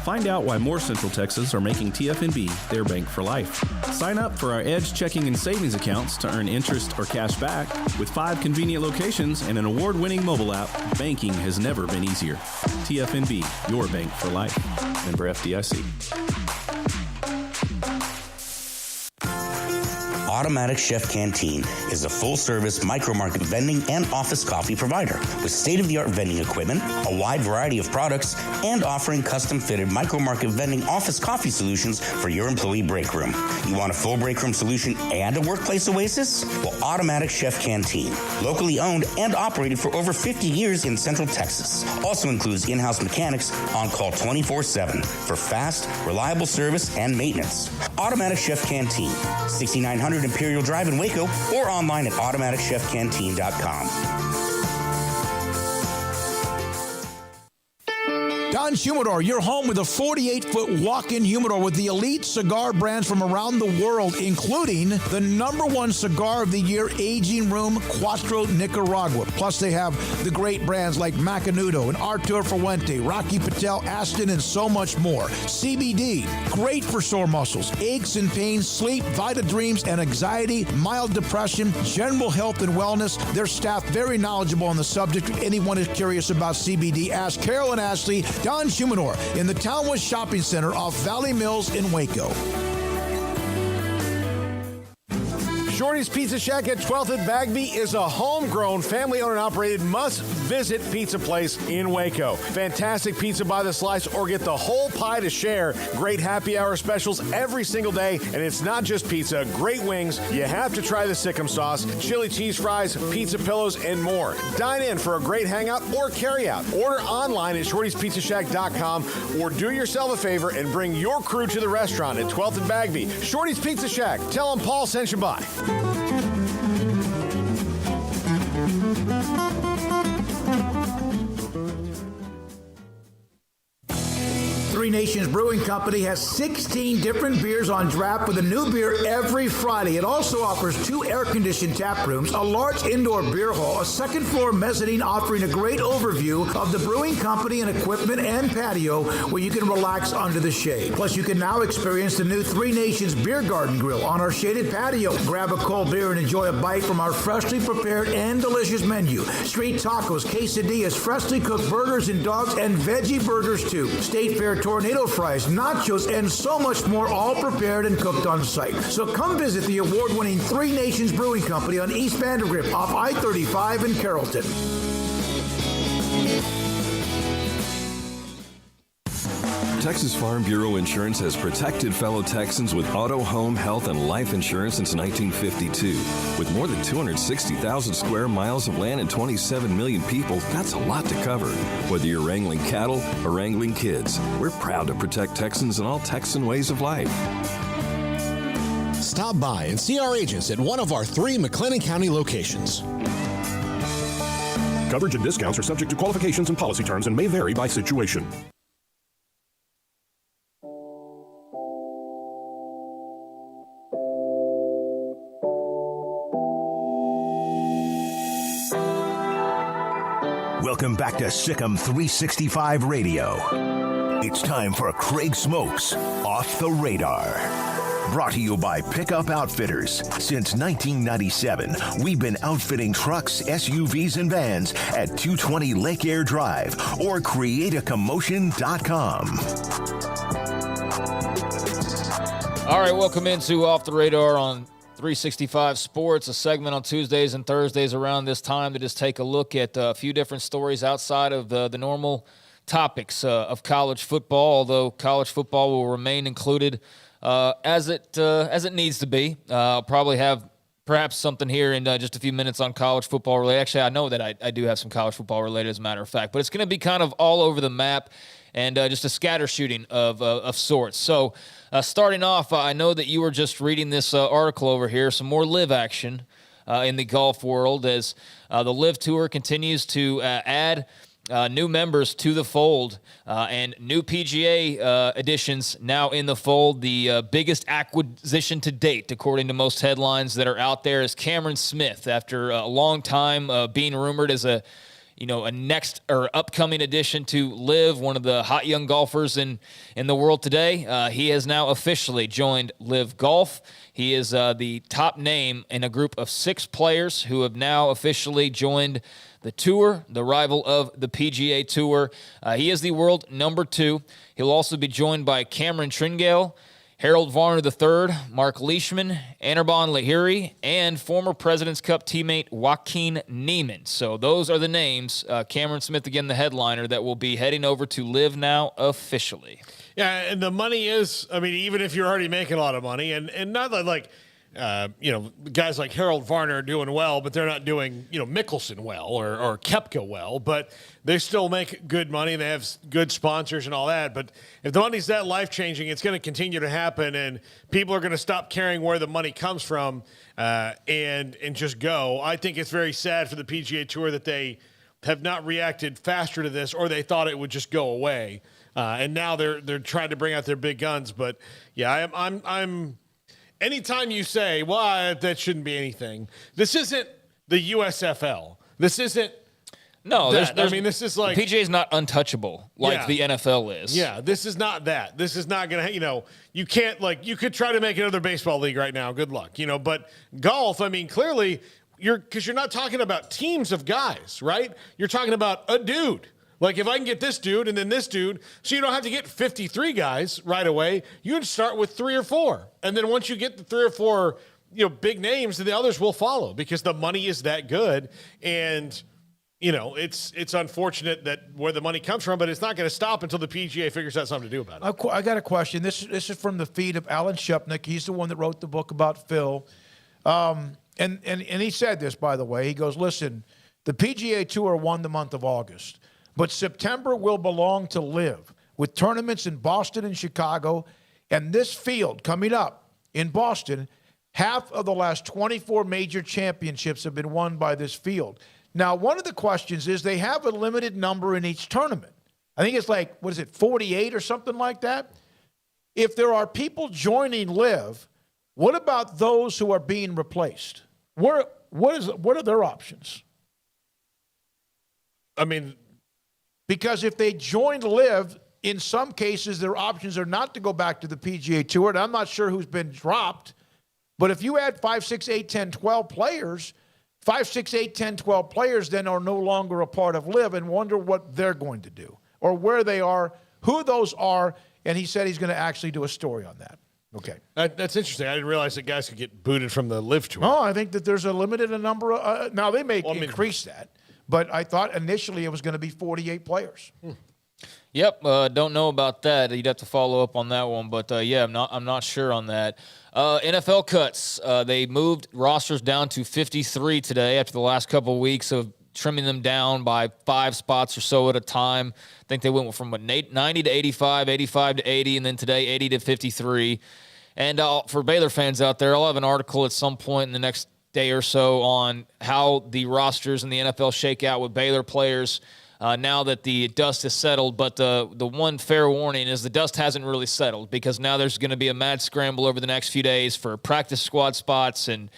Find out why more Central Texas are making TFNB their bank for life. Sign up for our Edge checking and savings accounts to earn interest or cash back. With 5 convenient locations and an award-winning mobile app, banking has never been easier. TFNB, your bank for life. Member FDIC. Automatic Chef Canteen is a full-service micro-market vending and office coffee provider with state-of-the-art vending equipment, a wide variety of products, and offering custom-fitted micro-market vending office coffee solutions for your employee break room. You want a full break room solution and a workplace oasis? Well, Automatic Chef Canteen, locally owned and operated for over 50 years in Central Texas, also includes in-house mechanics on call 24/7 for fast, reliable service and maintenance. Automatic Chef Canteen, 6900 Imperial Drive in Waco, or online at automaticchefcanteen.com. Don Humidor, your home with a 48-foot walk-in humidor with the elite cigar brands from around the world, including the #1 cigar of the year, Aging Room Cuatro Nicaragua. Plus, they have the great brands like Macanudo and Artur Fuente, Rocky Patel, Aston, and so much more. CBD, great for sore muscles, aches and pains, sleep, Vita Dreams, and anxiety, mild depression, general health and wellness. Their staff very knowledgeable on the subject. If anyone is curious about CBD, ask Carol and Ashley. Don Humidor in the Townwest Shopping Center off Valley Mills in Waco. Shorty's Pizza Shack at 12th and Bagby is a homegrown, family-owned and operated must-visit pizza place in Waco. Fantastic pizza by the slice or get the whole pie to share. Great happy hour specials every single day, and it's not just pizza. Great wings. You have to try the Sikkim sauce, chili cheese fries, pizza pillows, and more. Dine in for a great hangout or carry-out. Order online at shortyspizzashack.com or do yourself a favor and bring your crew to the restaurant at 12th and Bagby. Shorty's Pizza Shack. Tell them Paul sent you by. Three Nations Brewing Company has 16 different beers on draft with a new beer every Friday. It also offers 2 air-conditioned tap rooms, a large indoor beer hall, a second-floor mezzanine offering a great overview of the brewing company and equipment and patio where you can relax under the shade. Plus, you can now experience the new Three Nations Beer Garden Grill on our shaded patio. Grab a cold beer and enjoy a bite from our freshly prepared and delicious menu. Street tacos, quesadillas, freshly cooked burgers and dogs, and veggie burgers too. State Fair tornado fries, nachos, and so much more, all prepared and cooked on site. So come visit the award-winning Three Nations Brewing Company on East Vandergrift off I-35 in Carrollton. Texas Farm Bureau Insurance has protected fellow Texans with auto, home, health, and life insurance since 1952. With more than 260,000 square miles of land and 27 million people, that's a lot to cover. Whether you're wrangling cattle or wrangling kids, we're proud to protect Texans in all Texan ways of life. stop by and see our agents at one of our 3 McClain County locations. Coverage and discounts are subject to qualifications and policy terms and may vary by situation. Welcome back to Sikkim 365 Radio. It's time for Craig Smoak's Off the Radar. Brought to you by Pickup Outfitters. Since 1997, we've been outfitting trucks, SUVs, and vans at 220 Lake Air Drive or createacommotion.com. All right, welcome into Off the Radar on 365 Sports, a segment on Tuesdays and Thursdays around this time to just take a look at a few different stories outside of the normal topics of college football, although college football will remain included as it needs to be. I'll probably have perhaps something here in just a few minutes on college football related. Actually, I know that I do have some college football related, as a matter of fact, but it's going to be kind of all over the map and just a scatter shooting of sorts. So starting off, I know that you were just reading this article over here, some more live action in the golf world as the Live Tour continues to add new members to the fold and new PGA additions now in the fold. The biggest acquisition to date, according to most headlines that are out there, is Cameron Smith. After a long time being rumored as a next or upcoming addition to Live, one of the hot young golfers in the world today, he has now officially joined Live Golf. He is the top name in a group of 6 players who have now officially joined the Tour, the rival of the PGA Tour. He is the world number 2. He'll also be joined by Cameron Tringale, Harold Varner III, Mark Leishman, Anirban Lahiri, and former President's Cup teammate Joaquin Neiman. So those are the names. Cameron Smith, again, the headliner, that will be heading over to Live now officially. Yeah, and the money is, I mean, even if you're already making a lot of money, and not like, guys like Harold Varner are doing well, but they're not doing, Mickelson well or Koepka well, but they still make good money. They have good sponsors and all that. But if the money's that life-changing, it's going to continue to happen, and people are going to stop caring where the money comes from and just go. I think it's very sad for the PGA Tour that they have not reacted faster to this, or they thought it would just go away. And now they're trying to bring out their big guns. But yeah, I'm anytime you say, well, that shouldn't be anything. This isn't the USFL. This isn't. No, this is like the PGA is not untouchable like the NFL is. Yeah, this is not that. This is not going to, you can't, you could try to make another baseball league right now. Good luck, but golf, clearly because you're not talking about teams of guys, right? You're talking about a dude. Like, if I can get this dude and then this dude, so you don't have to get 53 guys right away. You can start with 3 or 4. And then once you get the 3 or 4, big names, then the others will follow because the money is that good. And, it's unfortunate that where the money comes from, but it's not going to stop until the PGA figures out something to do about it. I got a question. This is from the feed of Alan Shupnick. He's the one that wrote the book about Phil. And he said this, by the way. He goes, listen, the PGA Tour won the month of August. But September will belong to Live, with tournaments in Boston and Chicago. And this field coming up in Boston, half of the last 24 major championships have been won by this field. Now, one of the questions is they have a limited number in each tournament. I think it's 48 or something like that? If there are people joining Live, what about those who are being replaced? What are their options? Because if they join Live, in some cases, their options are not to go back to the PGA Tour. And I'm not sure who's been dropped. But if you add 5, 6, 8, 10, 12 players, 5, 6, 8, 10, 12 players then are no longer a part of Live, and wonder what they're going to do or where they are, who those are. And he said he's going to actually do a story on that. Okay. That's interesting. I didn't realize that guys could get booted from the Live Tour. No, I think that there's a limited number of now they may increase that. But I thought initially it was going to be 48 players. Yep, don't know about that. You'd have to follow up on that one. But I'm not sure on that. NFL cuts. They moved rosters down to 53 today after the last couple of weeks of trimming them down by 5 spots or so at a time. I think they went from 90 to 85, 85 to 80, and then today 80 to 53. And for Baylor fans out there, I'll have an article at some point in the next day or so on how the rosters in the NFL shake out with Baylor players now that the dust has settled. But the one fair warning is the dust hasn't really settled, because now there's going to be a mad scramble over the next few days for practice squad spots and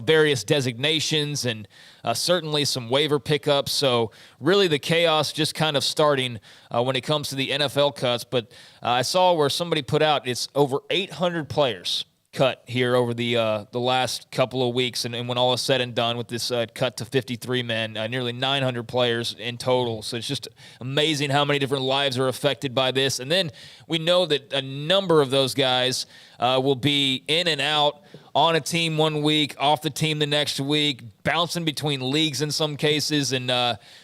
various designations and certainly some waiver pickups. So really the chaos just kind of starting when it comes to the NFL cuts. But I saw where somebody put out it's over 800 players cut here over the last couple of weeks, and when all is said and done with this cut to 53 men, nearly 900 players in total. So it's just amazing how many different lives are affected by this. And then we know that a number of those guys will be in and out on a team one week, off the team the next week, bouncing between leagues in some cases, and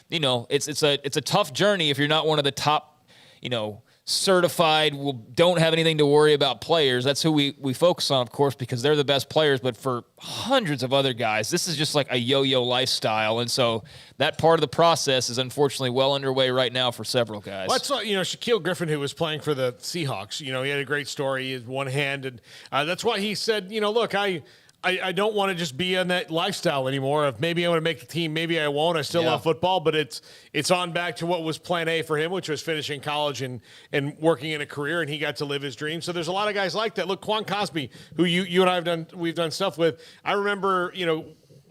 it's a tough journey if you're not one of the top, certified, don't have anything to worry about players. That's who we focus on, of course, because they're the best players. But for hundreds of other guys, this is just like a yo-yo lifestyle. And so that part of the process is unfortunately well underway right now for several guys. Well, Shaquille Griffin, who was playing for the Seahawks, he had a great story. He had one hand, and that's why he said, look, I don't want to just be in that lifestyle anymore of maybe I want to make the team, maybe I won't. I still love football, but it's on back to what was plan A for him, which was finishing college and working in a career, and he got to live his dream. So there's a lot of guys like that. Look, Quan Cosby, who you and I we've done stuff with. I remember,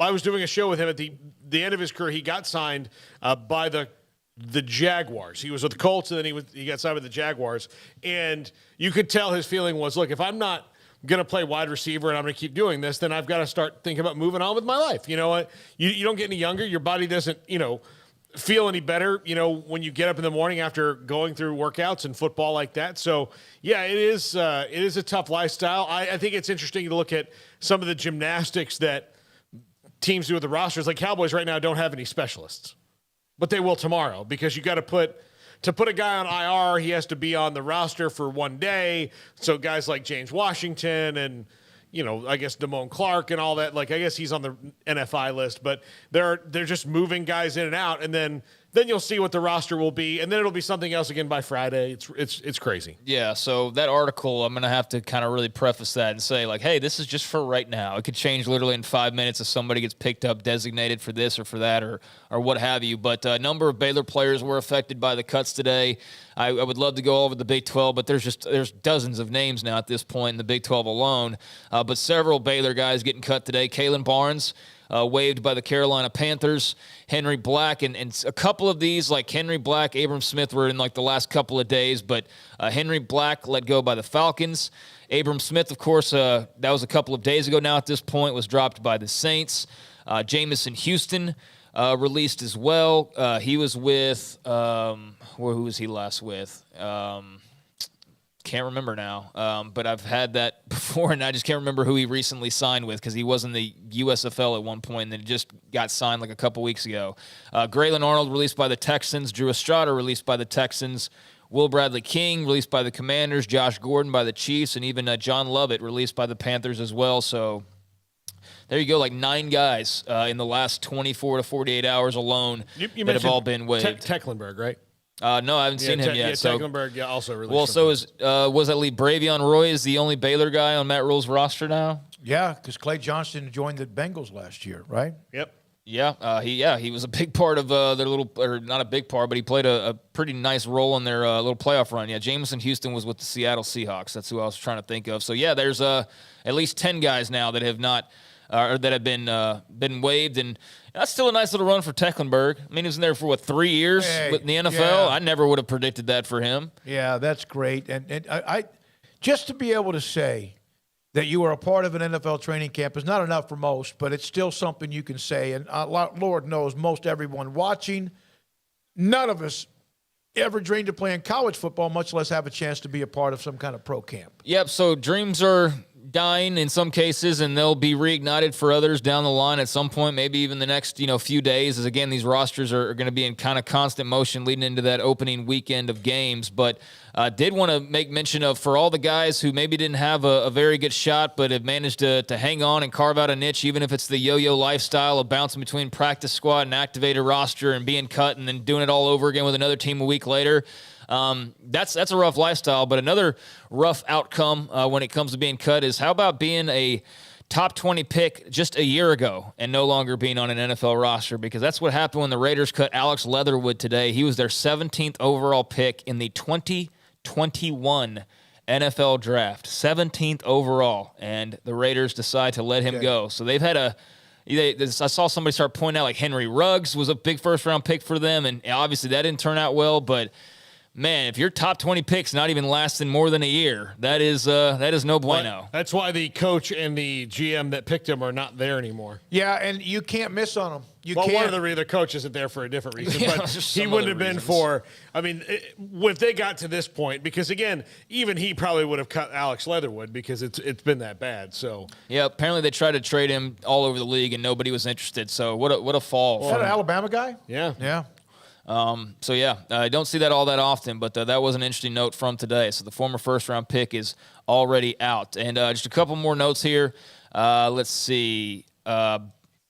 I was doing a show with him at the end of his career. He got signed by the Jaguars. He was with the Colts, and then he got signed with the Jaguars. And you could tell his feeling was, look, if I'm not going to play wide receiver and I'm going to keep doing this, then I've got to start thinking about moving on with my life. You know what? You don't get any younger. Your body doesn't, feel any better, when you get up in the morning after going through workouts and football like that. So, yeah, it is a tough lifestyle. I think it's interesting to look at some of the gymnastics that teams do with the rosters. Like Cowboys right now don't have any specialists, but they will tomorrow, because you got to put a guy on IR, he has to be on the roster for one day. So guys like James Washington and, I guess Damone Clark and all that, I guess he's on the NFI list, but they're just moving guys in and out. And then you'll see what the roster will be. And then it'll be something else again by Friday. It's crazy. Yeah. So that article, I'm going to have to kind of really preface that and say, hey, this is just for right now. It could change literally in 5 minutes if somebody gets picked up, designated for this or for that or what have you. But a number of Baylor players were affected by the cuts today. I would love to go over the Big 12, but there's dozens of names now at this point in the Big 12 alone. But several Baylor guys getting cut today. Kalen Barnes, waived by the Carolina Panthers. Henry Black, and a couple of these, like Henry Black, Abram Smith, were in the last couple of days, but Henry Black let go by the Falcons. Abram Smith, of course, that was a couple of days ago now at this point, was dropped by the Saints. Jamison Houston released as well. He was with, who was he last with? Can't remember now, but I've had that before, and I just can't remember who he recently signed with, because he was in the USFL at one point, and then just got signed a couple weeks ago. Graylin Arnold released by the Texans. Drew Estrada released by the Texans. Will Bradley King released by the Commanders. Josh Gordon by the Chiefs, and even John Lovett released by the Panthers as well. So there you go, 9 guys in the last 24 to 48 hours alone that have all been waived. Tecklenburg, right? No, I haven't seen him yet. So Tecklenburg also released. Well, so was that Bravion Roy is the only Baylor guy on Matt Rhuades' roster now? Yeah, because Clay Johnston joined the Bengals last year, right? Yep. Yeah, he was a big part of their little, or not a big part, but he played a pretty nice role in their little playoff run. Yeah, Jamison Houston was with the Seattle Seahawks. That's who I was trying to think of. So yeah, there's at least 10 guys now that have not. Or that have been waived, and that's still a nice little run for Tecklenburg. I mean, he was in there for 3 years in the NFL. Yeah. I never would have predicted that for him. Yeah, that's great, and I just to be able to say that you are a part of an NFL training camp is not enough for most, but it's still something you can say. And Lord knows, most everyone watching, none of us ever dreamed of playing college football, much less have a chance to be a part of some kind of pro camp. Yep. So dreams are dying in some cases, and they'll be reignited for others down the line at some point, maybe even the next few days, as again these rosters are going to be in kind of constant motion leading into that opening weekend of games. But did want to make mention of, for all the guys who maybe didn't have a very good shot but have managed to hang on and carve out a niche, even if it's the yo-yo lifestyle of bouncing between practice squad and activated roster and being cut and then doing it all over again with another team a week later. That's a rough lifestyle. But another rough outcome when it comes to being cut is, how about being a top 20 pick just a year ago and no longer being on an NFL roster? Because that's what happened when the Raiders cut Alex Leatherwood today. He was their 17th overall pick in the 2021 NFL draft, 17th overall, and the Raiders decide to let him go. So they've had I saw somebody start pointing out, like, Henry Ruggs was a big first-round pick for them, and obviously that didn't turn out well. But, man, if your top 20 picks not even lasting more than a year, that is no bueno. Well, that's why the coach and the GM that picked him are not there anymore. Yeah, and you can't miss on them. One of the coach isn't there for a different reason, but he wouldn't have been for. I mean, if they got to this point, because again, even he probably would have cut Alex Leatherwood because it's been that bad. So yeah, apparently they tried to trade him all over the league and nobody was interested. So what a fall. Is that an Alabama guy? Yeah. So yeah, I don't see that all that often, but that was an interesting note from today. So the former first-round pick is already out. And just a couple more notes here. Let's see.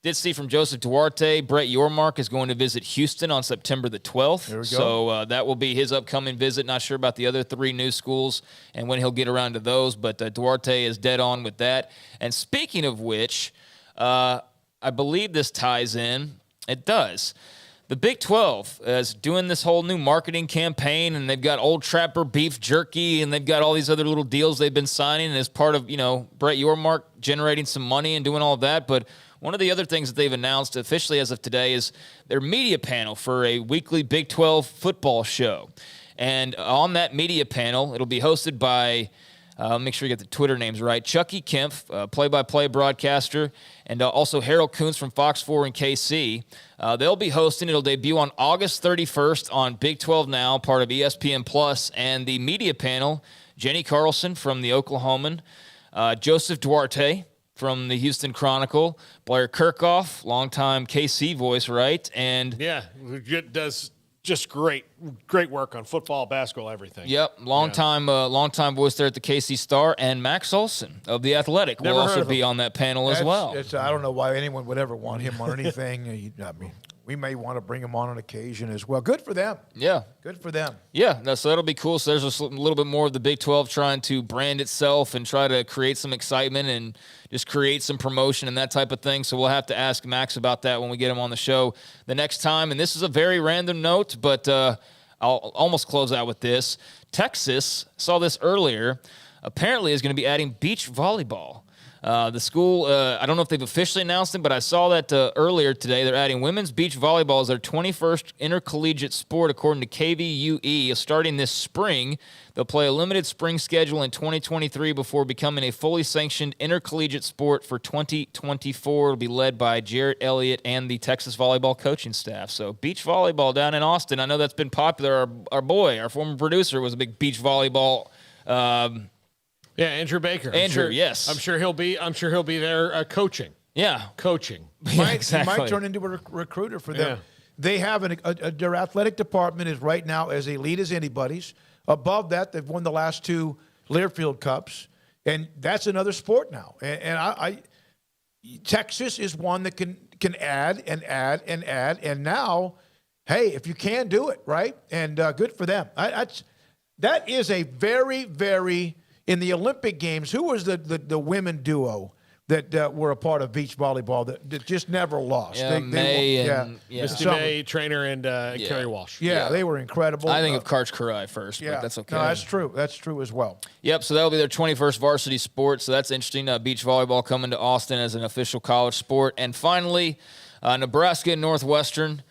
Did see from Joseph Duarte, Brett Yormark is going to visit Houston on September the 12th. There we go. So that will be his upcoming visit. Not sure about the other 3 new schools and when he'll get around to those, but Duarte is dead on with that. And speaking of which, I believe this ties in. It does. The Big 12 is doing this whole new marketing campaign, and they've got Old Trapper beef jerky, and they've got all these other little deals they've been signing as part of, Brett Yormark generating some money and doing all of that. But one of the other things that they've announced officially as of today is their media panel for a weekly Big 12 football show. And on that media panel, it'll be hosted by, make sure you get the Twitter names right, Chucky Kempf, play-by-play broadcaster, and also Harold Kuntz from Fox 4 and KC. They'll be hosting. It'll debut on August 31st on Big 12 Now, part of ESPN+. And the media panel, Jenny Carlson from the Oklahoman, Joseph Duarte from the Houston Chronicle, Blair Kirchhoff, longtime KC voice, right? And yeah, does just great work on football, basketball, everything. Yep, long time voice there at the KC Star, and Max Olson of The Athletic will also be on that panel as well. I don't know why anyone would ever want him on anything. I mean, we may want to bring him on occasion as well. Good for them. Yeah. Good for them. Yeah, so that'll be cool. So there's a little bit more of the Big 12 trying to brand itself and try to create some excitement and just create some promotion and that type of thing. So we'll have to ask Max about that when we get him on the show the next time. And this is a very random note, but I'll almost close out with this. Texas, saw this earlier, apparently is going to be adding beach volleyball. The school, I don't know if they've officially announced it, but I saw that earlier today. They're adding women's beach volleyball as their 21st intercollegiate sport, according to KVUE. Starting this spring, they'll play a limited spring schedule in 2023 before becoming a fully sanctioned intercollegiate sport for 2024. It'll be led by Jarrett Elliott and the Texas volleyball coaching staff. So beach volleyball down in Austin. I know that's been popular. Our former producer, was a big beach volleyball yeah, Andrew Baker. Yes. I'm sure he'll be there coaching. Yeah. Coaching. He might turn into a recruiter for them. Yeah. They have their athletic department is right now as elite as anybody's. Above that, they've won the last 2 Learfield Cups, and that's another sport now. And Texas is one that can add and add and add. And now, hey, if you can do it, right? And good for them. That is a very, very... In the Olympic Games, who was the women duo that were a part of beach volleyball that just never lost? Misty May, Trainer, and Kerry Walsh. Yeah, they were incredible. I think of Karch Karai first, but that's okay. No, that's true. That's true as well. Yep, so that'll be their 21st varsity sport, so that's interesting. Beach volleyball coming to Austin as an official college sport. And finally, Nebraska and Northwestern.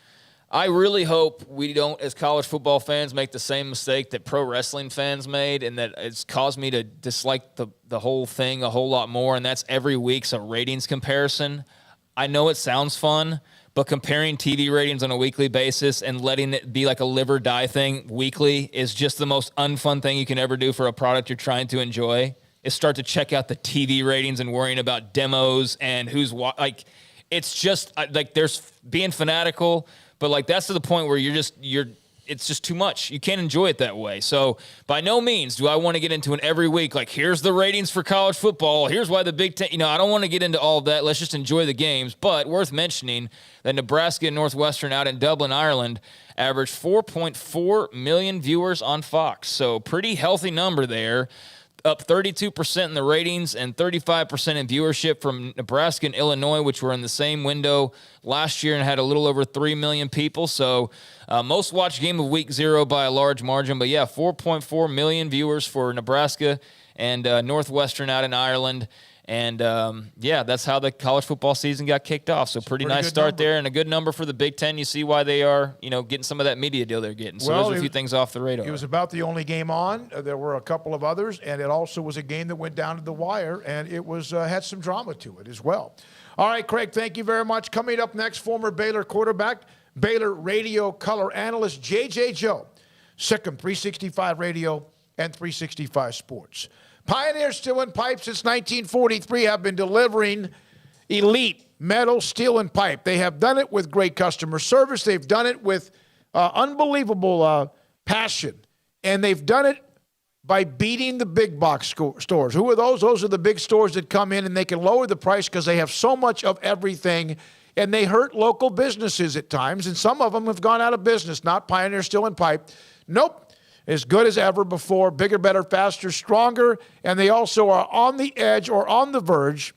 I really hope we don't, as college football fans, make the same mistake that pro wrestling fans made, and that it's caused me to dislike the whole thing a whole lot more, and that's every week's a ratings comparison. I know it sounds fun, but comparing TV ratings on a weekly basis and letting it be like a live or die thing weekly is just the most unfun thing you can ever do for a product you're trying to enjoy, is start to check out the TV ratings and worrying about demos and who's like, it's just like there's being fanatical. But, like, that's to the point where it's just too much. You can't enjoy it that way. So, by no means do I want to get into an every week, like, here's the ratings for college football. Here's why the Big Ten, I don't want to get into all of that. Let's just enjoy the games. But worth mentioning that Nebraska and Northwestern out in Dublin, Ireland, averaged 4.4 million viewers on Fox. So pretty healthy number there. Up 32% in the ratings and 35% in viewership from Nebraska and Illinois, which were in the same window last year and had a little over 3 million people. So most watched game of week 0 by a large margin. But, yeah, 4.4 million viewers for Nebraska and Northwestern out in Ireland. And, that's how the college football season got kicked off. So pretty nice start there and a good number for the Big Ten. You see why they are, getting some of that media deal they're getting. So those are a few things off the radar. It was about the only game on. There were a couple of others, and it also was a game that went down to the wire, and it was had some drama to it as well. All right, Craig, thank you very much. Coming up next, former Baylor quarterback, Baylor radio color analyst J.J. Joe, Sikkim 365 Radio and 365 Sports. Pioneer Steel and Pipe since 1943 have been delivering elite metal, steel, and pipe. They have done it with great customer service. They've done it with unbelievable passion. And they've done it by beating the big box stores. Who are those? Those are the big stores that come in and they can lower the price because they have so much of everything. And they hurt local businesses at times. And some of them have gone out of business. Not Pioneer Steel and Pipe. Nope. As good as ever before, bigger, better, faster, stronger, and they also are on the edge or on the verge,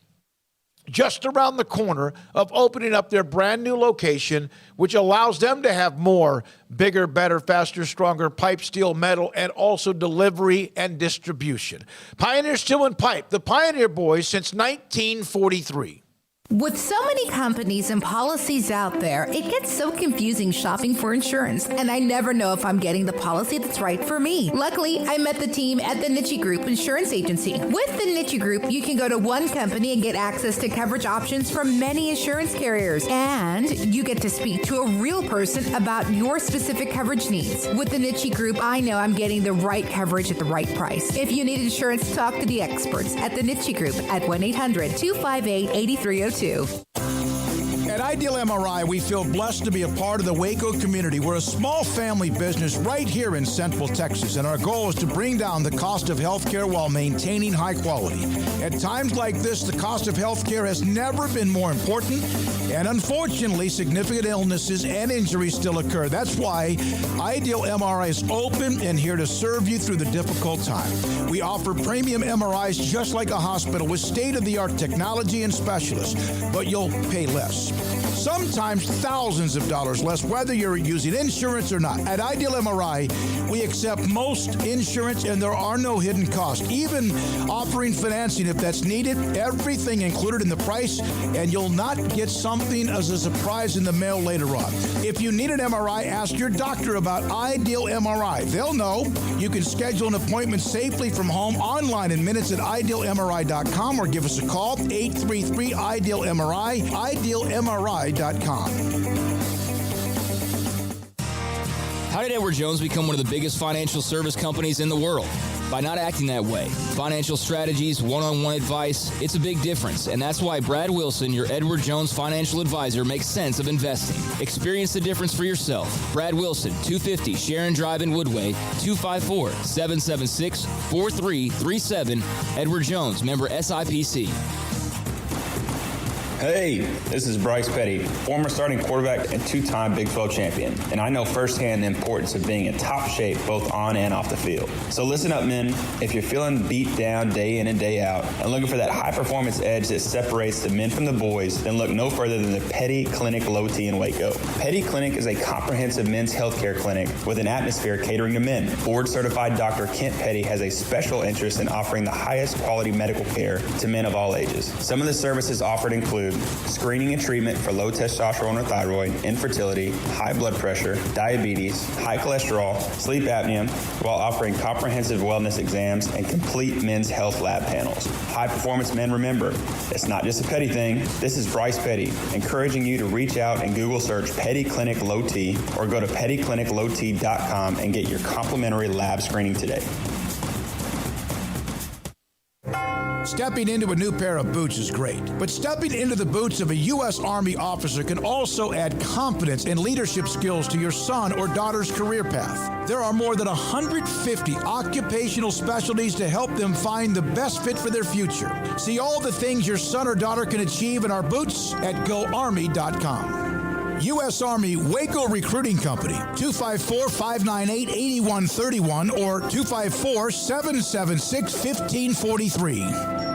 just around the corner of opening up their brand new location, which allows them to have more bigger, better, faster, stronger pipe, steel, metal, and also delivery and distribution. Pioneer Steel and Pipe, the Pioneer Boys since 1943. With so many companies and policies out there, it gets so confusing shopping for insurance, and I never know if I'm getting the policy that's right for me. Luckily, I met the team at the Niche Group Insurance Agency. With the Niche Group, you can go to one company and get access to coverage options from many insurance carriers, and you get to speak to a real person about your specific coverage needs. With the Niche Group, I know I'm getting the right coverage at the right price. If you need insurance, talk to the experts at the Niche Group at 1-800-258-8302. At Ideal MRI, we feel blessed to be a part of the Waco community. We're a small family business right here in Central Texas, and our goal is to bring down the cost of healthcare while maintaining high quality. At times like this, the cost of healthcare has never been more important, and unfortunately, significant illnesses and injuries still occur. That's why Ideal MRI is open and here to serve you through the difficult time. We offer premium MRIs just like a hospital with state-of-the-art technology and specialists, but you'll pay less. Sometimes thousands of dollars less, whether you're using insurance or not. At Ideal MRI, we accept most insurance and there are no hidden costs. Even offering financing if that's needed, everything included in the price, and you'll not get something as a surprise in the mail later on. If you need an MRI, ask your doctor about Ideal MRI. They'll know. You can schedule an appointment safely from home online in minutes at idealmri.com or give us a call, 833-IDEAL-MRI, idealmri.com. How did Edward Jones become one of the biggest financial service companies in the world? By not acting that way. Financial strategies, one-on-one advice, it's a big difference. And that's why Brad Wilson, your Edward Jones financial advisor, makes sense of investing. Experience the difference for yourself. Brad Wilson, 250 Sharon Drive in Woodway, 254-776-4337. Edward Jones, member SIPC. Hey, this is Bryce Petty, former starting quarterback and two-time Big 12 champion, and I know firsthand the importance of being in top shape both on and off the field. So listen up, men. If you're feeling beat down day in and day out and looking for that high-performance edge that separates the men from the boys, then look no further than the Petty Clinic Low T in Waco. Petty Clinic is a comprehensive men's healthcare clinic with an atmosphere catering to men. Board-certified Dr. Kent Petty has a special interest in offering the highest quality medical care to men of all ages. Some of the services offered include screening and treatment for low testosterone or thyroid, infertility, high blood pressure, diabetes, high cholesterol, sleep apnea, while offering comprehensive wellness exams and complete men's health lab panels. High performance men, remember, it's not just a Petty thing. This is Bryce Petty, encouraging you to reach out and Google search Petty Clinic Low T or go to pettycliniclowt.com and get your complimentary lab screening today. Stepping into a new pair of boots is great, but stepping into the boots of a U.S. Army officer can also add confidence and leadership skills to your son or daughter's career path. There are more than 150 occupational specialties to help them find the best fit for their future. See all the things your son or daughter can achieve in our boots at GoArmy.com. U.S. Army Waco Recruiting Company, 254-598-8131 or 254-776-1543.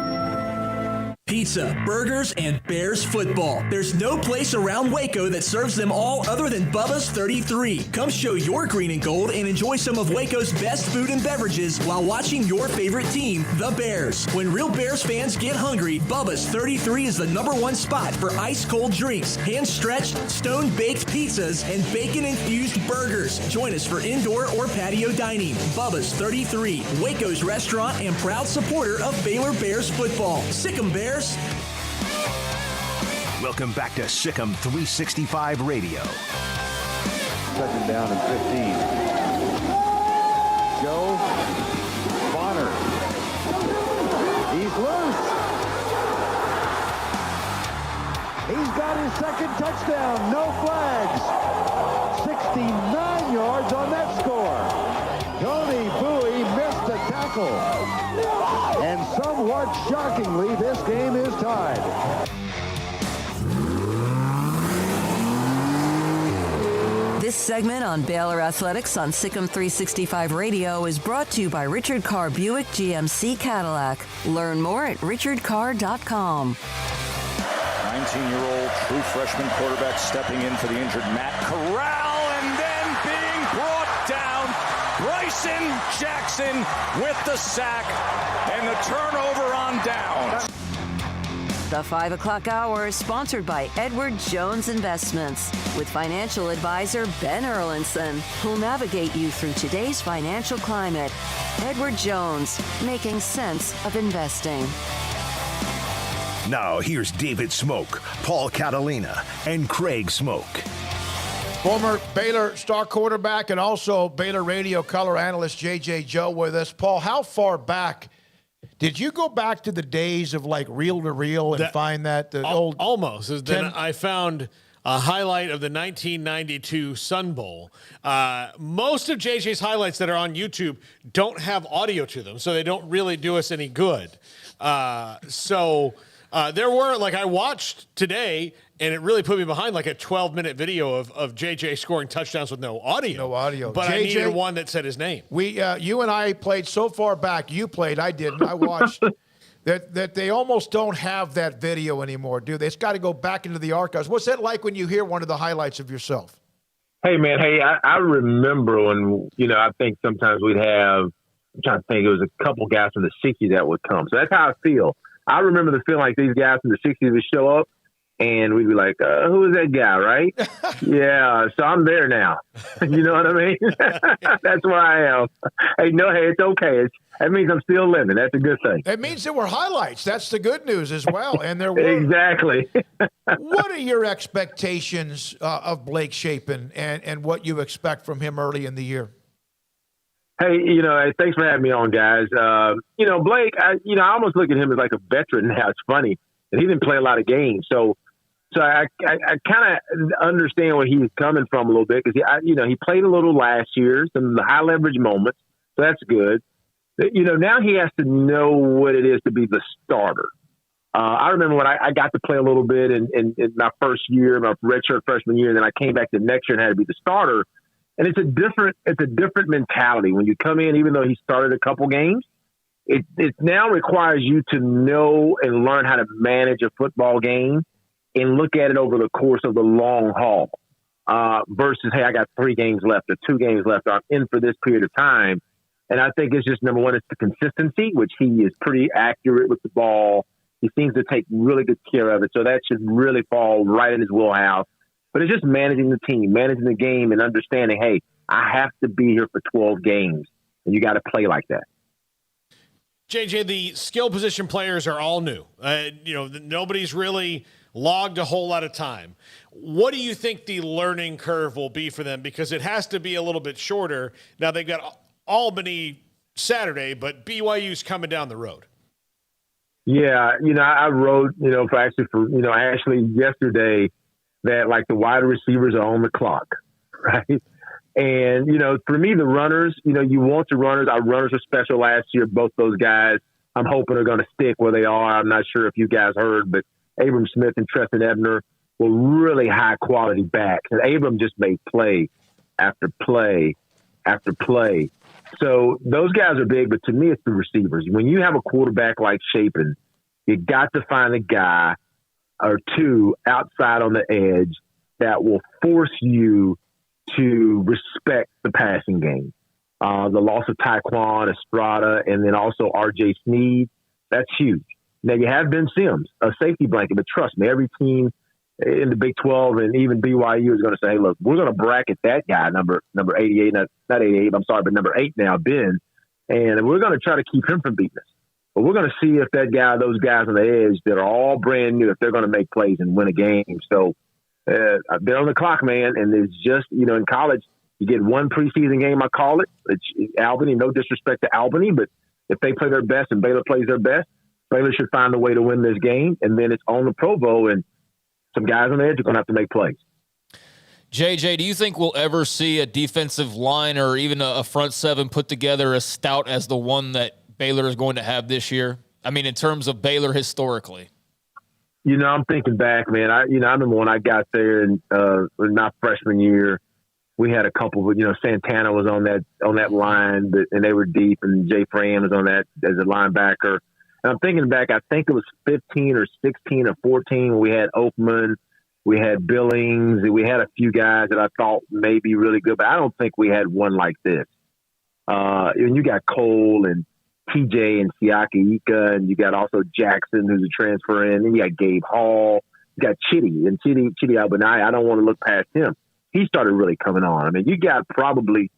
Pizza, burgers, and Bears football. There's no place around Waco that serves them all other than Bubba's 33. Come show your green and gold and enjoy some of Waco's best food and beverages while watching your favorite team, the Bears. When real Bears fans get hungry, Bubba's 33 is the #1 spot for ice-cold drinks, hand-stretched, stone-baked pizzas, and bacon-infused burgers. Join us for indoor or patio dining. Bubba's 33, Waco's restaurant and proud supporter of Baylor Bears football. Sick 'em, Bears. Welcome back to Sick'em 365 Radio. Second down and 15. Joe Bonner. He's loose. He's got his second touchdown. No flags. 69 yards on that score. Tony Bowie missed a tackle. And somewhat shockingly, this game is tied. This segment on Baylor Athletics on Sick'em 365 Radio is brought to you by Richard Carr Buick GMC Cadillac. Learn more at richardcarr.com. 19-year-old true freshman quarterback stepping in for the injured Matt Corral and then being brought down. Bryson Jackson with the sack and the turnover on downs. The 5 o'clock hour is sponsored by Edward Jones Investments with financial advisor Ben Erlinson, who'll navigate you through today's financial climate. Edward Jones, making sense of investing. Now here's David Smoak, Paul Catalina, and Craig Smoak. Former Baylor star quarterback and also Baylor radio color analyst J.J. Joe with us. Paul, how far back did you go back to the days of like reel to reel and find that the old almost? Then I found a highlight of the 1992 Sun Bowl. Most of JJ's highlights that are on YouTube don't have audio to them, so they don't really do us any good. There were, like, I watched today, and it really put me behind, like, a 12-minute video of JJ scoring touchdowns with no audio. No audio. But JJ, I needed one that said his name. You and I played so far back. You played, I didn't. I watched that they almost don't have that video anymore, do they? It's got to go back into the archives. What's that like when you hear one of the highlights of yourself? Hey, man, I remember when, I think sometimes we'd have, I'm trying to think, it was a couple guys from the 60s that would come. So that's how I feel. I remember the feeling like these guys from the 60s would show up, and we'd be like, who is that guy, right? Yeah, so I'm there now. You know what I mean? That's where I am. Hey, it's okay. That means I'm still living. That's a good thing. It means there were highlights. That's the good news as well. And there were. Exactly. What are your expectations of Blake Shapen and what you expect from him early in the year? Hey, thanks for having me on, guys. Blake, I almost look at him as like a veteran now. It's funny. And he didn't play a lot of games. So I kind of understand where he's coming from a little bit because, he played a little last year, some high leverage moments. So that's good. Now he has to know what it is to be the starter. I remember when I got to play a little bit in my first year, my redshirt freshman year, and then I came back the next year and had to be the starter. And it's a different mentality when you come in, even though he started a couple games. It now requires you to know and learn how to manage a football game and look at it over the course of the long haul versus, hey, I got 3 games left or 2 games left. Or I'm in for this period of time. And I think it's just, number one, it's the consistency, which he is pretty accurate with the ball. He seems to take really good care of it. So that should really fall right in his wheelhouse. But it's just managing the team, managing the game, and understanding, hey, I have to be here for 12 games, and you got to play like that. JJ, the skill position players are all new. Nobody's really logged a whole lot of time. What do you think the learning curve will be for them? Because it has to be a little bit shorter. Now, they've got Albany Saturday, but BYU's coming down the road. Yeah, I wrote, for Ashley yesterday that, like, the wide receivers are on the clock, right? And, for me, the runners, you want the runners. Our runners were special last year, both those guys. I'm hoping are going to stick where they are. I'm not sure if you guys heard, but Abram Smith and Treston Ebner, were really high quality backs. And Abram just made play after play after play. So those guys are big, but to me, it's the receivers. When you have a quarterback like Shapen, you got to find a guy or two outside on the edge that will force you to respect the passing game. The loss of Taekwon, Estrada, and then also R.J. Sneed, that's huge. Now, you have Ben Sims, a safety blanket, but trust me, every team in the Big 12 and even BYU is going to say, hey, look, we're going to bracket that guy, number 88, not 88, I'm sorry, but number 8 now, Ben, and we're going to try to keep him from beating us. But we're going to see if that guy, those guys on the edge that are all brand new, if they're going to make plays and win a game. So they're on the clock, man, and it's just, in college, you get one preseason game, I call it. It's Albany, no disrespect to Albany, but if they play their best and Baylor plays their best, Baylor should find a way to win this game, and then it's on the Provo, and some guys on the edge are going to have to make plays. JJ, do you think we'll ever see a defensive line or even a front seven put together as stout as the one that Baylor is going to have this year? I mean, in terms of Baylor historically. I'm thinking back, man. I remember when I got there in my freshman year, we had a couple, Santana was on that line, and they were deep, and Jay Fran was on that as a linebacker. And I'm thinking back, I think it was 15 or 16 or 14 when we had Oakman, we had Billings, and we had a few guys that I thought may be really good, but I don't think we had one like this. And you got Cole and TJ and Siaki Ika, and you got also Jackson, who's a transfer in, and you got Gabe Hall, you got Chitty Albany. I don't want to look past him. He started really coming on. I mean, you got probably,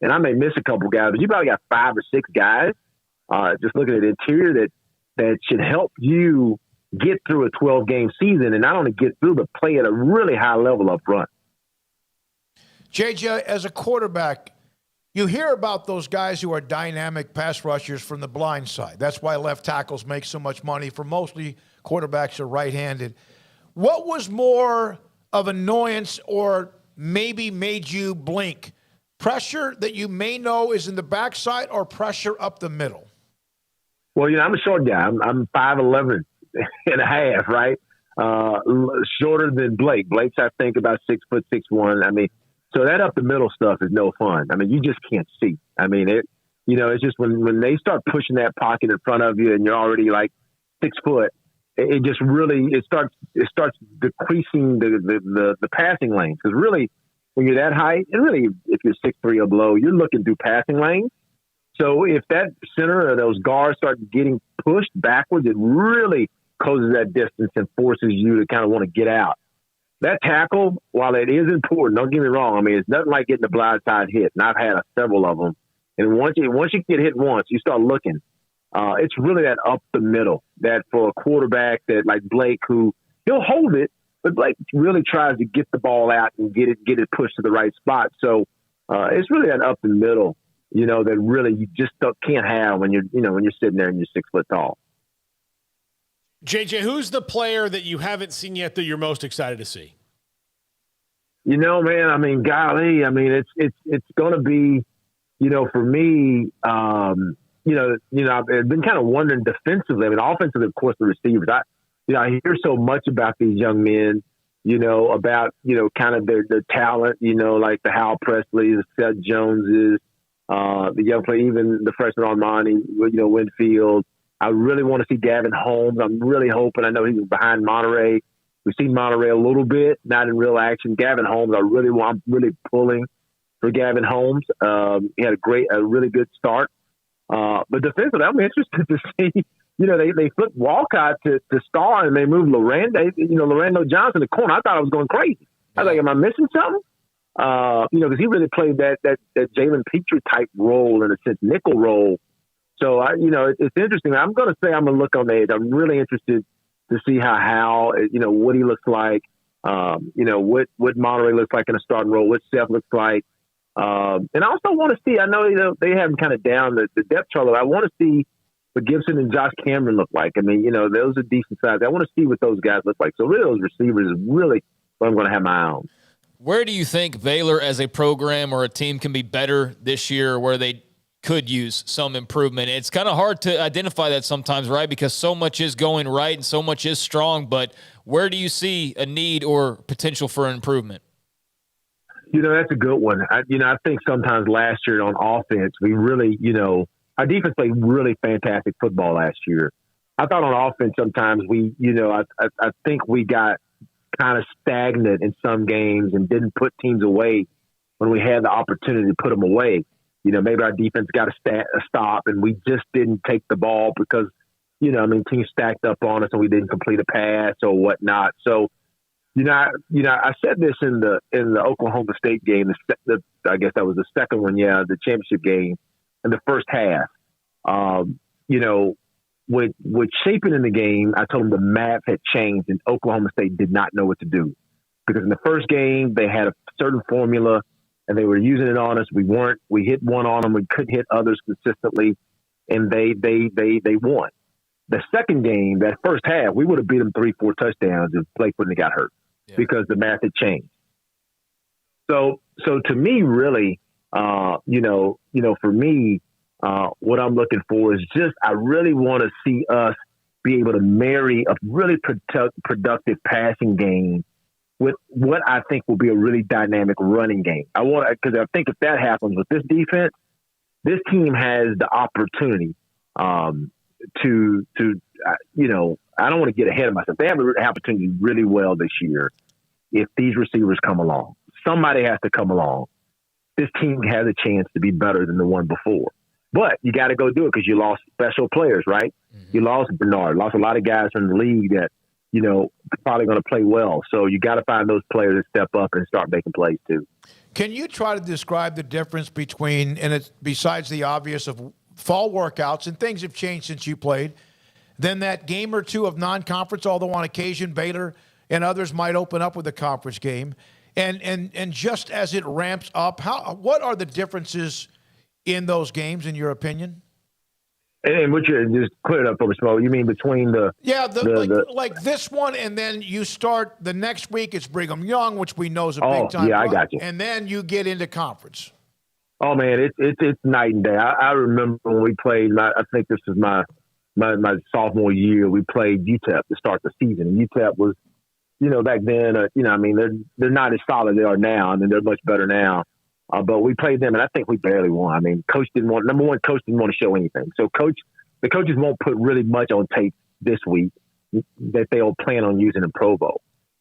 and I may miss a couple guys, but you probably got 5 or 6 guys, just looking at the interior that should help you get through a 12-game season and not only get through, but play at a really high level up front. JJ, as a quarterback, you hear about those guys who are dynamic pass rushers from the blind side. That's why left tackles make so much money, for mostly quarterbacks are right-handed. What was more of annoyance or maybe made you blink? Pressure that you may know is in the backside or pressure up the middle? Well, I'm a short guy. I'm 5'11" and a half, right? Shorter than Blake. Blake's, I think, about 6'6'1". I mean, so that up the middle stuff is no fun. I mean, you just can't see. I mean, it's just when they start pushing that pocket in front of you and you're already like 6 foot, it just really it starts decreasing the passing lanes, because really when you're that height, and really if you're 6'3" or below, you're looking through passing lanes. So if that center or those guards start getting pushed backwards, it really closes that distance and forces you to kind of want to get out. That tackle, while it is important, don't get me wrong. I mean, it's nothing like getting the blindside hit, and I've had several of them. And once you get hit once, you start looking. It's really that up the middle, that for a quarterback that like Blake, who he'll hold it, but Blake really tries to get the ball out and get it pushed to the right spot. So it's really that up the middle, that really you just can't have when you're sitting there and you're 6 foot tall. JJ, who's the player that you haven't seen yet that you're most excited to see? Man, I mean, golly, I mean, it's going to be, for me, I've been kind of wondering defensively. I mean, offensively, of course, the receivers. I hear so much about these young men, about, kind of their talent, like the Hal Presleys, the Seth Joneses, the young player, even the freshman Armani, Winfield. I really want to see Gavin Holmes. I'm really hoping. I know he was behind Monterey. We've seen Monterey a little bit, not in real action. Gavin Holmes, I'm really pulling for Gavin Holmes. He had a really good start. But defensively, I'm interested to see, they flipped Walcott to star and they moved Lorando Johnson to corner. I thought I was going crazy. I was like, am I missing something? Because he really played that Jalen Petrie type role, in a sense, nickel role. So, it's interesting. I'm going to say I'm going to look on the edge. I'm really interested to see how what he looks like, what Monterey looks like in a starting role, what Seth looks like. And I also want to see, I know they have him kind of down the depth chart. I want to see what Gibson and Josh Cameron look like. I mean, those are decent size. I want to see what those guys look like. So really those receivers is really what I'm going to have my eye on. Where do you think Baylor as a program or a team can be better this year, where they could use some improvement. It's kind of hard to identify that sometimes, right? Because so much is going right and so much is strong, but where do you see a need or potential for improvement? That's a good one. I think sometimes last year on offense, we really, our defense played really fantastic football last year. I thought on offense sometimes I think we got kind of stagnant in some games and didn't put teams away when we had the opportunity to put them away. Maybe our defense got a stop and we just didn't take the ball because, teams stacked up on us and we didn't complete a pass or whatnot. So, I said this in the Oklahoma State game. I guess that was the second one, the championship game in the first half. With Shapen in the game, I told him the map had changed and Oklahoma State did not know what to do because in the first game they had a certain formula and they were using it on us. We hit one on them. We couldn't hit others consistently, and they won. The second game, that first half, we would have beat them 3-4 touchdowns if Blake wouldn't have got hurt because the math had changed. So to me, really, for me, what I'm looking for is just I really want to see us be able to marry a really productive passing game with what I think will be a really dynamic running game. Because I think if that happens with this defense, this team has the opportunity I don't want to get ahead of myself. They have an opportunity really well this year if these receivers come along. Somebody has to come along. This team has a chance to be better than the one before. But you got to go do it because you lost special players, right? Mm-hmm. You lost Bernard, lost a lot of guys from the league that, probably going to play well. So you got to find those players that step up and start making plays too. Can you try to describe the difference between, and it's besides the obvious of fall workouts, and things have changed since you played, then that game or two of non-conference, although on occasion Baylor and others might open up with a conference game, and just as it ramps up, what are the differences in those games, in your opinion? And what you just clear it up for me, Smoak. You mean between like this one, and then you start the next week. It's Brigham Young, which we know is a big time. Yeah, I got you. And then you get into conference. Oh man, it's night and day. I remember when we played. I think this is my sophomore year. We played UTEP to start the season. And UTEP was, back then, they're not as solid as they are now. I mean, they're much better now. But we played them, and I think we barely won. I mean, Coach didn't want to show anything. So the coaches won't put really much on tape this week that they'll plan on using in Provo.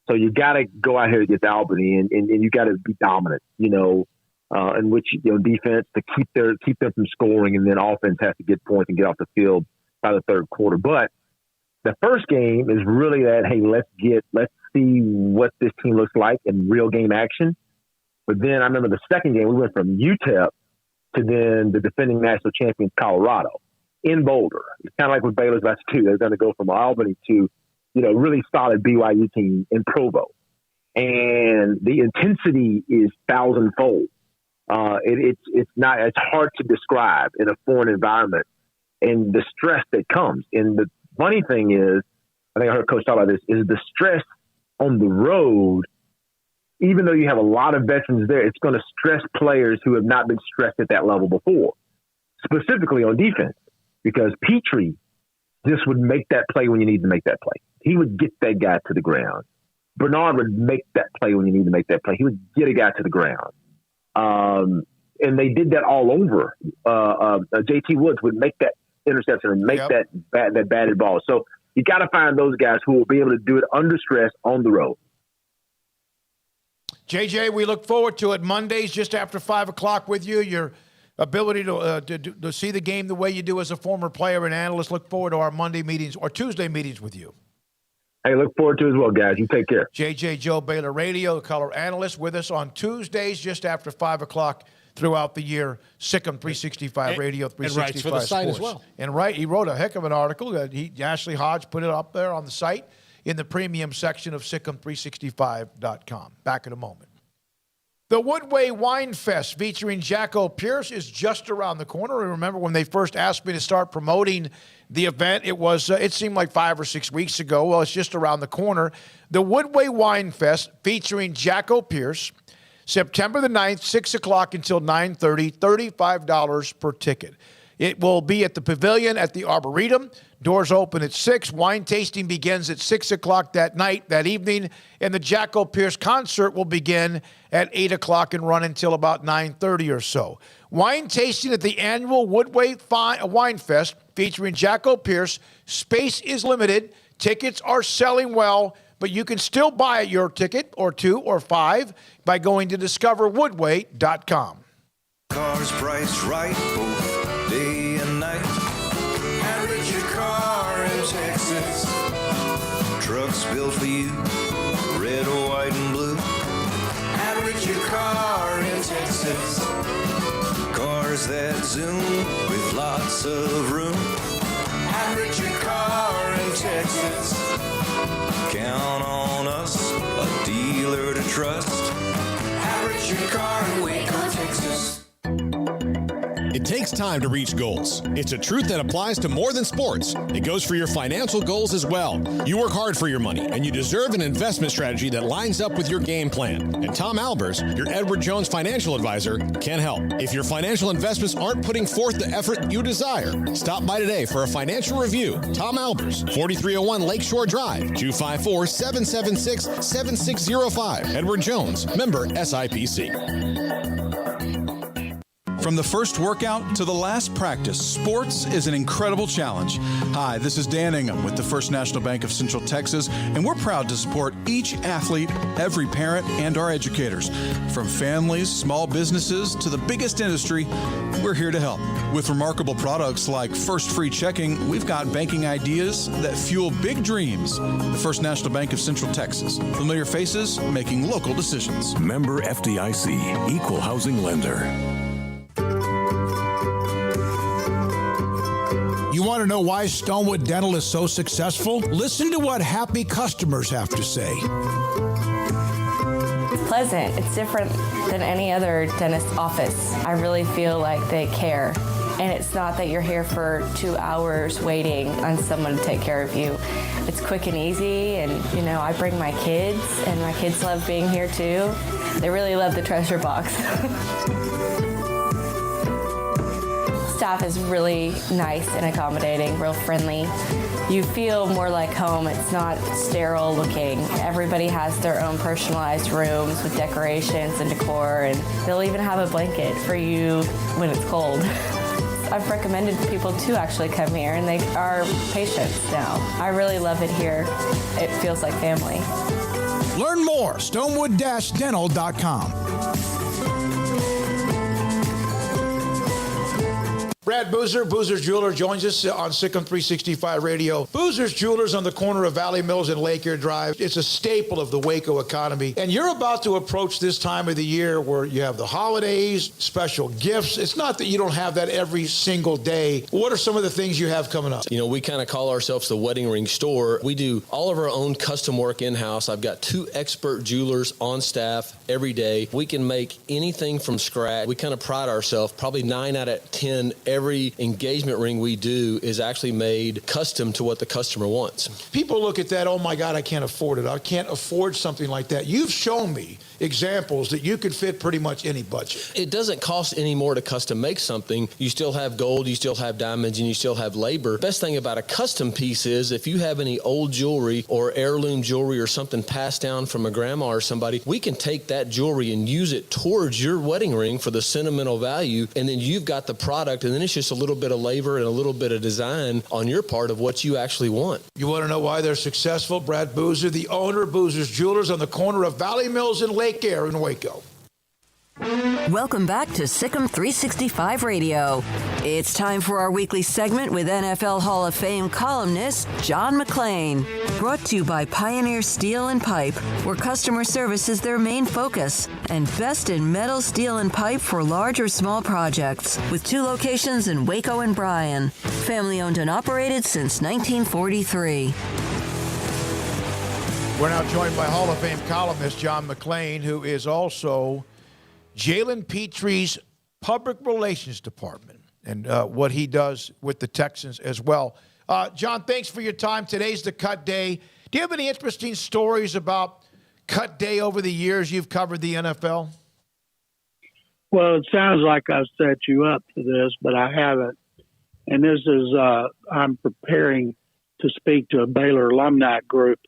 So you got to go out here against Albany, and you got to be dominant, in which defense to keep them from scoring, and then offense has to get points and get off the field by the third quarter. But the first game is really that, hey, let's see what this team looks like in real game action. But then I remember the second game, we went from UTEP to then the defending national champions, Colorado, in Boulder. It's kind of like with Baylor's last two. They're going to go from Albany to, really solid BYU team in Provo. And the intensity is thousandfold. It's hard to describe in a foreign environment and the stress that comes. And the funny thing is, I think I heard Coach talk about this, is the stress on the road. Even though you have a lot of veterans there, it's going to stress players who have not been stressed at that level before, specifically on defense, because Petrie just would make that play when you need to make that play. He would get that guy to the ground. Bernard would make that play when you need to make that play. He would get a guy to the ground. And they did that all over. JT Woods would make that interception and make that batted ball. So you got to find those guys who will be able to do it under stress on the road. JJ, we look forward to it. Mondays just after 5 o'clock with you. Your ability to see the game the way you do as a former player and analyst. Look forward to our Monday meetings or Tuesday meetings with you. Hey, look forward to it as well, guys. You take care. JJ Joe, Baylor Radio, the color analyst, with us on Tuesdays just after 5 o'clock throughout the year. Sikkim 365 Radio, 365 and writes for the Sports. site as well. And he wrote a heck of an article. Ashley Hodge put it up there on the site in the premium section of Sikkim365.com. Back in a moment. The Woodway Wine Fest featuring Jacko Pierce is just around the corner. I remember when they first asked me to start promoting the event, it seemed like 5 or 6 weeks ago. Well, it's just around the corner. The Woodway Wine Fest featuring Jacko Pierce, September the 9th, 6 o'clock until 9:30, $35 per ticket. It will be at the Pavilion at the Arboretum. Doors open at 6. Wine tasting begins at 6 o'clock that evening. And the Jacko Pierce concert will begin at 8 o'clock and run until about 9:30 or so. Wine tasting at the annual Woodway Wine Fest featuring Jacko Pierce. Space is limited. Tickets are selling well, but you can still buy your ticket or 2 or 5 by going to discoverwoodway.com. Cars priced right both day and night. Average your car in Texas. Trucks built for you, red, white, and blue. Average your car in Texas. Cars that zoom with lots of room. Average your car in Texas. Count on us, a dealer to trust. Average your car in Waco, Texas. It takes time to reach goals. It's a truth that applies to more than sports. It goes for your financial goals as well. You work hard for your money, and you deserve an investment strategy that lines up with your game plan. And Tom Albers, your Edward Jones financial advisor, can help. If your financial investments aren't putting forth the effort you desire, stop by today for a financial review. Tom Albers, 4301 Lakeshore Drive, 254-776-7605. Edward Jones, member SIPC. From the first workout to the last practice, sports is an incredible challenge. Hi, this is Dan Ingham with the First National Bank of Central Texas, and we're proud to support each athlete, every parent, and our educators. From families, small businesses, to the biggest industry, we're here to help. With remarkable products like First Free Checking, we've got banking ideas that fuel big dreams. The First National Bank of Central Texas. Familiar faces making local decisions. Member FDIC, Equal Housing Lender. You want to know why Stonewood Dental is so successful? Listen to what happy customers have to say. It's pleasant. It's different than any other dentist office. I really feel like they care. And it's not that you're here for 2 hours waiting on someone to take care of you. It's quick and easy, and I bring my kids, and my kids love being here too. They really love the treasure box. Staff is really nice and accommodating, real friendly. You feel more like home. It's not sterile looking. Everybody has their own personalized rooms with decorations and decor, and they'll even have a blanket for you when it's cold. I've recommended people to actually come here, and they are patients now. I really love it here. It feels like family. Learn more, stonewood-dental.com. Brad Boozer, Boozer's Jeweler, joins us on Sikkim 365 Radio. Boozer's Jewelers on the corner of Valley Mills and Lake Air Drive. It's a staple of the Waco economy. And you're about to approach this time of the year where you have the holidays, special gifts. It's not that you don't have that every single day. What are some of the things you have coming up? We kind of call ourselves the wedding ring store. We do all of our own custom work in-house. I've got 2 expert jewelers on staff every day. We can make anything from scratch. We kind of pride ourselves. Probably 9 out of 10 every engagement ring we do is actually made custom to what the customer wants. People look at that, oh my God, I can't afford it. I can't afford something like that. You've shown me examples that you could fit pretty much any budget. It doesn't cost any more to custom make something. You still have gold, you still have diamonds, and you still have labor. Best thing about a custom piece is if you have any old jewelry or heirloom jewelry or something passed down from a grandma or somebody, we can take that jewelry and use it towards your wedding ring for the sentimental value, and then you've got the product, and then it's just a little bit of labor and a little bit of design on your part of what you actually want. You want to know why they're successful? Brad Boozer, the owner of Boozer's Jewelers on the corner of Valley Mills and Lake Air in Waco. Welcome back to Sikkim 365 Radio. It's time for our weekly segment with NFL Hall of Fame columnist John McClain. Brought to you by Pioneer Steel and Pipe, where customer service is their main focus, and best in metal, steel, and pipe for large or small projects, with 2 locations in Waco and Bryan. Family owned and operated since 1943. We're now joined by Hall of Fame columnist John McClain, who is also Jalen Petrie's public relations department and what he does with the Texans as well. John, thanks for your time. Today's the cut day. Do you have any interesting stories about cut day over the years you've covered the NFL? Well, it sounds like I've set you up for this, but I haven't. And this is, I'm preparing to speak to a Baylor alumni group,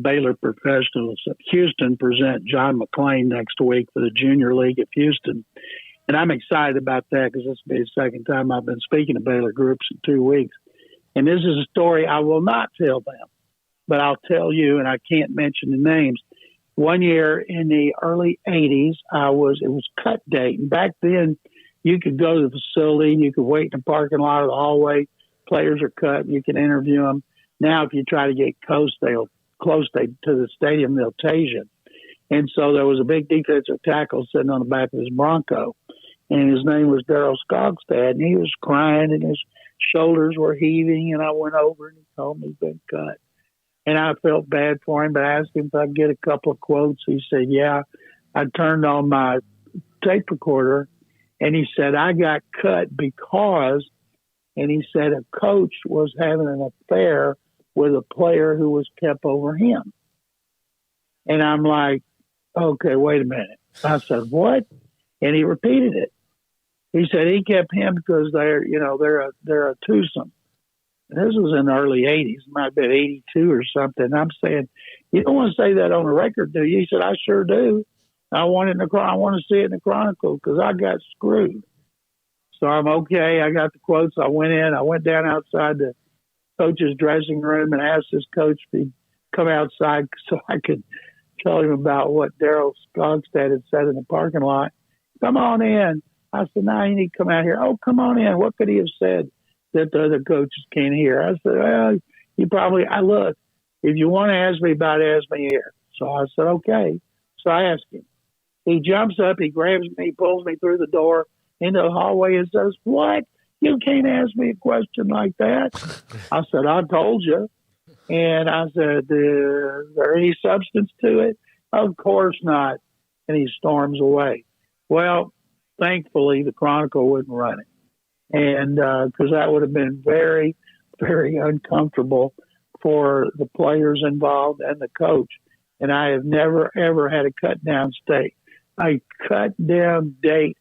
Baylor professionals. Houston present John McClain next week for the Junior League of Houston. And I'm excited about that because this will be the second time I've been speaking to Baylor groups in 2 weeks. And this is a story I will not tell them, but I'll tell you, and I can't mention the names. One year in the early 80s, it was cut date. And back then, you could go to the facility, you could wait in the parking lot or the hallway. Players are cut, you can interview them. Now, if you try to get close to the stadium, they'll tase you. And so there was a big defensive tackle sitting on the back of his Bronco, and his name was Daryl Skogstad, and he was crying, and his shoulders were heaving, and I went over, and he told me he'd been cut. And I felt bad for him, but I asked him if I could get a couple of quotes. He said, yeah. I turned on my tape recorder, and he said, I got cut because, and he said a coach was having an affair with a player who was kept over him. And I'm like, okay, wait a minute. I said, what? And he repeated it. He said he kept him because they're a twosome. And this was in the early 80s. It might have been 82 or something. I'm saying, you don't want to say that on the record, do you? He said, I sure do. I want to see it in the Chronicle because I got screwed. So I'm okay. I got the quotes. I went down outside the coach's dressing room and asked his coach to come outside so I could tell him about what Daryl Skogstad had said in the parking lot. Come on in. I said, no, you need to come out here. Oh, come on in. What could he have said that the other coaches can't hear? I said, well, look, if you want to ask me about it, ask me here. So I said, okay. So I asked him. He jumps up, he grabs me, pulls me through the door into the hallway and says, what? You can't ask me a question like that. I said, I told you. And I said, is there any substance to it? Of course not. And he storms away. Well, thankfully, the Chronicle wouldn't run it. And because that would have been very, very uncomfortable for the players involved and the coach. And I have never, ever had a cut down date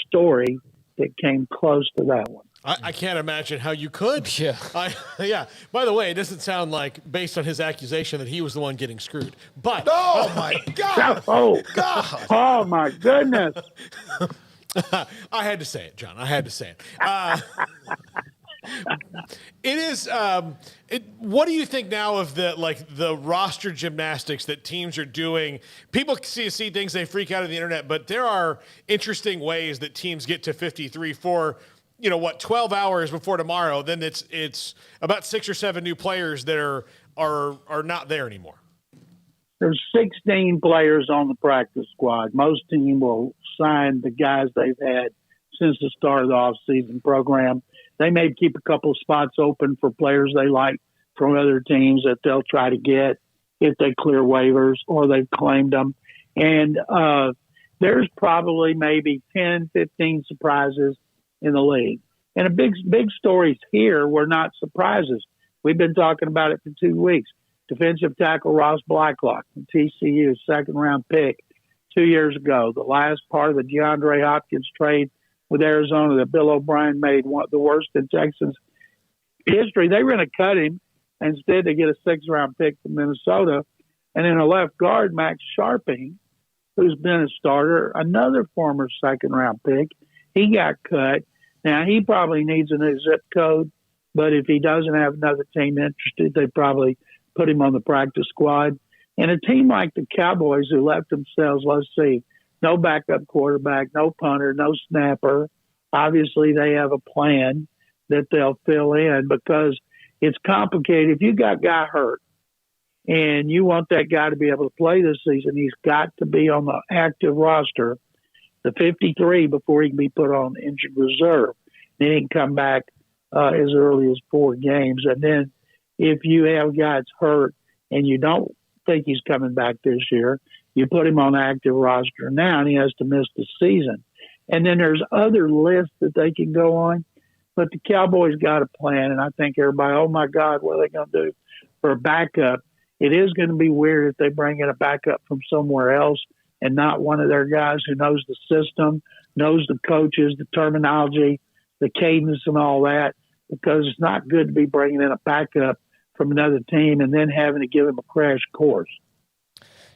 story that came close to that one. I can't imagine how you could. Yeah. By the way, it doesn't sound like, based on his accusation, that he was the one getting screwed. But oh my God! Oh my goodness! I had to say it, John. I had to say it. It is. What do you think now of the roster gymnastics that teams are doing? People see things, they freak out on the internet, but there are interesting ways that teams get to 53 for 12 hours before tomorrow. Then it's about 6 or 7 new players that are not there anymore. There's 16 players on the practice squad. Most teams will sign the guys they've had since the start of the off-season program. They may keep a couple of spots open for players they like from other teams that they'll try to get if they clear waivers or they've claimed them. And there's probably maybe 10, 15 surprises in the league. And the big stories here were not surprises. We've been talking about it for 2 weeks. Defensive tackle Ross Blacklock from TCU, second-round pick 2 years ago. The last part of the DeAndre Hopkins trade with Arizona that Bill O'Brien made one of the worst in Texans history. They were going to cut him. Instead, they get a 6th-round pick from Minnesota. And then a left guard, Max Sharping, who's been a starter, another former 2nd-round pick. He got cut. Now, he probably needs a new zip code, but if he doesn't have another team interested, they probably put him on the practice squad. And a team like the Cowboys who left themselves, let's see, no backup quarterback, no punter, no snapper. Obviously, they have a plan that they'll fill in because it's complicated. If you got a guy hurt and you want that guy to be able to play this season, he's got to be on the active roster, the 53, before he can be put on injured reserve. Then he can come back as early as 4 games. And then if you have a guy that's hurt and you don't think he's coming back this year, you put him on the active roster now and he has to miss the season. And then there's other lists that they can go on. But the Cowboys got a plan, and I think everybody, oh, my God, what are they going to do for a backup? It is going to be weird if they bring in a backup from somewhere else and not one of their guys who knows the system, knows the coaches, the terminology, the cadence and all that, because it's not good to be bringing in a backup from another team and then having to give him a crash course.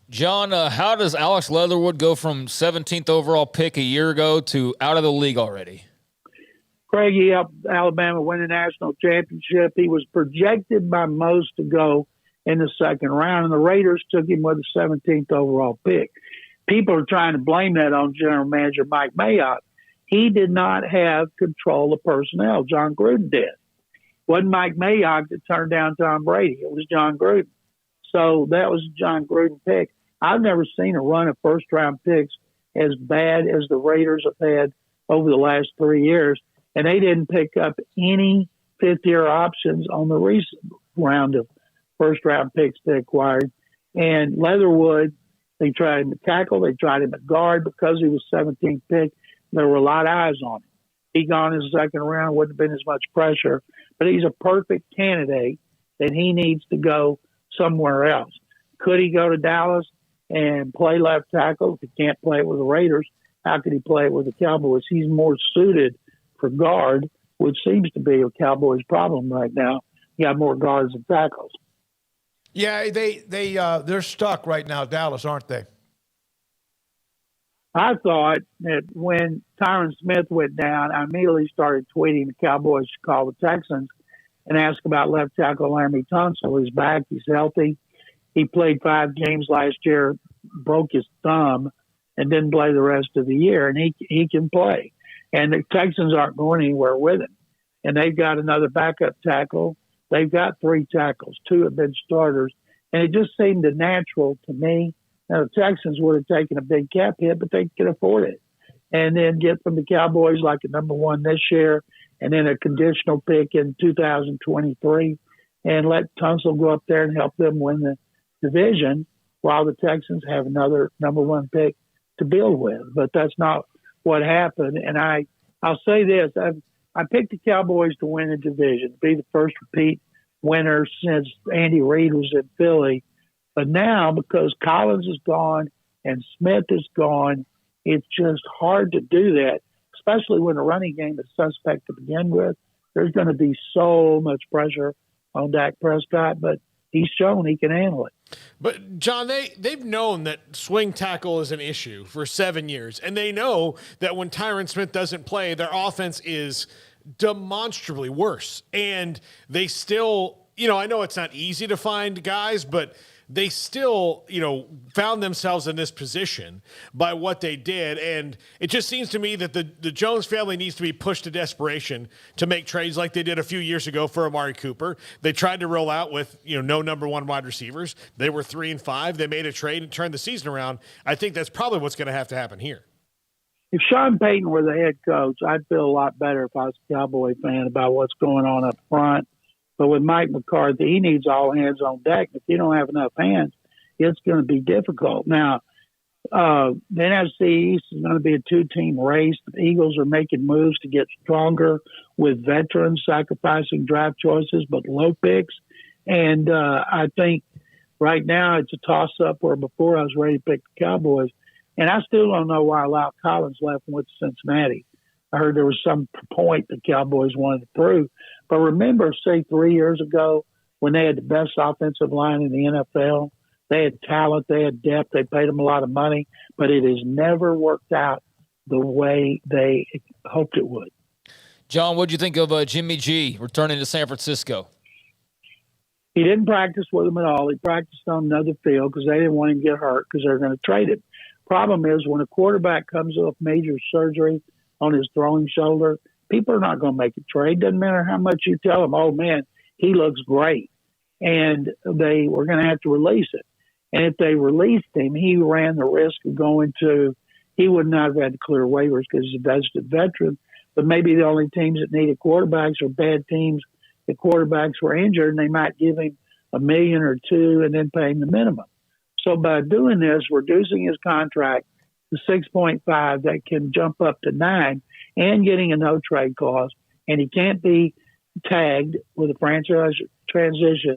John, how does Alex Leatherwood go from 17th overall pick a year ago to out of the league already? Craig, he helped Alabama win the national championship. He was projected by most to go in the second round, and the Raiders took him with the 17th overall pick. People are trying to blame that on general manager Mike Mayock. He did not have control of personnel. John Gruden did. It wasn't Mike Mayock that turned down Tom Brady. It was John Gruden. So that was a John Gruden pick. I've never seen a run of first-round picks as bad as the Raiders have had over the last 3 years, and they didn't pick up any fifth-year options on the recent round of first-round picks they acquired. And Leatherwood, they tried him at tackle, they tried him at guard because he was 17th pick. There were a lot of eyes on him. He gone in the second round, wouldn't have been as much pressure, but he's a perfect candidate that he needs to go somewhere else. Could he go to Dallas and play left tackle? If he can't play it with the Raiders, how could he play it with the Cowboys? He's more suited for guard, which seems to be a Cowboys problem right now. You got more guards than tackles. Yeah, they're stuck right now, Dallas, aren't they? I thought that when Tyron Smith went down, I immediately started tweeting the Cowboys to call the Texans and ask about left tackle Laramie Tunsil. He's back. He's healthy. He played 5 games last year, broke his thumb, and didn't play the rest of the year, and he can play. And the Texans aren't going anywhere with him. And they've got another backup tackle. They've got 3 tackles. 2 have been starters. And it just seemed natural to me. Now, the Texans would have taken a big cap hit, but they could afford it. And then get from the Cowboys like a number 1 this year, and then a conditional pick in 2023, and let Tunsil go up there and help them win the division while the Texans have another number 1 pick to build with. But that's not what happened. And I'll say this. I picked the Cowboys to win the division, be the first repeat winner since Andy Reid was in Philly. But now, because Collins is gone and Smith is gone, it's just hard to do that, especially when the running game is suspect to begin with. There's going to be so much pressure on Dak Prescott, but he's shown he can handle it. But, John, they've known that swing tackle is an issue for 7 years, and they know that when Tyron Smith doesn't play, their offense is demonstrably worse. And they still, I know it's not easy to find guys, but they still, found themselves in this position by what they did. And it just seems to me that the Jones family needs to be pushed to desperation to make trades like they did a few years ago for Amari Cooper. They tried to roll out with, no number 1 wide receivers. They were 3-5. They made a trade and turned the season around. I think that's probably what's going to have to happen here. If Sean Payton were the head coach, I'd feel a lot better if I was a Cowboy fan about what's going on up front. But with Mike McCarthy, he needs all hands on deck. If you don't have enough hands, it's going to be difficult. Now, the NFC East is going to be a 2-team race. The Eagles are making moves to get stronger with veterans, sacrificing draft choices, but low picks. And I think right now it's a toss-up where before I was ready to pick the Cowboys. And I still don't know why La'el Collins left and went to Cincinnati. I heard there was some point the Cowboys wanted to prove. But remember, say 3 years ago when they had the best offensive line in the NFL, they had talent, they had depth, they paid them a lot of money, but it has never worked out the way they hoped it would. John, what did you think of Jimmy G returning to San Francisco? He didn't practice with them at all. He practiced on another field because they didn't want him to get hurt because they're going to trade him. Problem is when a quarterback comes off major surgery on his throwing shoulder, people are not going to make a trade. Doesn't matter how much you tell them, oh, man, he looks great. And they were going to have to release it. And if they released him, he ran the risk of he would not have had to clear waivers because he's a vested veteran. But maybe the only teams that needed quarterbacks are bad teams. The quarterbacks were injured, and they might give him $1 million or $2 million and then pay him the minimum. So by doing this, reducing his contract to 6.5, that can jump up to 9, and getting a no-trade clause, and he can't be tagged with a franchise transition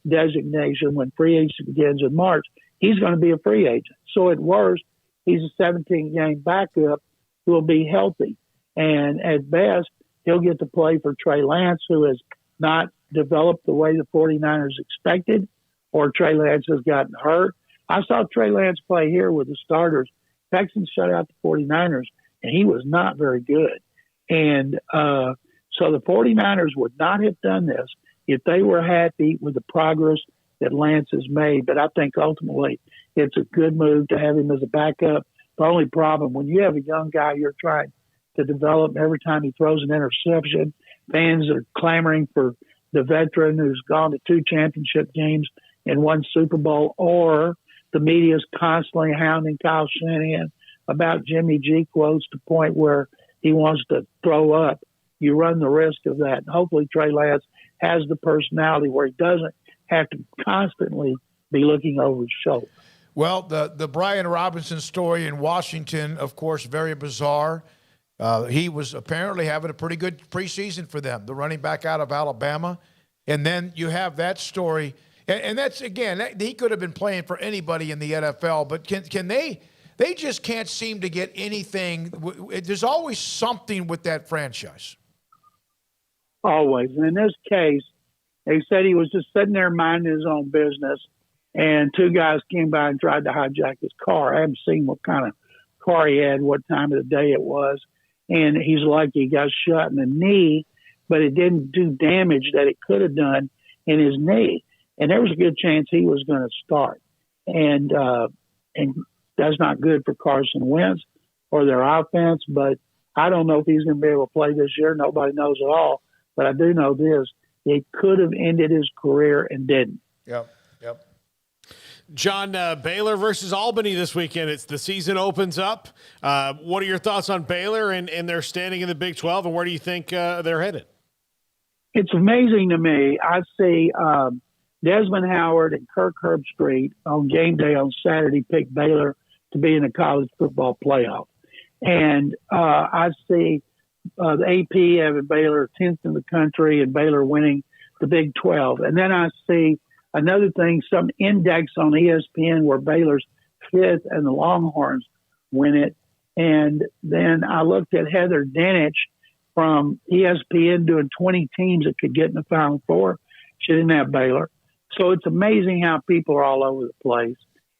designation when free agency begins in March. He's going to be a free agent. So at worst, he's a 17-game backup who will be healthy. And at best, he'll get to play for Trey Lance, who has not developed the way the 49ers expected, or Trey Lance has gotten hurt. I saw Trey Lance play here with the starters. Texans shut out the 49ers, and he was not very good. And so the 49ers would not have done this if they were happy with the progress that Lance has made. But I think ultimately it's a good move to have him as a backup. The only problem, when you have a young guy you're trying to develop, every time he throws an interception, fans are clamoring for the veteran who's gone to 2 championship games and 1 Super Bowl, or the media is constantly hounding Kyle Shanahan about Jimmy G quotes to the point where he wants to throw up. You run the risk of that. And hopefully Trey Lance has the personality where he doesn't have to constantly be looking over his shoulder. Well, the Brian Robinson story in Washington, of course, very bizarre. He was apparently having a pretty good preseason for them, the running back out of Alabama. And then you have that story. And that's, again, he could have been playing for anybody in the NFL, but can they just can't seem to get anything. There's always something with that franchise. Always. And in this case, they said he was just sitting there minding his own business, and 2 guys came by and tried to hijack his car. I haven't seen what kind of car he had, what time of the day it was. And he's lucky he got shot in the knee, but it didn't do damage that it could have done in his knee. And there was a good chance he was going to start. And that's not good for Carson Wentz or their offense, but I don't know if he's going to be able to play this year. Nobody knows at all. But I do know this. It could have ended his career and didn't. Yep. John, Baylor versus Albany this weekend. The season opens up. What are your thoughts on Baylor and their standing in the Big 12, and where do you think they're headed? It's amazing to me. I see Desmond Howard and Kirk Herbstreit on game day on Saturday pick Baylor to be in the college football playoff. And I see the AP having Baylor 10th in the country and Baylor winning the Big 12. And then I see another thing, some index on ESPN where Baylor's 5th and the Longhorns win it. And then I looked at Heather Dinich from ESPN doing 20 teams that could get in the Final Four. She didn't have Baylor. So it's amazing how people are all over the place.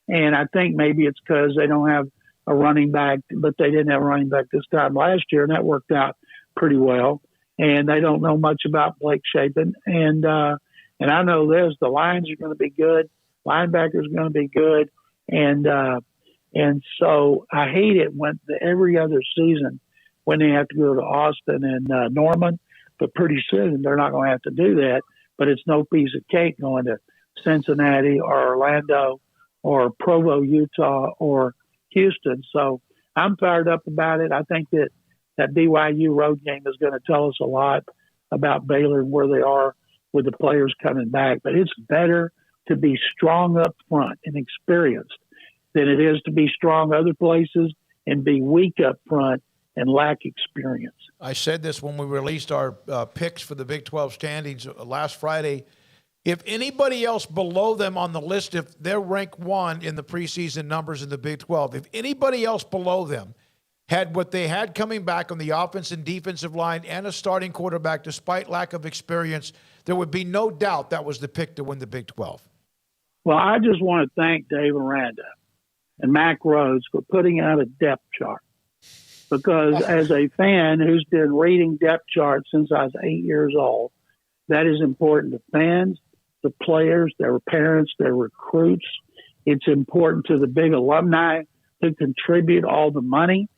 And I think maybe it's because they don't have a running back, but they didn't have a running back this time last year, and that worked out pretty well. And they don't know much about Blake Shapen. And I know this, the Lions are going to be good. Linebackers are going to be good. And so I hate it when every other season when they have to go to Austin and Norman, but pretty soon they're not going to have to do that. But it's no piece of cake going to Cincinnati or Orlando or Provo, Utah, or Houston. So I'm fired up about it. I think that BYU road game is going to tell us a lot about Baylor and where they are with the players coming back. But it's better to be strong up front and experienced than it is to be strong other places and be weak up front and lack experience. I said this when we released our picks for the Big 12 standings last Friday. If anybody else below them on the list, if they're ranked 1 in the preseason numbers in the Big 12, if anybody else below them had what they had coming back on the offense and defensive line and a starting quarterback despite lack of experience, there would be no doubt that was the pick to win the Big 12. Well, I just want to thank Dave Aranda and Mack Rhoades for putting out a depth chart. Because as a fan who's been reading depth charts since I was 8 years old, that is important to fans, the players, their parents, their recruits. It's important to the big alumni who contribute all the money.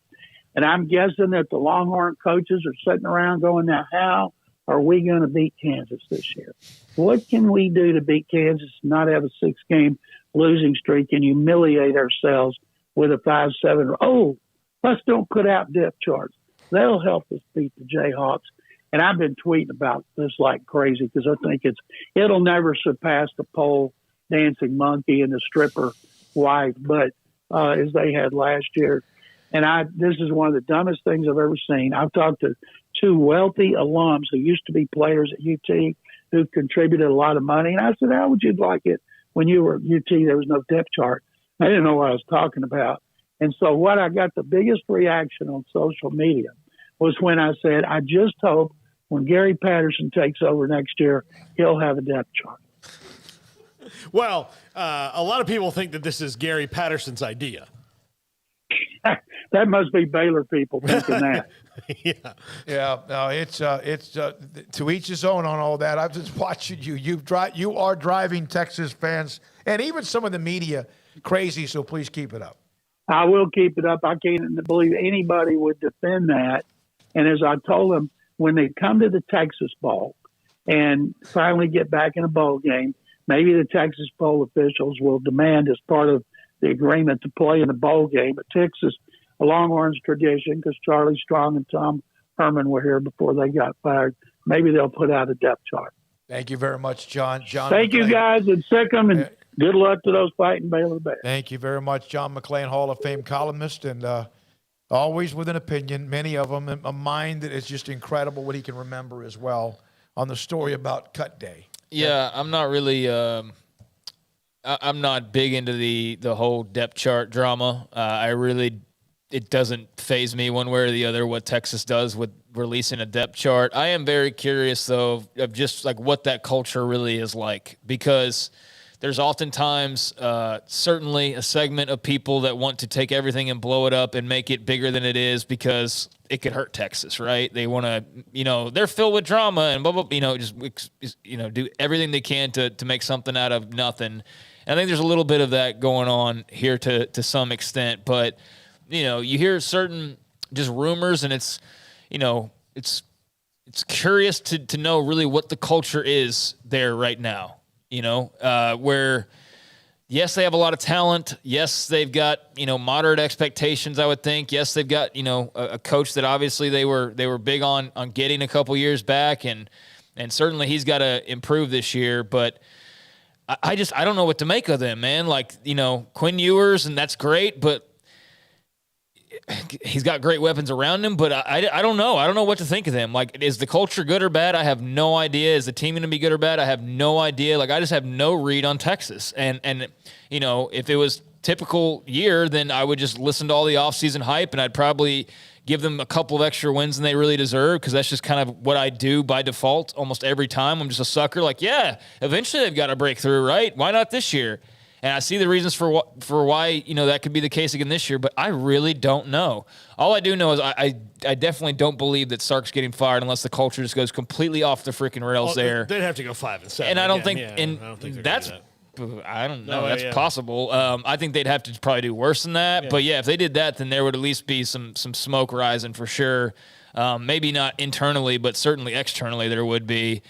And I'm guessing that the Longhorn coaches are sitting around going, now, how are we going to beat Kansas this year? What can we do to beat Kansas and not have a 6-game losing streak and humiliate ourselves with a 5-7? Oh, let's don't put out depth charts. That'll help us beat the Jayhawks. And I've been tweeting about this like crazy because I think it'll never surpass the pole dancing monkey and the stripper wife, but as they had last year. And this is one of the dumbest things I've ever seen. I've talked to 2 wealthy alums who used to be players at UT who contributed a lot of money. And I said, how would you like it when you were at UT? There was no depth chart. I didn't know what I was talking about. And so what I got the biggest reaction on social media was when I said, I just hope when Gary Patterson takes over next year, he'll have a depth chart. Well, a lot of people think that this is Gary Patterson's idea. That must be Baylor people thinking that. Yeah. No, it's to each his own on all that. I'm just watching you. You are driving Texas fans and even some of the media crazy. So please keep it up. I will keep it up. I can't believe anybody would defend that. And as I told them, when they come to the Texas Bowl and finally get back in a bowl game, maybe the Texas Bowl officials will demand as part of the agreement to play in a bowl game. But Texas, a Longhorns tradition, because Charlie Strong and Tom Herman were here before they got fired. Maybe they'll put out a depth chart. Thank you very much, John. Thank you, guys, and Sikkim, and good luck to those fighting Baylor Bears. Thank you very much, John McClain, Hall of Fame columnist, and always with an opinion, many of them, a mind that is just incredible what he can remember as well on the story about Cut Day. Yeah, I'm not really I'm not big into the whole depth chart drama. It doesn't faze me one way or the other what Texas does with releasing a depth chart. I am very curious, though, of just like what that culture really is like, because there's oftentimes certainly a segment of people that want to take everything and blow it up and make it bigger than it is because it could hurt Texas, right? They want to, they're filled with drama and blah, blah, just do everything they can to make something out of nothing. And I think there's a little bit of that going on here to some extent, but you hear certain just rumors, and it's curious to know really what the culture is there right now. Where yes, they have a lot of talent. Yes, they've got moderate expectations, I would think. Yes, they've got a coach that obviously they were big on getting a couple years back, and certainly he's got to improve this year. But I don't know what to make of them, man. Like Quinn Ewers, and that's great, but he's got great weapons around him, but I don't know. I don't know what to think of them. Like, is the culture good or bad? I have no idea. Is the team going to be good or bad? I have no idea. Like, I just have no read on Texas. And if it was typical year, then I would just listen to all the offseason hype, and I'd probably give them a couple of extra wins than they really deserve, because that's just kind of what I do by default almost every time. I'm just a sucker. Like, yeah, eventually they've got to break through, right? Why not this year? And I see the reasons for why that could be the case again this year, but I really don't know. All I do know is I definitely don't believe that Sark's getting fired unless the culture just goes completely off the freaking rails there. They'd have to go 5-7. And I don't think, I don't think that's. I don't know. No, that's possible. I think they'd have to probably do worse than that. Yeah. But yeah, if they did that, then there would at least be some smoke rising for sure. Maybe not internally, but certainly externally there would be.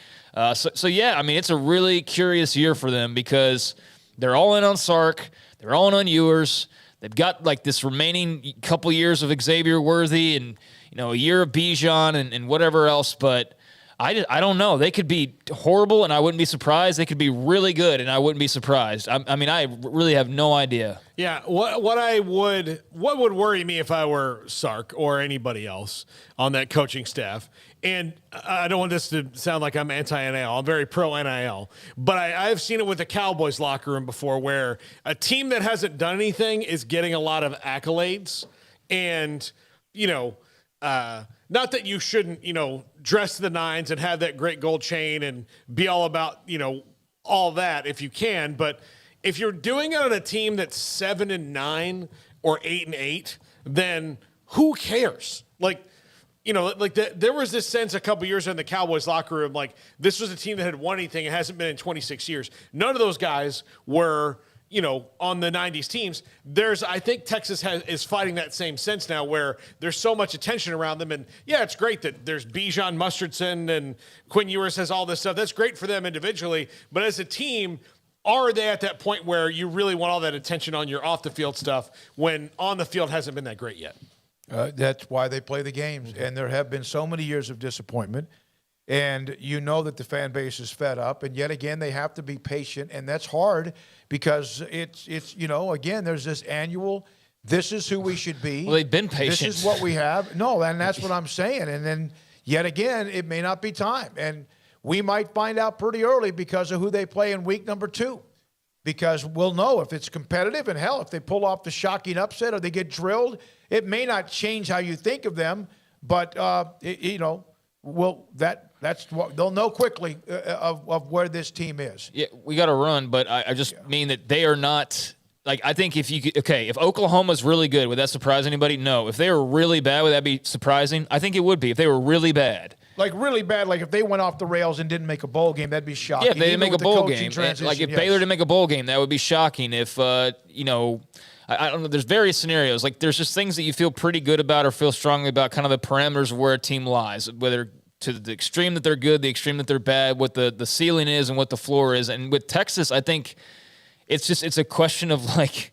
So yeah, I mean, it's a really curious year for them, because they're all in on Sark. They're all in on Ewers. They've got like this remaining couple years of Xavier Worthy and a year of Bijan and whatever else. But I don't know. They could be horrible, and I wouldn't be surprised. They could be really good, and I wouldn't be surprised. I mean, I really have no idea. Yeah, what would worry me if I were Sark or anybody else on that coaching staff? And I don't want this to sound like I'm anti-NIL. I'm very pro-NIL. But I've seen it with the Cowboys locker room before, where a team that hasn't done anything is getting a lot of accolades. And, not that you shouldn't, dress to the nines and have that great gold chain and be all about, all that if you can. But if you're doing it on a team that's 7-9 or 8-8, then who cares? There was this sense a couple years in the Cowboys locker room, like this was a team that had won anything. It hasn't been in 26 years. None of those guys were, on the 90s teams. I think Texas is fighting that same sense now, where there's so much attention around them. And yeah, it's great that there's Bijan Mustardson and Quinn Ewers has all this stuff. That's great for them individually. But as a team, are they at that point where you really want all that attention on your off the field stuff when on the field hasn't been that great yet? That's why they play the games. And there have been so many years of disappointment. And that the fan base is fed up. And yet again, they have to be patient. And that's hard, because it's again, there's this annual, this is who we should be. Well, they've been patient. This is what we have. No, and that's what I'm saying. And then yet again, it may not be time. And we might find out pretty early because of who they play in week number 2. because we'll know if it's competitive. And hell, if they pull off the shocking upset or they get drilled, it may not change how you think of them, but that's what they'll know quickly of where this team is. Yeah, we got to run, but I just mean that they are not. Like, I think if Oklahoma's really good, would that surprise anybody? No. If they were really bad, would that be surprising? I think it would be if they were really bad. Like, really bad, like if they went off the rails and didn't make a bowl game, that'd be shocking. Yeah, if they didn't make a bowl game. Like, if Baylor didn't make a bowl game, that would be shocking. If, I don't know, there's various scenarios. Like, there's just things that you feel pretty good about or feel strongly about, kind of the parameters of where a team lies, whether to the extreme that they're good, the extreme that they're bad, what the ceiling is and what the floor is. And with Texas, I think it's a question of, like,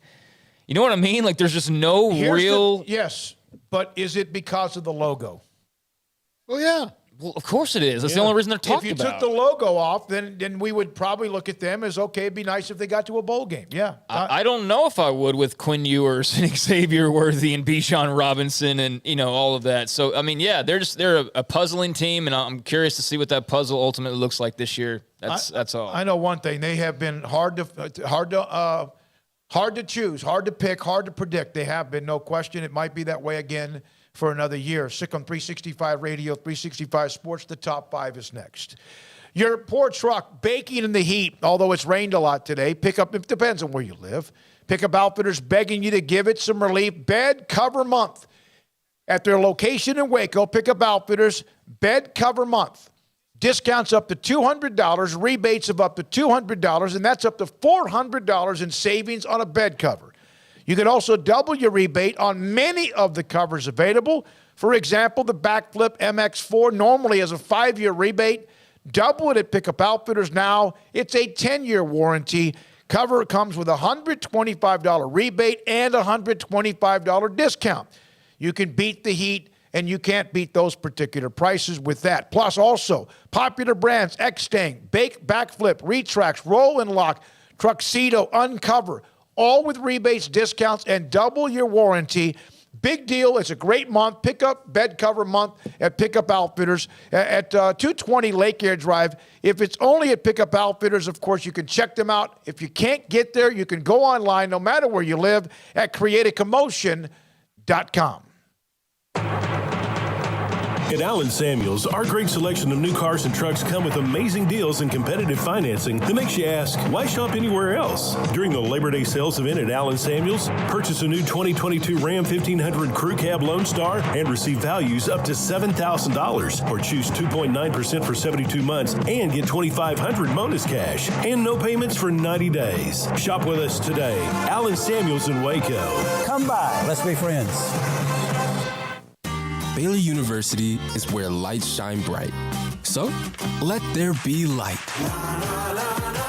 you know what I mean? Like, there's just no real. Yes, but is it because of the logo? Well, yeah. Well, of course it is. That's the only reason they're talking about. If you took the logo off, then we would probably look at them as, okay, it'd be nice if they got to a bowl game. Yeah. I don't know if I would with Quinn Ewers and Xavier Worthy and Bijan Robinson and, all of that. So, I mean, yeah, they're a puzzling team, and I'm curious to see what that puzzle ultimately looks like this year. That's all. I know one thing. They have been hard to choose, hard to pick, hard to predict. They have been, no question. It might be that way again for another year. Sick on 365 Radio, 365 Sports. The top 5 is next. Your porch truck baking in the heat, although it's rained a lot today. Pickup, it depends on where you live. Pickup Outfitters begging you to give it some relief. Bed cover month. At their location in Waco, Pickup Outfitters, bed cover month. Discounts up to $200, rebates of up to $200, and that's up to $400 in savings on a bed cover. You can also double your rebate on many of the covers available. For example, the Backflip MX4 normally has a 5-year rebate. Double it at Pickup Outfitters now. It's a 10-year warranty. Cover comes with a $125 rebate and a $125 discount. You can beat the heat, and you can't beat those particular prices with that. Plus, also, popular brands, X-Stang, Backflip, Retrax, Roll and Lock, Truxedo, Uncover, all with rebates, discounts, and double your warranty. Big deal. It's a great month. Pickup bed cover month at Pickup Outfitters at 220 Lake Air Drive. If it's only at Pickup Outfitters, of course, you can check them out. If you can't get there, you can go online, no matter where you live, at createacommotion.com. At Allen Samuels, our great selection of new cars and trucks come with amazing deals and competitive financing that makes you ask, why shop anywhere else? During the Labor Day sales event at Allen Samuels, purchase a new 2022 Ram 1500 Crew Cab Lone Star and receive values up to $7,000, or choose 2.9% for 72 months and get $2,500 bonus cash and no payments for 90 days. Shop with us today. Allen Samuels in Waco. Come by. Let's be friends. Baylor University is where lights shine bright. So, let there be light.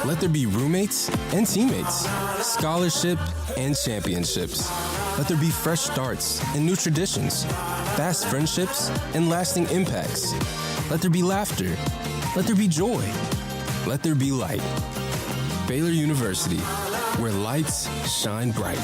Let there be roommates and teammates, scholarship and championships. Let there be fresh starts and new traditions, fast friendships and lasting impacts. Let there be laughter. Let there be joy. Let there be light. Baylor University, where lights shine bright.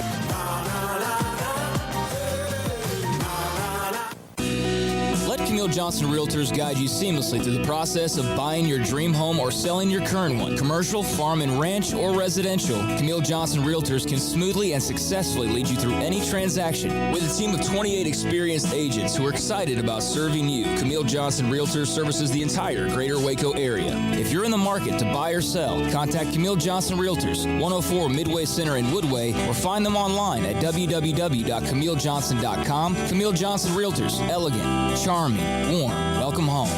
Camille Johnson Realtors guide you seamlessly through the process of buying your dream home or selling your current one. Commercial, farm and ranch, or residential, Camille Johnson Realtors can smoothly and successfully lead you through any transaction. With a team of 28 experienced agents who are excited about serving you, Camille Johnson Realtors services the entire greater Waco area. If you're in the market to buy or sell, contact Camille Johnson Realtors, 104 Midway Center in Woodway, or find them online at www.camillejohnson.com. Camille Johnson Realtors, elegant, charming, warm. Welcome home.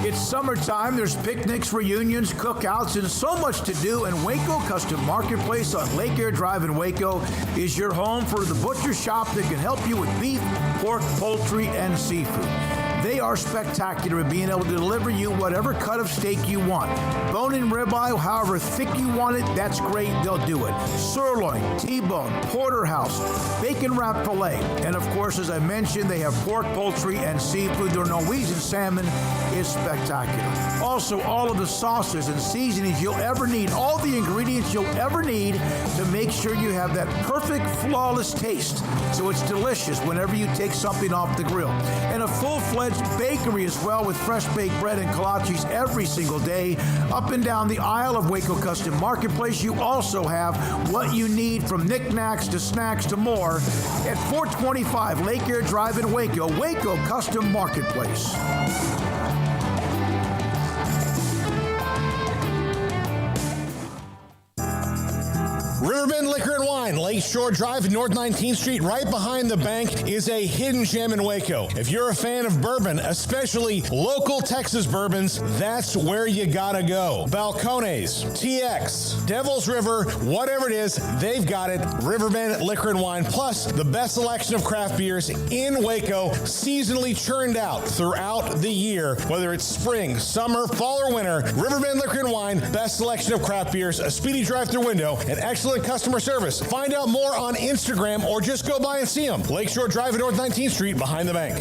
It's summertime. There's picnics, reunions, cookouts, and so much to do. And Waco Custom Marketplace on Lake Air Drive in Waco is your home for the butcher shop that can help you with beef, pork, poultry, and seafood. They are spectacular at being able to deliver you whatever cut of steak you want. Bone-in ribeye, however thick you want it, that's great. They'll do it. Sirloin, T-bone, porterhouse, bacon wrap filet. And of course, as I mentioned, they have pork, poultry, and seafood. Their Norwegian salmon is spectacular. Also, all of the sauces and seasonings you'll ever need, all the ingredients you'll ever need to make sure you have that perfect, flawless taste. So it's delicious whenever you take something off the grill. And of full-fledged bakery as well with fresh baked bread and kolaches every single day. Up and down the aisle of Waco Custom Marketplace, you also have what you need from knickknacks to snacks to more at 425 Lake Air Drive in Waco, Waco Custom Marketplace. Riverbend Liquor and Wine, Lakeshore Drive, North 19th Street, right behind the bank, is a hidden gem in Waco. If you're a fan of bourbon, especially local Texas bourbons, that's where you gotta go. Balcones, TX, Devil's River, whatever it is, they've got it. Riverbend Liquor and Wine, plus the best selection of craft beers in Waco, seasonally churned out throughout the year, whether it's spring, summer, fall, or winter. Riverbend Liquor and Wine, best selection of craft beers, a speedy drive-through window, and excellent customer service. Find out more on Instagram or just go by and see them. Lakeshore Drive at North 19th Street behind the bank.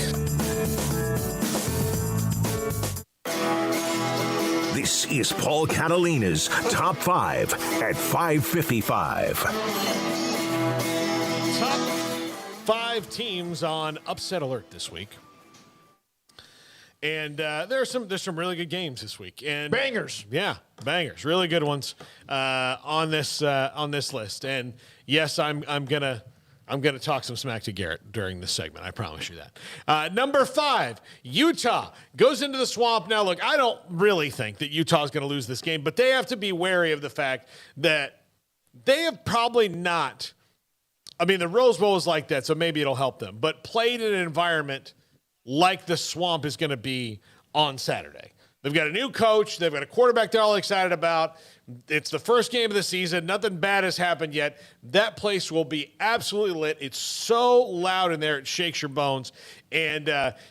This is Paul Catalina's Top 5 at 5:55. Top 5 teams on upset alert this week. And there's some really good games this week, and bangers, bangers, really good ones on this list. And yes, I'm gonna talk some smack to Garrett during this segment. I promise you that. Number 5, Utah goes into the Swamp. Now, look, I don't really think that Utah is going to lose this game, but they have to be wary of the fact that they have probably not. I mean, the Rose Bowl is like that, so maybe it'll help them. But played in an environment like the Swamp is going to be on Saturday. They've got a new coach. They've got a quarterback they're all excited about. It's the first game of the season. Nothing bad has happened yet. That place will be absolutely lit. It's so loud in there, it shakes your bones. And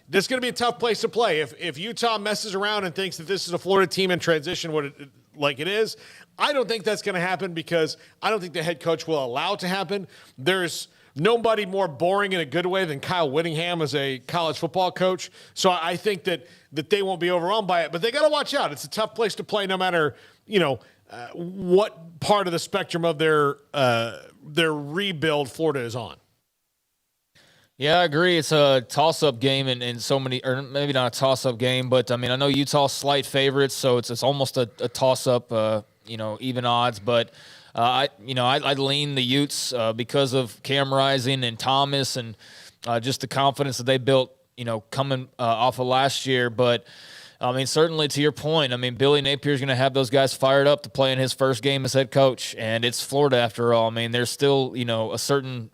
this is going to be a tough place to play. If Utah messes around and thinks that this is a Florida team in transition like it is, I don't think that's going to happen because I don't think the head coach will allow it to happen. There's nobody more boring in a good way than Kyle Whittingham as a college football coach. So I think that they won't be overwhelmed by it, but they got to watch out. It's a tough place to play no matter, what part of the spectrum of their rebuild Florida is on. Yeah, I agree. It's a toss-up game in so many, or maybe not a toss-up game, but I mean, I know Utah's slight favorites, so it's almost a toss-up, even odds, but I lean the Utes because of Cam Rising and Thomas and just the confidence that they built, coming off of last year. But, I mean, certainly to your point, I mean, Billy Napier's going to have those guys fired up to play in his first game as head coach, and it's Florida after all. I mean, there's still, a certain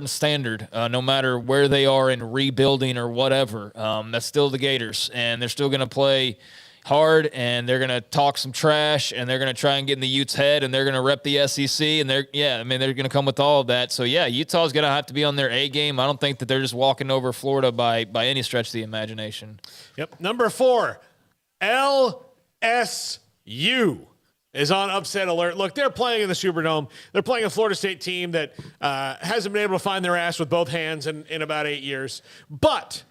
standard, no matter where they are in rebuilding or whatever. That's still the Gators, and they're still going to play hard, and they're going to talk some trash, and they're going to try and get in the Utes' head, and they're going to rep the SEC, and they're going to come with all of that. So, yeah, Utah's going to have to be on their A game. I don't think that they're just walking over Florida by any stretch of the imagination. Yep. Number 4, LSU is on upset alert. Look, they're playing in the Superdome. They're playing a Florida State team that hasn't been able to find their ass with both hands in about 8 years. But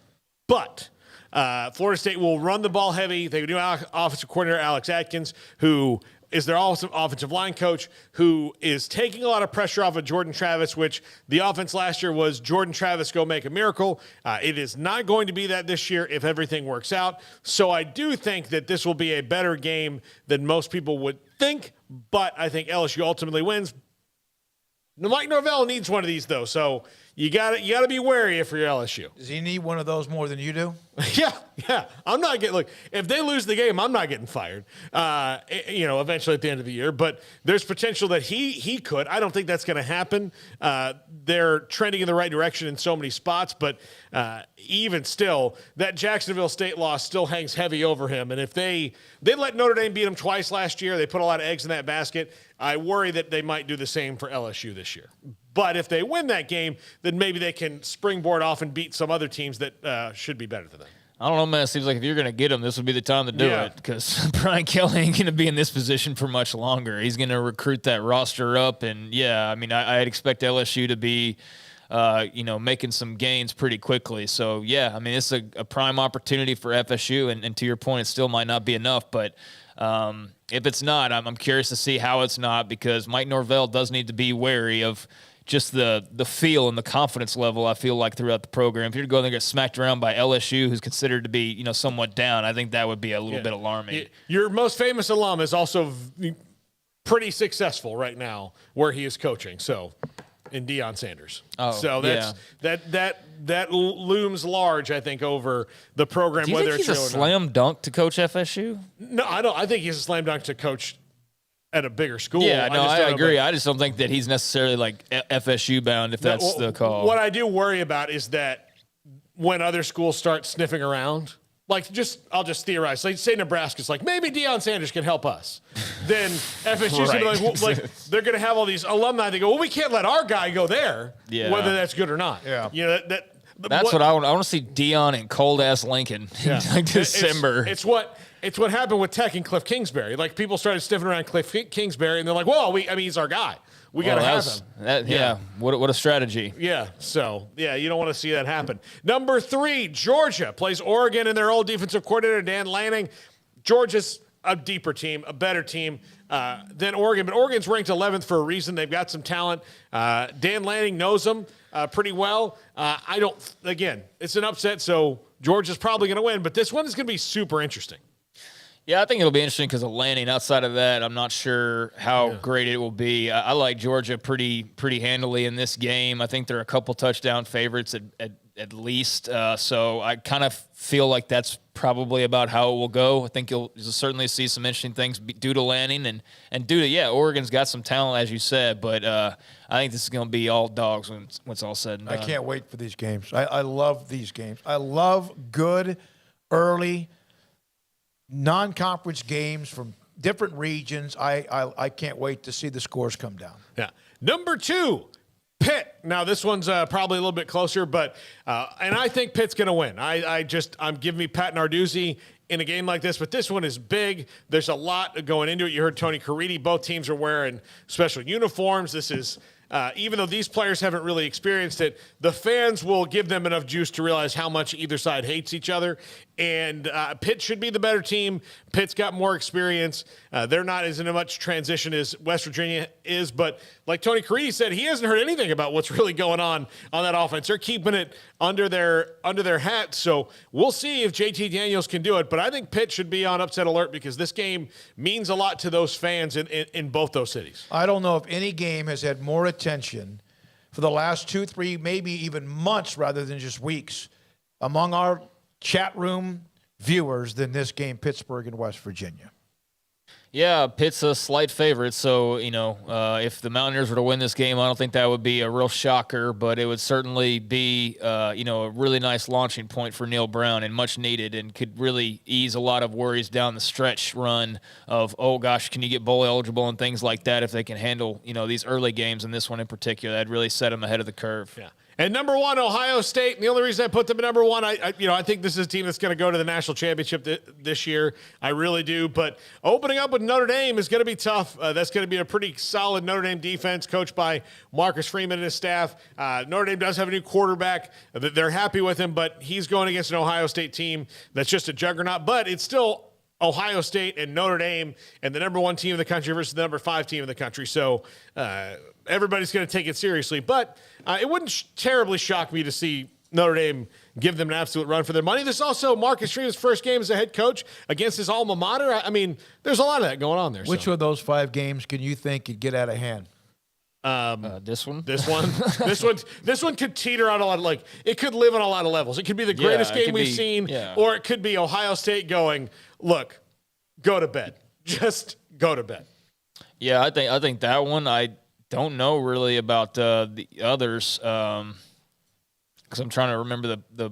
Florida State will run the ball heavy. They do offensive coordinator Alex Atkins, who is their offensive line coach, who is taking a lot of pressure off of Jordan Travis, which the offense last year was Jordan Travis, go make a miracle. It is not going to be that this year if everything works out. So I do think that this will be a better game than most people would think, but I think LSU ultimately wins. Mike Norvell needs one of these, though, so you got to be wary if you're LSU. Does he need one of those more than you do? Yeah. I'm not getting. Look, if they lose the game, I'm not getting fired. Eventually at the end of the year, but there's potential that he could. I don't think that's going to happen. They're trending in the right direction in so many spots, but even still, that Jacksonville State loss still hangs heavy over him. And if they let Notre Dame beat them twice last year, they put a lot of eggs in that basket. I worry that they might do the same for LSU this year. But if they win that game, then maybe they can springboard off and beat some other teams that should be better than them. I don't know, man. It seems like if you're going to get him, this would be the time to do it, because Brian Kelly ain't going to be in this position for much longer. He's going to recruit that roster up, and I'd expect LSU to be, making some gains pretty quickly. So it's a prime opportunity for FSU, and to your point, it still might not be enough, but if it's not, I'm curious to see how it's not, because Mike Norvell does need to be wary of just the feel and the confidence level, I feel like, throughout the program. If you're going to get smacked around by LSU, who's considered to be, somewhat down, I think that would be a little bit alarming. Your most famous alum is also pretty successful right now where he is coaching. So, in Deion Sanders. So that looms large, I think, over the program. Do you think he's a slam dunk to coach FSU? No, I don't. I think he's a slam dunk to coach at a bigger school. Yeah, I agree. I just don't think that he's necessarily like FSU bound, if that's the call. What I do worry about is that when other schools start sniffing around, I'll just theorize. Like, say Nebraska's like, maybe Deion Sanders can help us. Then FSU's going to be like, they're going to have all these alumni. They go, well, we can't let our guy go there, whether that's good or not. Yeah. That's what I want. I want to see Deion in cold ass Lincoln in December. It's what happened with Tech and Cliff Kingsbury. Like, people started sniffing around Cliff Kingsbury, and they're like, well, he's our guy. We got to have him. What a strategy. Yeah. So, you don't want to see that happen. Number 3, Georgia plays Oregon and their old defensive coordinator, Dan Lanning. Georgia's a deeper team, a better team than Oregon. But Oregon's ranked 11th for a reason. They've got some talent. Dan Lanning knows them pretty well. It's an upset, so Georgia's probably going to win. But this one is going to be super interesting. Yeah, I think it'll be interesting because of Lanning. Outside of that, I'm not sure how great it will be. I like Georgia pretty handily in this game. I think they're a couple touchdown favorites at least. So I kind of feel like that's probably about how it will go. I think you'll certainly see some interesting things due to Lanning and due to, Oregon's got some talent, as you said. But I think this is going to be all dogs when it's all said and done. I can't wait for these games. I love these games. I love good, early, non-conference games from different regions. I can't wait to see the scores come down. Yeah. Number 2, Pitt. Now, this one's probably a little bit closer, but and I think Pitt's going to win. I'm giving me Pat Narduzzi in a game like this, but this one is big. There's a lot going into it. You heard Tony Caridi. Both teams are wearing special uniforms. This is even though these players haven't really experienced it, the fans will give them enough juice to realize how much either side hates each other. And Pitt should be the better team. Pitt's got more experience. They're not as in a much transition as West Virginia is. But like Tony Caridi said, he hasn't heard anything about what's really going on that offense. They're keeping it under their hat. So we'll see if JT Daniels can do it. But I think Pitt should be on upset alert because this game means a lot to those fans in both those cities. I don't know if any game has had more attention for the last 2, 3, maybe even months rather than just weeks among our chat room viewers than this game, Pittsburgh and West Virginia. Yeah, Pitt's a slight favorite, so, if the Mountaineers were to win this game, I don't think that would be a real shocker, but it would certainly be, a really nice launching point for Neil Brown and much needed and could really ease a lot of worries down the stretch run of, oh, gosh, can you get bowl eligible and things like that if they can handle, these early games and this one in particular. That'd really set them ahead of the curve. Yeah. And number 1, Ohio State. And the only reason I put them at number 1, I think this is a team that's going to go to the national championship this year. I really do. But opening up with Notre Dame is going to be tough. That's going to be a pretty solid Notre Dame defense coached by Marcus Freeman and his staff. Notre Dame does have a new quarterback. They're happy with him, but he's going against an Ohio State team that's just a juggernaut. But it's still Ohio State and Notre Dame and the number 1 team in the country versus the number 5 team in the country. So everybody's going to take it seriously. But it wouldn't terribly shock me to see Notre Dame give them an absolute run for their money. There's also Marcus Freeman's first game as a head coach against his alma mater. I mean, there's a lot of that going on there. Which of those 5 games can you think could get out of hand? This one. This one could teeter on a lot of, it could live on a lot of levels. It could be the greatest game we've seen, or it could be Ohio State going, look, go to bed. Just go to bed. Yeah, I think that one, I don't know really about the others because I'm trying to remember the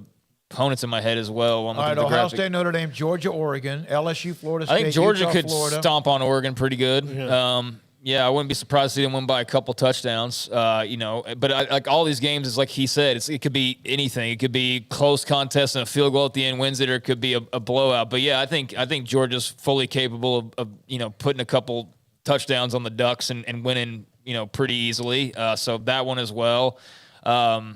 opponents in my head as well. All right, Ohio State, Notre Dame, Georgia, Oregon, LSU, Florida State, I think Georgia Utah, could Florida. stomp on Oregon pretty good. Yeah. I wouldn't be surprised to see them win by a couple touchdowns. But like all these games, it's like he said, it could be anything. It could be close contest and a field goal at the end wins it, or it could be a blowout. But yeah, I think Georgia's fully capable of putting a couple touchdowns on the Ducks and winning pretty easily. So that one as well. I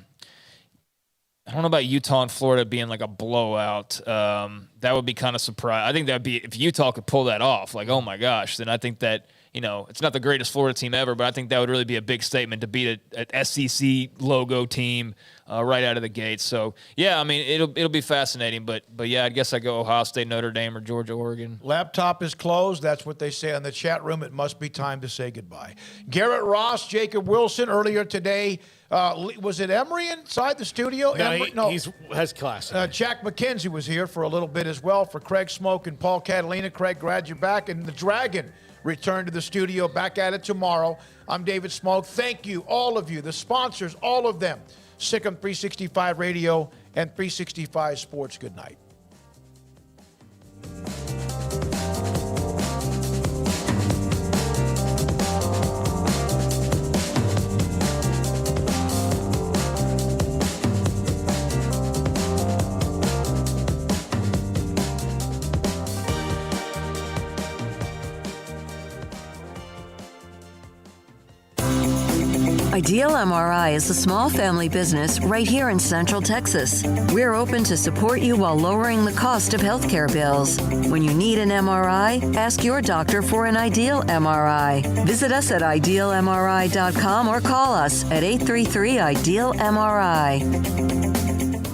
don't know about Utah and Florida being like a blowout. That would be kind of surprising. I think that'd be if Utah could pull that off. Like, oh my gosh, then I think that it's not the greatest Florida team ever, but I think that would really be a big statement to beat an SEC logo team right out of the gate. So, yeah, I mean, it'll be fascinating. But yeah, I guess I go Ohio State, Notre Dame, or Georgia, Oregon. Laptop is closed. That's what they say in the chat room. It must be time to say goodbye. Garrett Ross, Jacob Wilson, earlier today. Was it Emory inside the studio? No, he has class. Jack McKenzie was here for a little bit as well for Craig Smoak and Paul Catalina. Craig, glad you're back. And the Dragon returned to the studio, back at it tomorrow. I'm David Smoak. Thank you, all of you, the sponsors, all of them. Sikkim 365 Radio and 365 Sports. Good night. Ideal MRI is a small family business right here in Central Texas. We're open to support you while lowering the cost of healthcare bills. When you need an MRI, ask your doctor for an Ideal MRI. Visit us at idealmri.com or call us at 833-IDEAL-MRI.